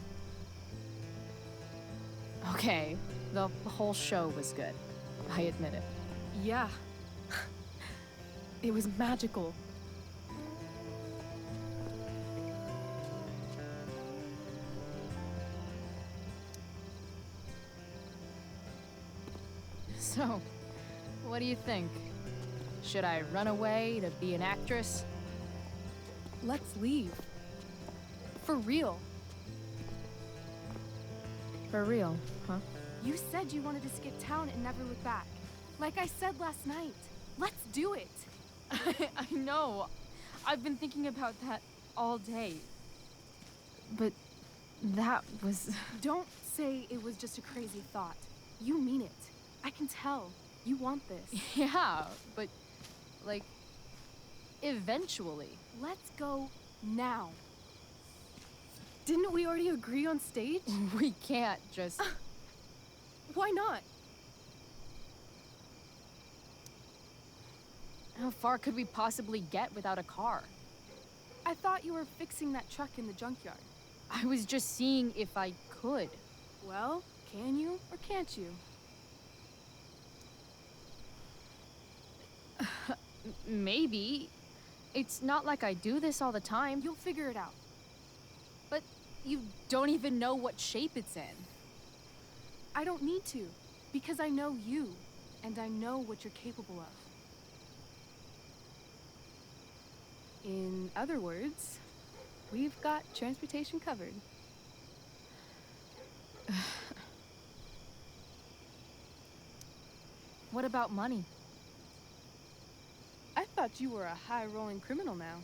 Okay, the whole show was good. I admit it. Yeah. It was magical. So, what do you think? Should I run away to be an actress? Let's leave. For real. For real, huh? You said you wanted to skip town and never look back. Like I said last night. Let's do it. I know. I've been thinking about that all day. But that was... Don't say it was just a crazy thought. You mean it. I can tell. You want this. Yeah, but, like, eventually. Let's go now. Didn't we already agree on stage? We can't just... Why not? How far could we possibly get without a car? I thought you were fixing that truck in the junkyard. I was just seeing if I could. Well, can you or can't you? Maybe. It's not like I do this all the time. You'll figure it out. But you don't even know what shape it's in. I don't need to, because I know you, and I know what you're capable of. In other words, we've got transportation covered. What about money? I thought you were a high-rolling criminal now.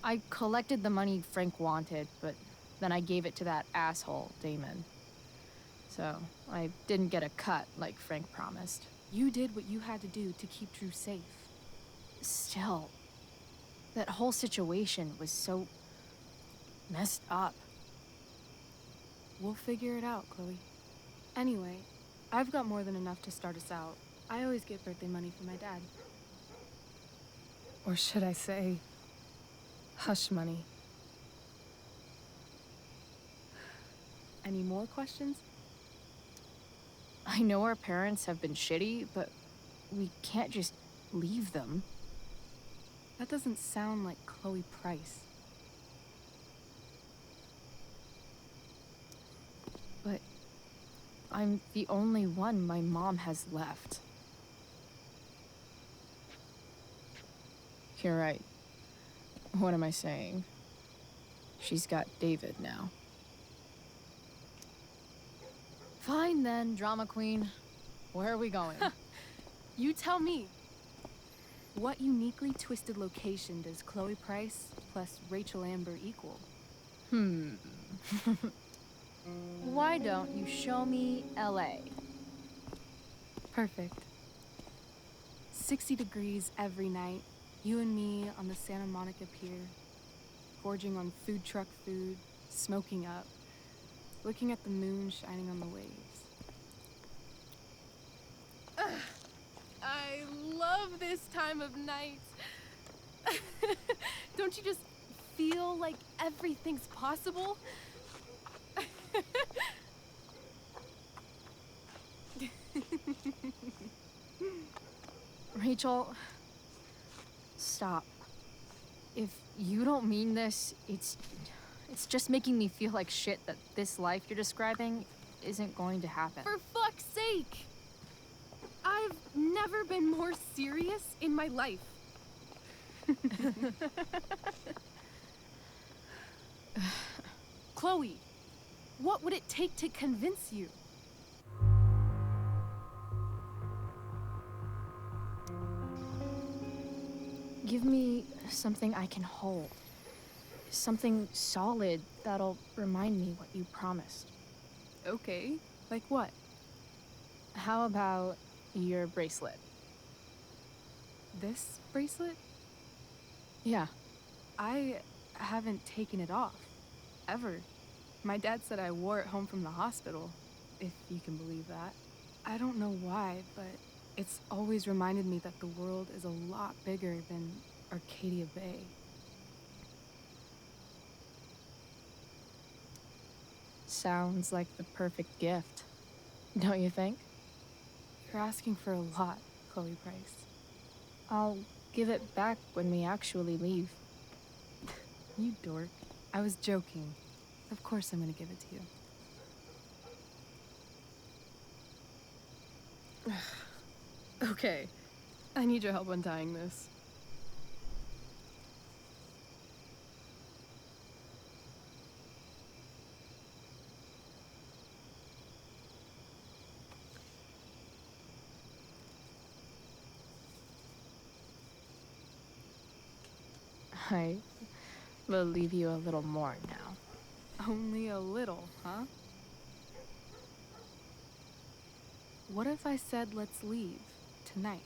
I collected the money Frank wanted, but then I gave it to that asshole, Damon. So, I didn't get a cut like Frank promised. You did what you had to do to keep Drew safe. Still, that whole situation was so messed up. We'll figure it out, Chloe. Anyway, I've got more than enough to start us out. I always get birthday money from my dad. Or should I say, hush money. Any more questions? I know our parents have been shitty, but we can't just leave them. That doesn't sound like Chloe Price. But I'm the only one my mom has left. You're right. What am I saying? She's got David now. Fine then, drama queen. Where are we going? You tell me. What uniquely twisted location does Chloe Price plus Rachel Amber equal? Why don't you show me LA? Perfect. 60 degrees every night. You and me on the Santa Monica Pier, gorging on food truck food, smoking up, looking at the moon shining on the waves. I love this time of night. Don't you just feel like everything's possible? Rachel, stop. If you don't mean this, it's just making me feel like shit that this life you're describing isn't going to happen. For fuck's sake! I've never been more serious in my life. Chloe, what would it take to convince you? Give me something I can hold. Something solid that'll remind me what you promised. Okay, like what? How about your bracelet? This bracelet? Yeah. I haven't taken it off. Ever. My dad said I wore it home from the hospital, if you can believe that. I don't know why, but it's always reminded me that the world is a lot bigger than Arcadia Bay. Sounds like the perfect gift, don't you think? You're asking for a lot, Chloe Price. I'll give it back when we actually leave. You dork. I was joking. Of course I'm gonna give it to you. Okay. I need your help untying this. I believe you a little more now. Only a little, huh? What if I said let's leave tonight?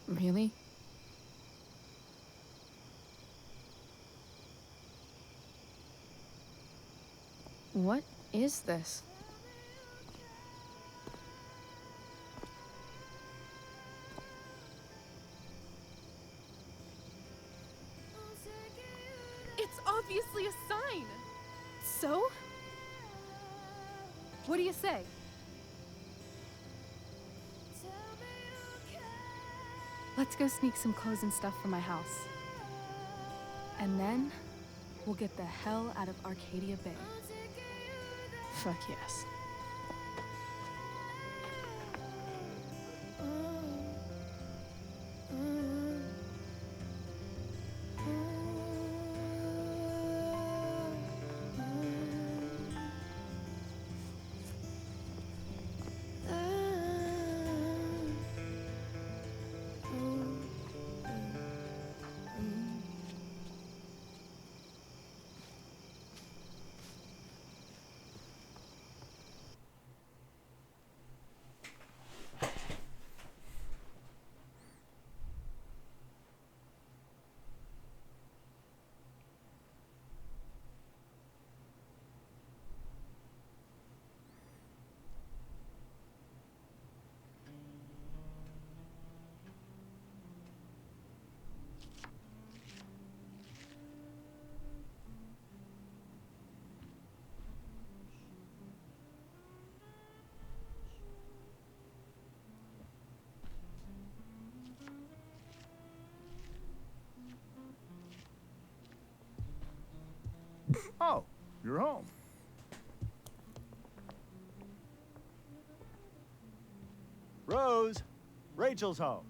Really? What is this? It's obviously a sign! So? What do you say? Let's go sneak some clothes and stuff from my house. And then, we'll get the hell out of Arcadia Bay. Fuck yes. Oh, you're home. Rose, Rachel's home.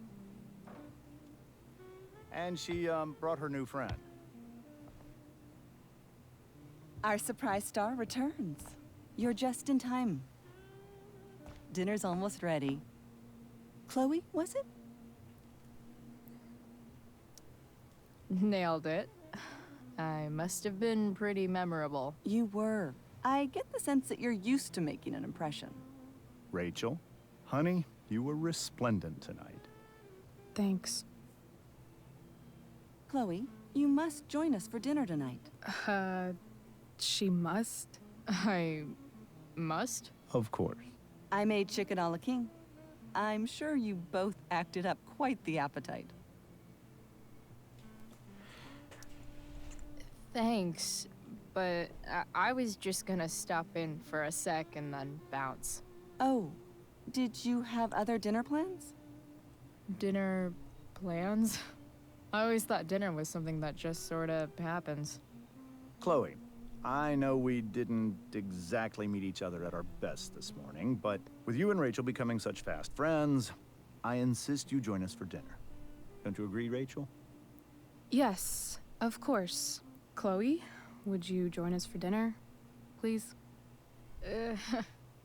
And she, brought her new friend. Our surprise star returns. You're just in time. Dinner's almost ready. Chloe, was it? Nailed it. I must have been pretty memorable. You were. I get the sense that you're used to making an impression. Rachel, honey, you were resplendent tonight. Thanks. Chloe, you must join us for dinner tonight. She must? I must? Of course. I made chicken a la king. I'm sure you both acted up quite the appetite. Thanks, but I was just gonna stop in for a sec and then bounce. Oh, did you have other dinner plans? Dinner plans? I always thought dinner was something that just sorta happens. Chloe, I know we didn't exactly meet each other at our best this morning, but with you and Rachel becoming such fast friends, I insist you join us for dinner. Don't you agree, Rachel? Yes, of course. Chloe, would you join us for dinner, please?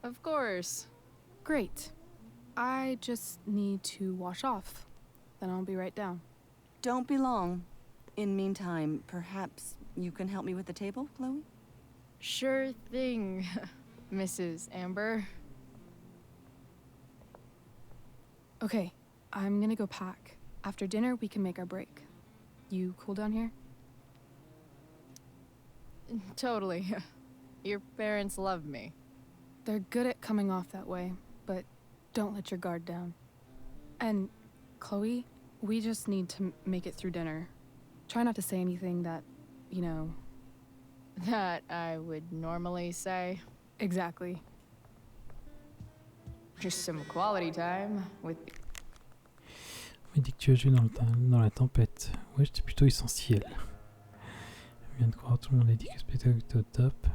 Of course. Great. I just need to wash off. Then I'll be right down. Don't be long. In meantime, perhaps you can help me with the table, Chloe? Sure thing, Mrs. Amber. Okay, I'm gonna go pack. After dinner, we can make our break. You cool down here? Totally. Your parents love me. They're good at coming off that way, but don't let your guard down. And, Chloe, we just need to make it through dinner. Try not to say anything that, you know... That I would normally say. Exactly. Just some quality time with... On m'a dit que tu as joué dans la tempête. Ouais, j'étais plutôt essentiel. Je viens de croire, tout le monde a dit que le spectacle était au top.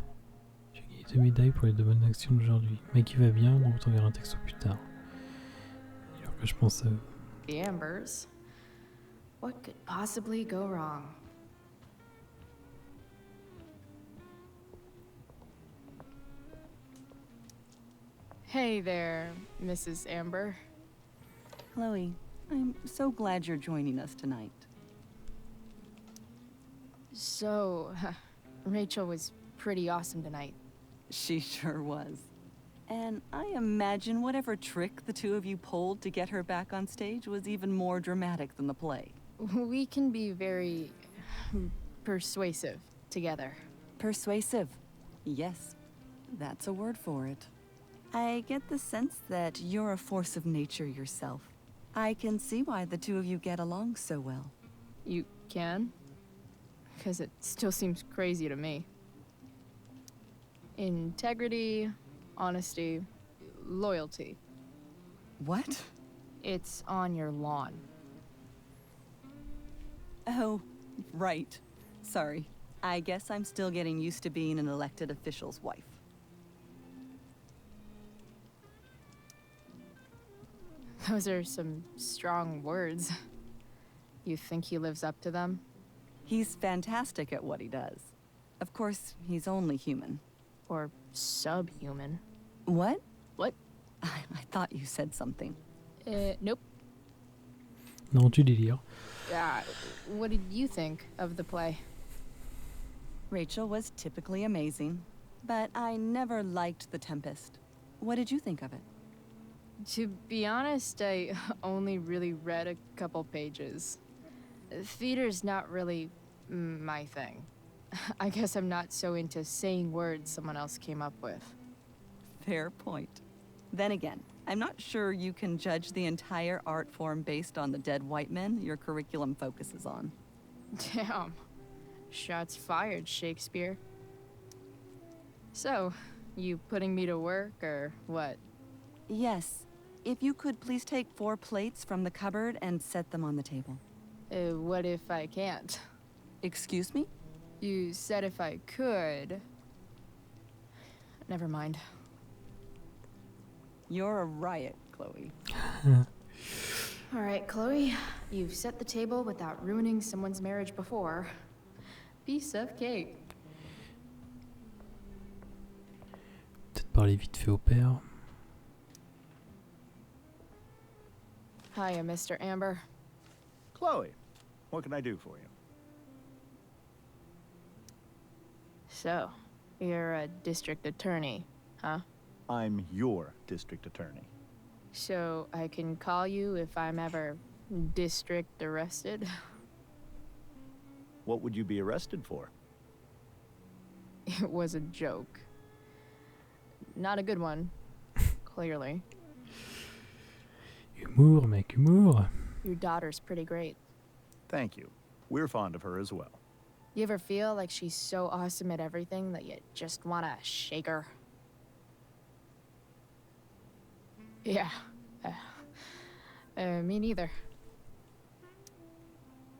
J'ai gagné 2 médailles pour les 2 bonnes actions d'aujourd'hui. Mais qui va bien, donc on verra un texto plus tard. Alors que je pense... The Ambers. What could possibly go wrong? Hey there, Mrs. Amber. Chloe, I'm so glad you're joining us tonight. So, Rachel was pretty awesome tonight. She sure was. And I imagine whatever trick the two of you pulled to get her back on stage was even more dramatic than the play. We can be very persuasive together. Persuasive. Yes, that's a word for it. I get the sense that you're a force of nature yourself. I can see why the two of you get along so well. You can? Because it still seems crazy to me. Integrity, honesty, loyalty. What? It's on your lawn. Oh, right. Sorry. I guess I'm still getting used to being an elected official's wife. Those are some strong words. You think he lives up to them? He's fantastic at what he does. Of course, he's only human. Or subhuman. What? What? I thought you said something. Nope. Non, tu délires. What did you think of the play? Rachel was typically amazing, but I never liked The Tempest. What did you think of it? To be honest, I only really read a couple pages. Theater's not really my thing. I guess I'm not so into saying words someone else came up with. Fair point. Then again, I'm not sure you can judge the entire art form based on the dead white men your curriculum focuses on. Damn. Shots fired, Shakespeare. So, you putting me to work, or what? Yes. If you could please take 4 plates from the cupboard and set them on the table. What if I can't? Excuse me? You said if I could. Never mind. You're a riot, Chloe. All right, Chloe, you've set the table without ruining someone's marriage before. Piece of cake. Peut-être parler vite fait au père. Hiya, Mr. Amber. Chloe, what can I do for you? So, you're a district attorney, huh? I'm your district attorney. So I can call you if I'm ever district arrested? What would you be arrested for? It was a joke. Not a good one, clearly. Humour, mec, humour. Your daughter's pretty great. Thank you. We're fond of her as well. You ever feel like she's so awesome at everything that you just wanna shake her? Yeah. Me neither.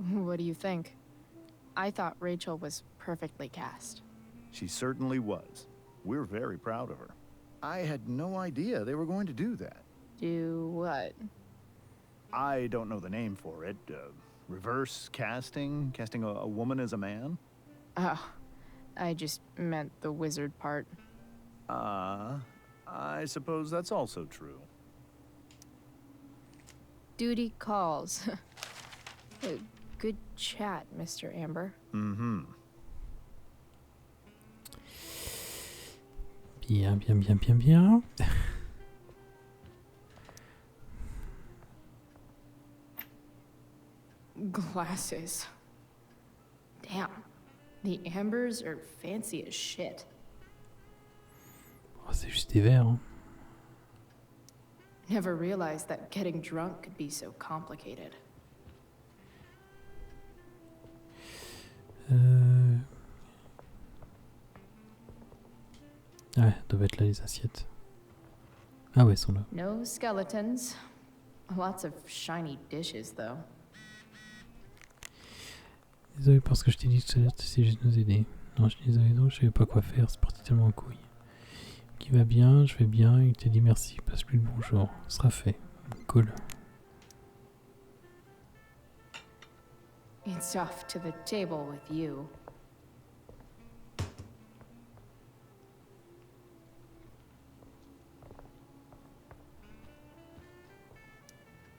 What do you think? I thought Rachel was perfectly cast. She certainly was. We're very proud of her. I had no idea they were going to do that. Do what? I don't know the name for it. Reverse casting? Casting a woman as a man? Oh, I just meant the wizard part. I suppose that's also true. Duty calls. Good chat, Mr. Amber. Mm-hmm. Bien, bien, bien, bien, bien. Glasses. Damn. The Ambers are fancy as shit. Oh, c'est juste des verres. Hein. Never realized that getting drunk could be so complicated. Ouais, doivent être là les assiettes. Ah ouais, elles sont là. No skeletons. Lots of shiny dishes, though. Désolé parce que je t'ai dit tout à l'heure, tu sais juste nous aider. Non, je suis désolé, non, je savais pas quoi faire, c'est parti tellement en couille. Qui va bien, je vais bien, il te dit merci, passe-lui le bonjour. Ce sera fait. Cool. It's off to the table with you.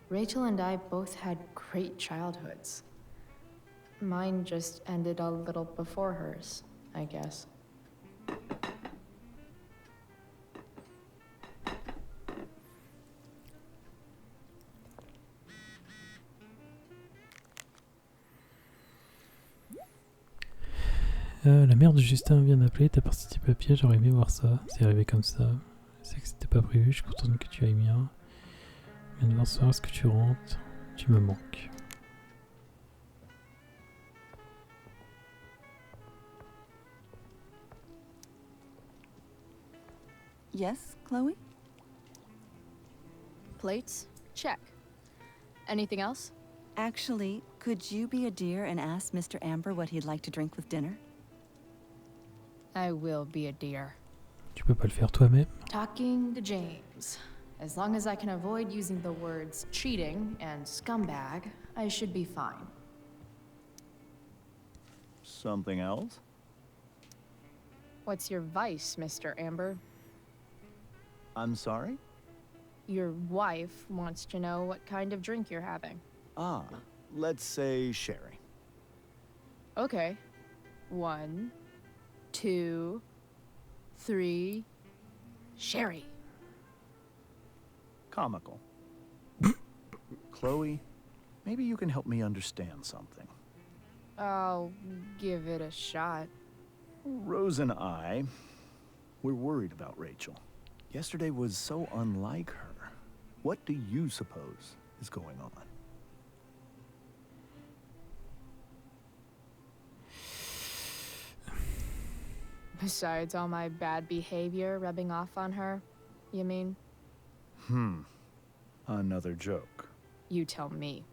Rachel and I both had great childhoods. Mine just ended a little before hers, I guess. La mère de Justin vient d'appeler, t'as participé à pied, j'aurais aimé voir ça. C'est arrivé comme ça. Je sais que c'était pas prévu, je suis contente que tu ailles bien. Je viens de voir ce soir, est-ce que tu rentres? Tu me manques. Yes, Chloe? Plates? Check. Anything else? Actually, could you be a dear and ask Mr. Amber what he'd like to drink with dinner? I will be a dear. Tu peux pas le faire toi-même? Talking to James. As long as I can avoid using the words cheating and scumbag, I should be fine. Something else? What's your vice, Mr. Amber? I'm sorry? Your wife wants to know what kind of drink you're having. Ah, let's say sherry. Okay. 1, 2, 3. Sherry. Comical. Chloe, maybe you can help me understand something. I'll give it a shot. Rose and I, we're worried about Rachel. Yesterday was so unlike her. What do you suppose is going on? Besides all my bad behavior rubbing off on her, you mean? Another joke. You tell me.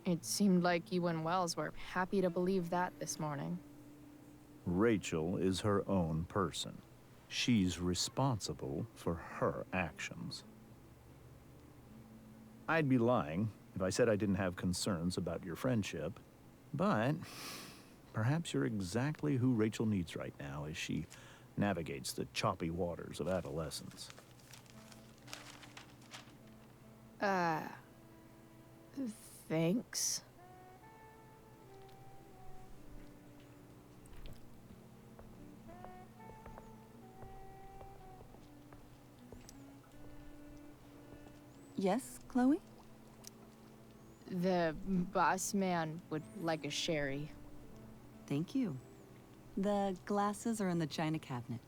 It seemed like you and Wells were happy to believe that this morning. Rachel is her own person. She's responsible for her actions. I'd be lying if I said I didn't have concerns about your friendship, but perhaps you're exactly who Rachel needs right now as she navigates the choppy waters of adolescence. Thanks. Yes, Chloe? The boss man would like a sherry. Thank you. The glasses are in the china cabinet.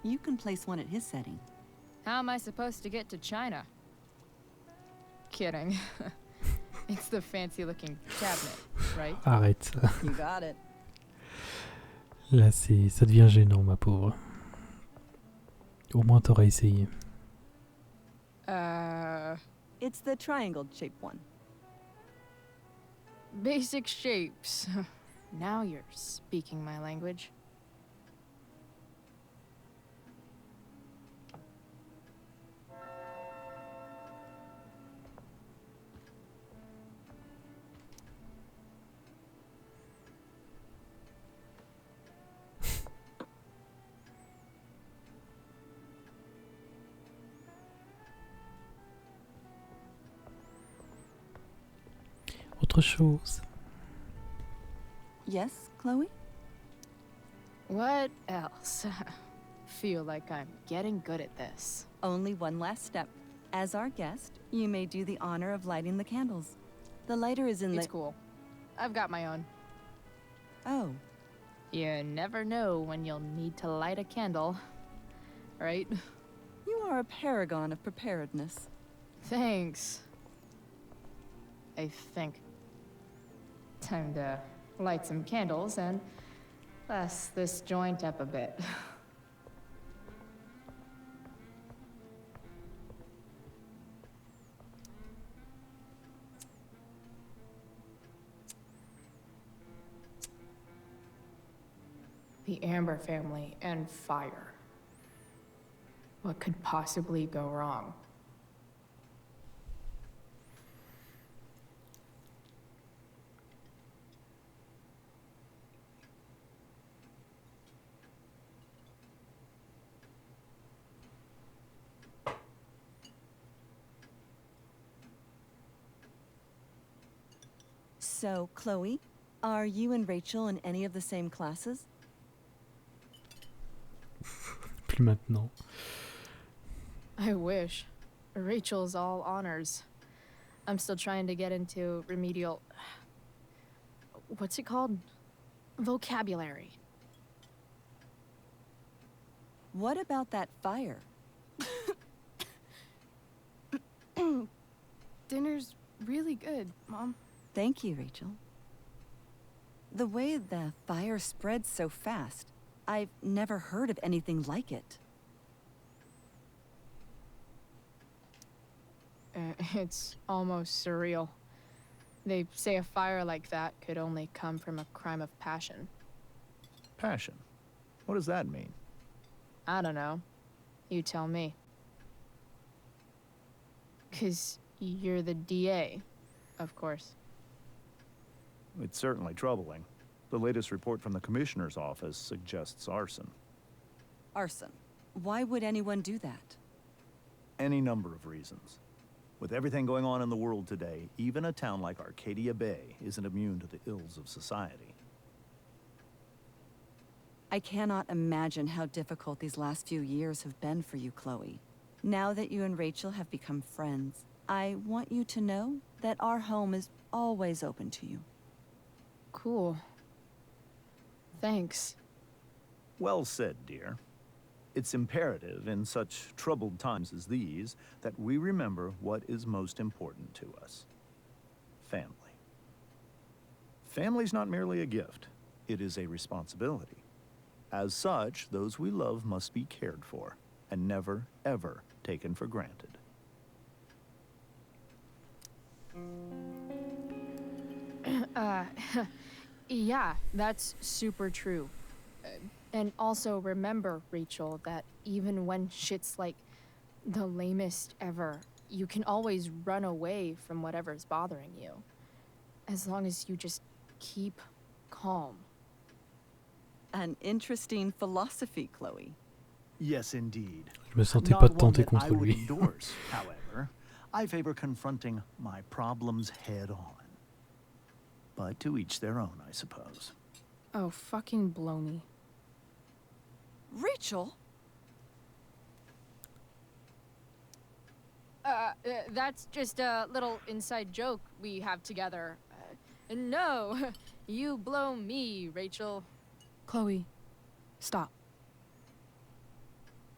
You can place one at his setting. How am I supposed to get to China? Kidding. It's the fancy-looking cabinet, right? Arrête. You got it. Là, ça devient gênant, ma pauvre. Au moins, t'auras essayé. It's the triangle-shaped one. Basic shapes. Now you're speaking my language. Autre chose. Yes, Chloe? What else? Feel like I'm getting good at this. Only one last step. As our guest, you may do the honor of lighting the candles. The lighter is in the... It's cool. I've got my own. Oh. You never know when you'll need to light a candle, right? You are a paragon of preparedness. Thanks. I think. Time to light some candles and bless this joint up a bit. The Amber family and fire. What could possibly go wrong? So, Chloe, are you and Rachel in any of the same classes? Plus maintenant. I wish. Rachel's all honors. I'm still trying to get into remedial... What's it called? Vocabulary. What about that fire? Dinner's really good, Mom. Thank you, Rachel. The way the fire spreads so fast, I've never heard of anything like it. It's almost surreal. They say a fire like that could only come from a crime of passion. Passion? What does that mean? I don't know. You tell me. 'Cause you're the DA, of course. It's certainly troubling. The latest report from the Commissioner's office suggests arson. Arson. Why would anyone do that? Any number of reasons. With everything going on in the world today, even a town like Arcadia Bay isn't immune to the ills of society. I cannot imagine how difficult these last few years have been for you, Chloe. Now that you and Rachel have become friends, I want you to know that our home is always open to you. Cool. Thanks. Well said, dear. It's imperative in such troubled times as these that we remember what is most important to us. Family. Family's not merely a gift, it is a responsibility. As such, those we love must be cared for and never, ever taken for granted. Yeah, that's super true. And also remember, Rachel, that even when shit's like the lamest ever, you can always run away from whatever's bothering you. As long as you just keep calm. An interesting philosophy, Chloe. Yes, indeed. Je me sentais Not pas one tenté that I contre would lui. endorse, however. I favor confronting my problems head on. But to each their own, I suppose. Oh, fucking blow me. Rachel? That's just a little inside joke we have together. No, you blow me, Rachel. Chloe, stop.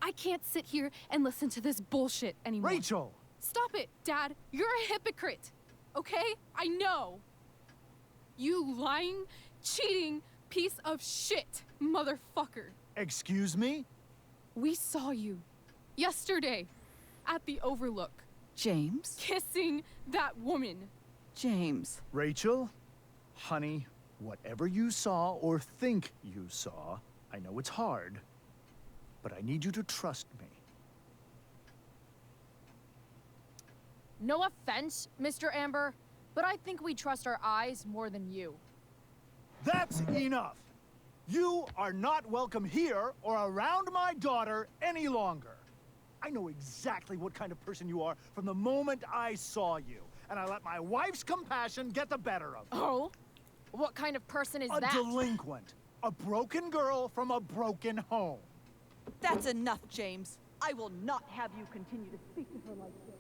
I can't sit here and listen to this bullshit anymore. Rachel! Stop it, Dad. You're a hypocrite. Okay? I know. You lying, cheating piece of shit, motherfucker. Excuse me? We saw you yesterday at the Overlook. James? Kissing that woman. James. Rachel? Honey, whatever you saw or think you saw, I know it's hard, but I need you to trust me. No offense, Mr. Amber, but I think we trust our eyes more than you. That's enough! You are not welcome here or around my daughter any longer. I know exactly what kind of person you are from the moment I saw you, and I let my wife's compassion get the better of me. Oh? What kind of person is A that? delinquent. A broken girl from a broken home. That's enough, James. I will not have you continue to speak to her like this.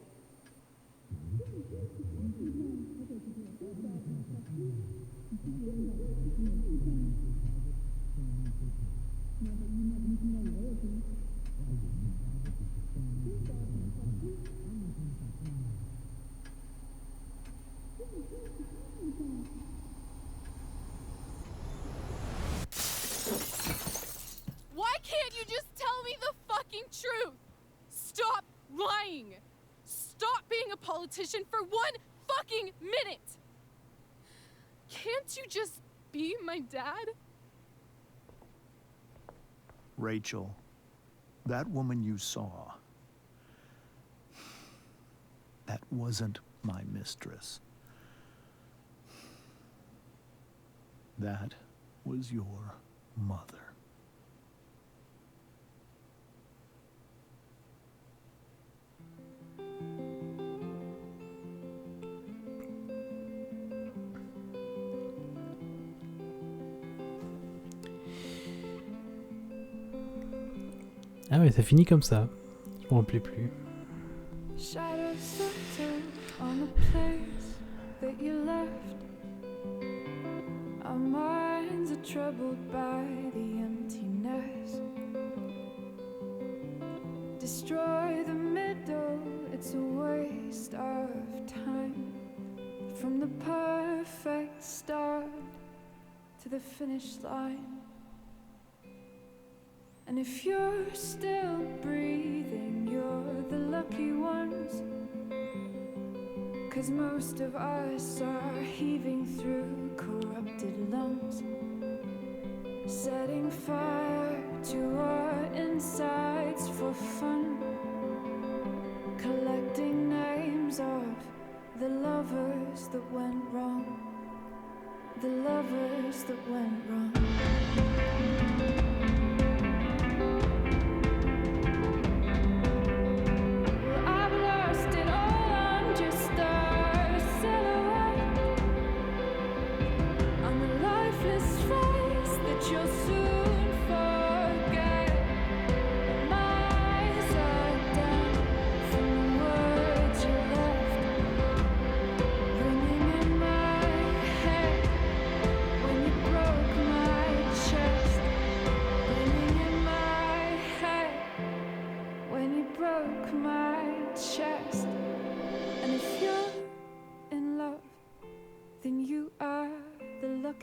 Why can't you just tell me the fucking truth? Stop lying. Stop being a politician for one fucking minute. Can't you just be my dad? Rachel, that woman you saw, that wasn't my mistress. That was your mother. Ah ouais, ça finit comme ça. Je m'en rappelais plus. Shadows settle on the place that you left. Our minds are troubled by the emptiness. Destroy the middle, it's a waste of time. From the perfect start to the finish line. And if you're still breathing, you're the lucky ones. 'Cause most of us are heaving through corrupted lungs, setting fire to our insides for fun, collecting names of the lovers that went wrong, the lovers that went wrong.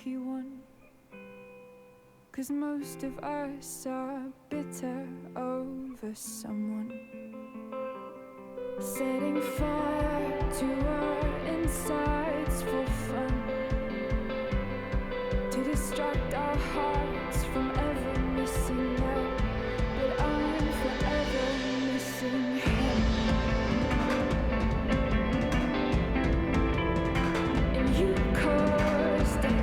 One, 'cause most of us are bitter over someone, setting fire to our insides for fun, to distract our hearts from ever missing out. But I'm forever missing him. And you caused it.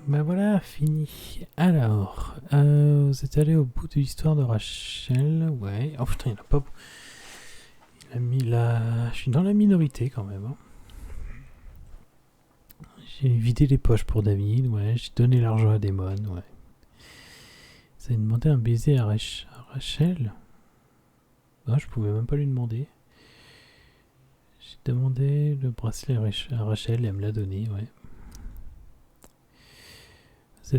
Ben voilà, fini. Alors, vous êtes allé au bout de l'histoire de Rachel. Ouais. Oh putain, il a pas. Il a mis la. Je suis dans la minorité quand même. Hein. J'ai vidé les poches pour David. Ouais. J'ai donné l'argent à Damon. Ouais. Vous avez demandé un baiser à Rachel. Ah, je pouvais même pas lui demander. J'ai demandé le bracelet à Rachel et elle me l'a donné. Ouais. Vous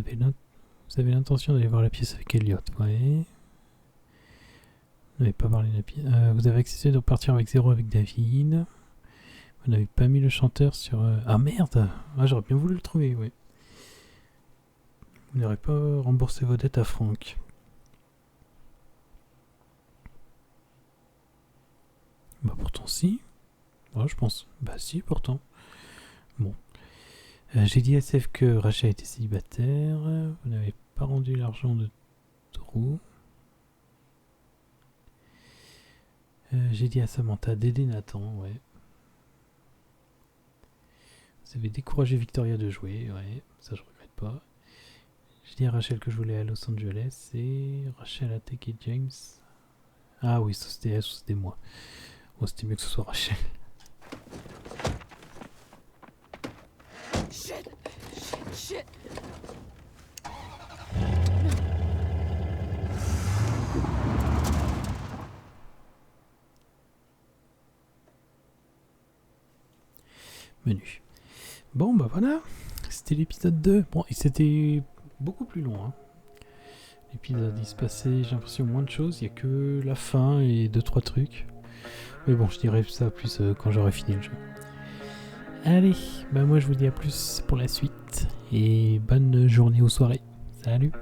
avez l'intention d'aller voir la pièce avec Elliot, ouais. Vous n'avez pas parlé de la pièce. Vous avez accepté de repartir avec 0 avec David. Vous n'avez pas mis le chanteur sur... Ah merde! Ah, j'aurais bien voulu le trouver, ouais. Vous n'aurez pas remboursé vos dettes à Franck. Bah pourtant si. Ouais, je pense. Bah si, pourtant. Bon. J'ai dit à SF que Rachel était célibataire. Vous n'avez pas rendu l'argent de Drew. J'ai dit à Samantha d'aider Nathan, ouais. Vous avez découragé Victoria de jouer, ouais. Ça je regrette pas. J'ai dit à Rachel que je voulais à Los Angeles et Rachel a attaqué James. Ah oui, ça c'était elle, ça c'était moi. Bon, c'était mieux que ce soit Rachel. Shit! Shit! Menu. Bon, bah voilà. C'était l'épisode 2. Bon, et c'était beaucoup plus long. Hein. L'épisode, il se passait, j'ai l'impression, moins de choses. Il n'y a que la fin et 2-3 trucs. Mais bon, je dirais ça plus quand j'aurai fini le jeu. Allez, bah moi je vous dis à plus pour la suite. Et bonne journée ou soirée. Salut!